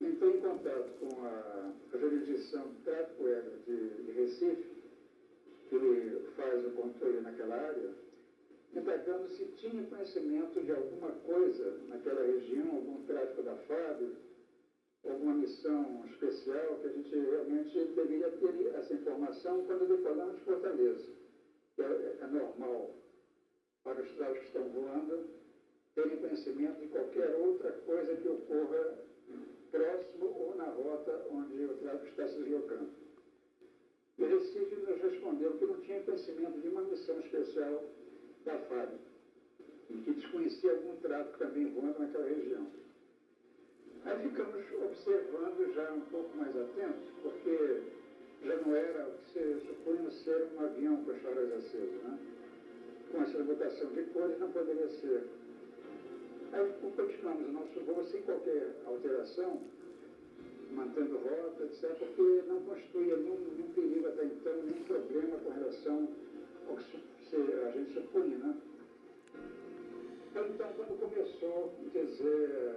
entrei em contato com a jurisdição do tráfico aéreo de Recife, que faz o controle naquela área, indagando se tinha conhecimento de alguma coisa naquela região, algum tráfico da FAB, alguma missão especial, que a gente realmente deveria ter essa informação quando decolamos de Fortaleza. É normal para os tráficos que estão voando terem conhecimento de qualquer outra coisa que ocorra próximo ou na rota onde o tráfico está se deslocando. E o Recife nos respondeu que não tinha conhecimento de uma missão especial da FAB, e que desconhecia algum tráfico também voando naquela região. Aí ficamos observando já um pouco mais atentos, porque já não era o que se supunha ser um avião com as faróis acesos, né? Com essa mutação de cores não poderia ser. Aí continuamos o nosso voo sem qualquer alteração, mantendo rota, etc., porque não constituía nenhum perigo até então, nenhum problema com relação ao que a gente supunha, né? Então, quando começou, quer dizer,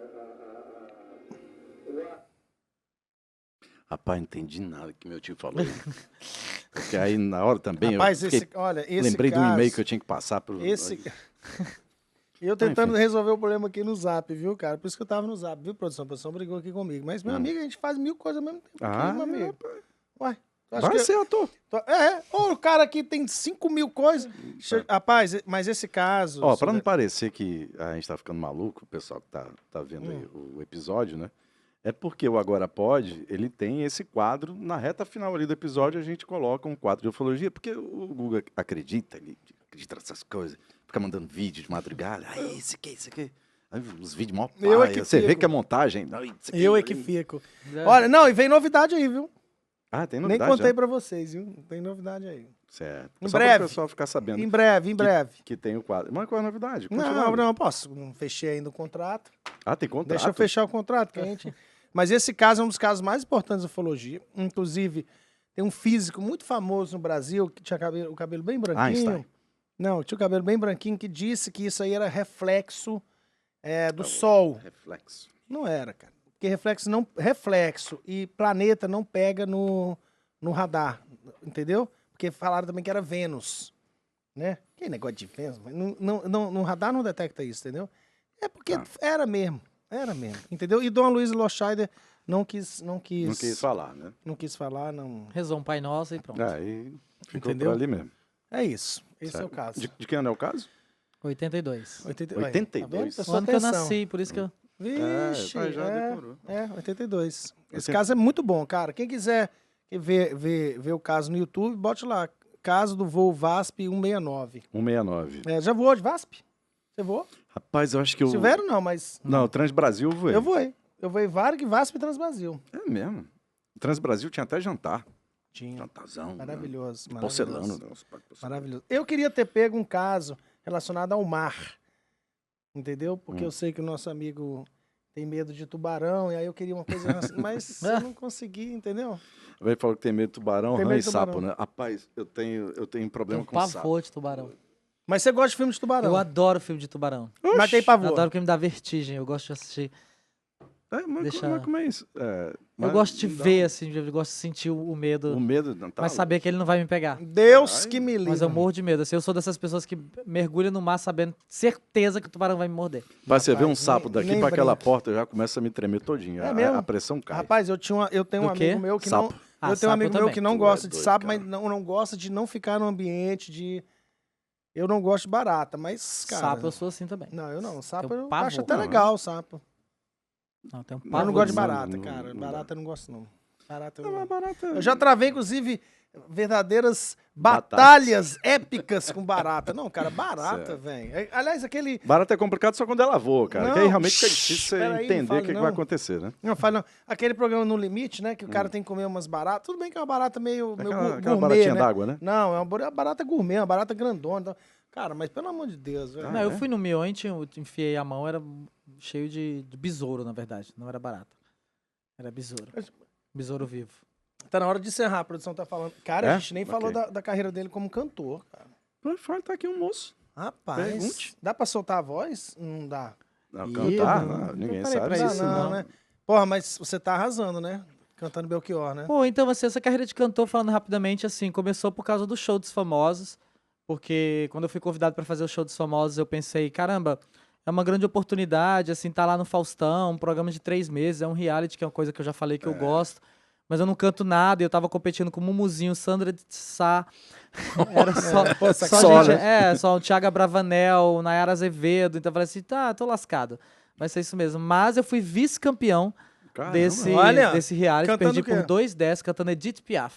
o ar... Rapaz, não entendi nada que meu tio falou. Porque aí, na hora também, Rapaz, eu fiquei, esse lembrei caso, de um e-mail que eu tinha que passar pro... Eu tentando enfim. resolver o problema aqui no Zap, viu, cara? Por isso que eu tava no Zap, viu, produção? A produção brigou aqui comigo. Mas, meu amigo, a gente faz 1000 coisas ao mesmo tempo aqui, meu amigo. Ué, tu acha Vai que... ser ator. o cara aqui tem 5000 coisas. Rapaz, mas esse caso... Ó, pra não parecer que a gente tá ficando maluco, o pessoal que tá vendo aí o episódio, né? É porque o Agora Pode, ele tem esse quadro, na reta final ali do episódio, a gente coloca um quadro de ufologia, porque o Guga acredita, ele acredita nessas coisas, fica mandando vídeo de madrugada, isso aqui. Aí, os vídeos mó Eu é paia, que você vê fico. que é montagem. Não, isso aqui, Eu é ali. que fico. Olha, não, e vem novidade aí, viu? Ah, tem Nem novidade contei já? pra vocês, viu? Tem novidade aí. Certo. Em Só breve. para o pessoal ficar sabendo. Em breve. Que tem o quadro. Mas qual é a novidade? Conte Não, logo. não, posso. Não fechei ainda o contrato. Ah, tem contrato? Deixa eu fechar o contrato, que a gente... Mas esse caso é um dos casos mais importantes da ufologia. Inclusive, tem um físico muito famoso no Brasil, que tinha o cabelo bem branquinho. Einstein. Não, tinha o cabelo bem branquinho, que disse que isso aí era reflexo do Sol. Reflexo. Não era, cara. Porque reflexo e planeta não pega no radar, entendeu? Porque falaram também que era Vênus, né? Que negócio de Vênus, mas no radar não detecta isso, entendeu? É porque era mesmo, entendeu? E Dom Luiz Loscheider não quis falar, né? Não quis falar, não. Rezou um Pai Nosso e pronto. Aí ficou Entendeu? por ali mesmo. É isso. Esse Certo. é o caso. De que ano é o caso? 82. 82. Tá vendo? O Prestou ano que eu atenção. nasci, por isso que eu... Vixe, já decorou. 82. Esse 80. caso é muito bom, cara. Quem quiser ver o caso no YouTube, bote lá. Caso do voo VASP 169. 169. Já voou de VASP? Você voou? Rapaz, eu acho que eu... Silvério não, mas... Não, o Transbrasil eu voei. Eu voei. Eu voei Varig, VASP e Transbrasil. É mesmo. O Transbrasil tinha até jantar. Tinha. Jantarzão. Maravilhoso. Né? Porcelana. Maravilhoso. Nossa, porcelana. Maravilhoso. Eu queria ter pego um caso relacionado ao mar. Entendeu? Porque eu sei que o nosso amigo tem medo de tubarão, e aí eu queria uma coisa assim, mas eu não consegui, entendeu? Ele falou que tem medo de tubarão, Tem rã medo e de tubarão. sapo, né? Rapaz, eu tenho problema Um com sapo. pavor de tubarão. Mas você gosta de filme de tubarão? Eu adoro filme de tubarão. Mas tem Eu pavor. adoro porque me dá vertigem. Eu gosto de assistir. Mas Deixa- como é isso? Eu gosto de ver, assim, eu gosto de sentir o medo, O medo não tá... mas saber que ele não vai me pegar. Deus que me livre. Mas eu morro de medo. Assim, eu sou dessas pessoas que mergulham no mar sabendo certeza que o tubarão vai me morder. Mas você vê um Rapaz, sapo nem- daqui nem pra aquela brinca. porta, já começa a me tremer todinho. É mesmo? A pressão cai. Rapaz, eu tenho um Do quê? amigo meu que Sapo. não... Ah, eu tenho um sapo amigo meu também. que não Tu gosta é de doido, sapo, cara. mas não gosta de não ficar no ambiente de... Eu não gosto de barata, mas, cara... Sapo eu sou assim também. Não, eu não. Sapo Tenho eu pavor. acho até Não, legal, sapo. Não, tem um Eu pavor não gosto de disso. barata, cara. Barata eu não gosto, não. Barata eu... Barata. Eu já travei, inclusive, verdadeiras batalhas épicas com barata. Não, cara, barata, Certo. velho. Aliás, aquele... Barata é complicado só quando ela voa, cara. Não, que aí realmente fica difícil você peraí, entender fale o que não. vai acontecer, né? Não, fala não. Aquele programa No Limite, né? Que o cara tem que comer umas baratas. Tudo bem que é uma barata meio Aquela gourmet, baratinha né? d'água, né? Não, é uma barata gourmet, uma barata grandona. Então... Cara, mas pelo amor de Deus, velho. Não, eu fui no Mionte, eu enfiei a mão, era cheio de besouro, na verdade. Não era barata. Era besouro. Besouro vivo. Tá na hora de encerrar, a produção tá falando. Cara, É? a gente nem falou Ok. da carreira dele como cantor, cara. Fala, tá aqui um moço. Rapaz, Pergunte. dá pra soltar a voz? Não dá. Não, Ih, cantar, não. não, ninguém Não preparei sabe. pra Dá isso, não, não. né? Porra, mas você tá arrasando, né? Cantando Belchior, né? Pô, então, assim, essa carreira de cantor, falando rapidamente, assim, começou por causa do Show dos Famosos, porque quando eu fui convidado pra fazer o Show dos Famosos, eu pensei, caramba, é uma grande oportunidade, assim, tá lá no Faustão, um programa de 3 meses, é um reality, que é uma coisa que eu já falei que eu gosto, mas eu não canto nada, e eu tava competindo com o Mumuzinho, Sandra de Sá, era só, Pô, só gente, né? só o Thiago Bravanel, Nayara Azevedo, então eu falei assim, tá, tô lascado, vai ser isso mesmo, mas eu fui vice-campeão Caramba. desse reality, cantando perdi o quê? por 2-10 cantando Edith Piaf.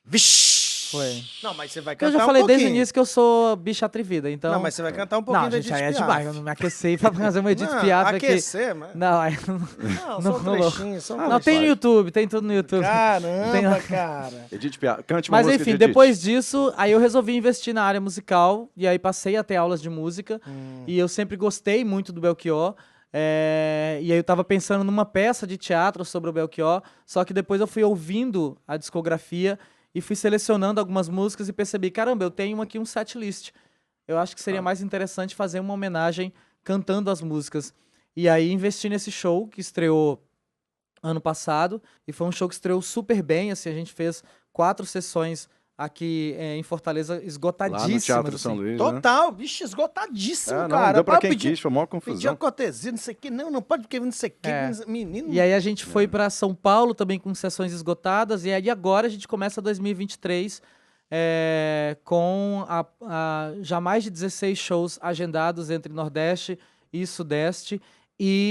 Vixe! Foi. Não, mas você vai Porque eu cantar já falei um desde o pouquinho. início que eu sou bicha atrevida, então... Não, mas você vai cantar um pouquinho Não, da gente, Edith aí é Piaf. demais, eu não me aquecei pra fazer uma Edith Não, Piaf aqui. aquecer, mas... Não, aí Não, não só um rolou. trechinho, só um não, trechinho. tem no YouTube, tem tudo no YouTube. Caramba, cara. Edith Piaf, cante uma Mas música enfim, de Edith. depois disso, aí eu resolvi investir na área musical, e aí passei a ter aulas de música, e eu sempre gostei muito do Belchior, e aí eu tava pensando numa peça de teatro sobre o Belchior, só que depois eu fui ouvindo a discografia e fui selecionando algumas músicas e percebi, caramba, eu tenho aqui um setlist. Eu acho que seria mais interessante fazer uma homenagem cantando as músicas. E aí investi nesse show que estreou ano passado, e foi um show que estreou super bem, assim, a gente fez 4 sessões aqui em Fortaleza, esgotadíssimas. Lá no Teatro assim. São Luís, né? Total, bicho, esgotadíssimo, Não, cara. deu pra Eu quem pedi- quis, foi uma Pedir confusão. a cortesia, não sei o que, não pode porque não sei o que, É. menino. E aí a gente foi pra São Paulo também com sessões esgotadas, e aí agora a gente começa 2023 com já mais de 16 shows agendados entre Nordeste e Sudeste,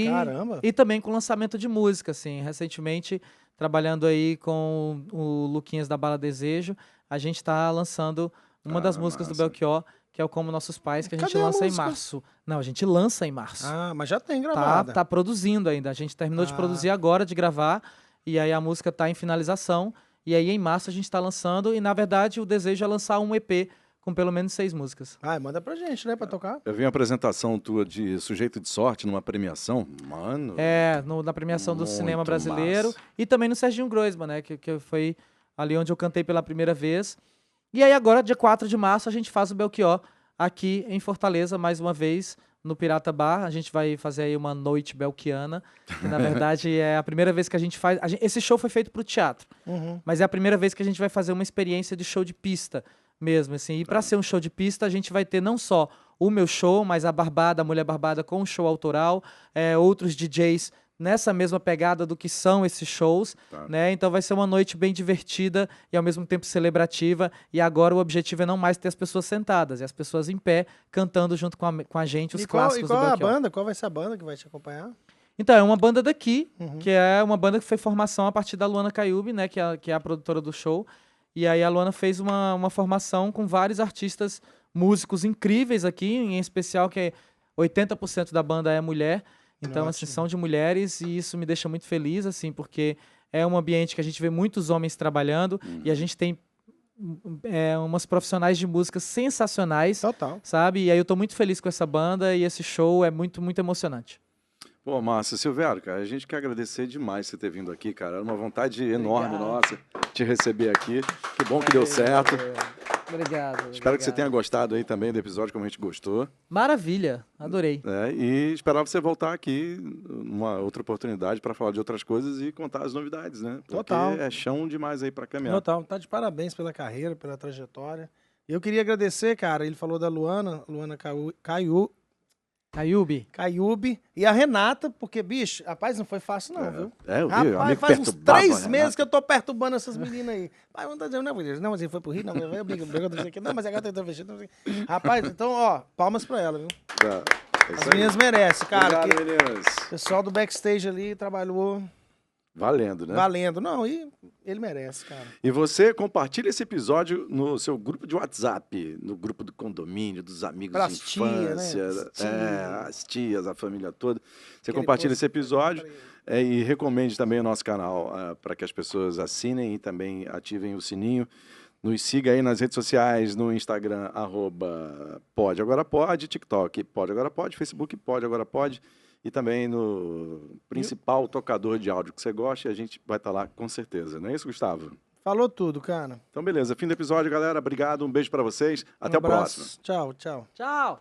Caramba. e também com lançamento de música, assim, recentemente trabalhando aí com o Luquinhas da Bala Desejo, a gente tá lançando uma das músicas do massa. Belchior, que é o Como Nossos Pais, que a gente Cadê a lança em música? março. Não, a gente lança em março. Ah, mas já tem Tá, gravada. tá produzindo ainda. A gente terminou de Ah. produzir agora, de gravar, e aí a música tá em finalização. E aí em março a gente tá lançando, e na verdade o desejo é lançar um EP com pelo menos 6 músicas. Ah, manda pra gente, né, pra tocar. Eu vi uma apresentação tua de Sujeito de Sorte numa premiação. Mano. Na premiação do Muito cinema brasileiro, massa. e também no Serginho Groisman, né, que foi ali onde eu cantei pela primeira vez. E aí agora, dia 4 de março, a gente faz o Belchior aqui em Fortaleza, mais uma vez, no Pirata Bar. A gente vai fazer aí uma noite belquiana, que na verdade é a primeira vez que a gente faz... esse show foi feito pro teatro, mas é a primeira vez que a gente vai fazer uma experiência de show de pista mesmo, assim. E para ser um show de pista, a gente vai ter não só o meu show, mas a Barbada, a Mulher Barbada com um show autoral, outros DJs nessa mesma pegada do que são esses shows, né? Então vai ser uma noite bem divertida e ao mesmo tempo celebrativa. E agora o objetivo é não mais ter as pessoas sentadas, é as pessoas em pé cantando junto com a gente os clássicos qual do é a Belchior. banda? Qual vai ser a banda que vai te acompanhar? Então, é uma banda daqui, que é uma banda que foi formação a partir da Luana Caiubi, né? Que é a produtora do show. E aí a Luana fez uma formação com vários artistas, músicos incríveis aqui, em especial que 80% da banda é mulher. Então, assim, são de mulheres, e isso me deixa muito feliz, assim, porque é um ambiente que a gente vê muitos homens trabalhando, e a gente tem umas profissionais de música sensacionais, Total. sabe? E aí eu tô muito feliz com essa banda, e esse show é muito, muito emocionante. Pô, Márcio, Silvério, cara, a gente quer agradecer demais você ter vindo aqui, cara. Era uma vontade enorme nossa te receber aqui. Que bom que deu certo. Obrigado. Espero que você tenha gostado aí também do episódio, como a gente gostou. Maravilha, adorei. E esperava você voltar aqui numa outra oportunidade para falar de outras coisas e contar as novidades, né? Porque Total. é chão demais aí para caminhar. Total, tá de parabéns pela carreira, pela trajetória. Eu queria agradecer, cara, ele falou da Luana Caiubi e a Renata, porque, bicho, rapaz, não foi fácil não, viu? Eu vi, Rapaz, amigo faz uns perturbava 3 a Renata. meses que eu tô perturbando essas meninas aí. Pai, não tá dizendo, não, mas ele foi pro Rio, não, não, mas agora tá vestido. Rapaz, então, ó, palmas pra ela, viu? É As isso aí. meninas merecem, cara. Obrigado, meninas. O pessoal do backstage ali trabalhou Valendo, né? valendo. Não, e ele merece, cara. E você compartilha esse episódio no seu grupo de WhatsApp, no grupo do condomínio, dos amigos Pras de tia, né? infância, As tia. as tias, a família toda. Você Aquele compartilha post esse episódio pra ele. e recomende também o nosso canal para que as pessoas assinem e também ativem o sininho. Nos siga aí nas redes sociais, no Instagram, @PodeAgoraPode, TikTok, PodeAgoraPode, Facebook, PodeAgoraPode. E também no principal tocador de áudio que você gosta, e a gente vai estar lá com certeza. Não é isso, Gustavo? Falou tudo, cara. Então, beleza. Fim do episódio, galera. Obrigado. Um beijo pra vocês. Até Um o próximo. abraço. Tchau, tchau. Tchau!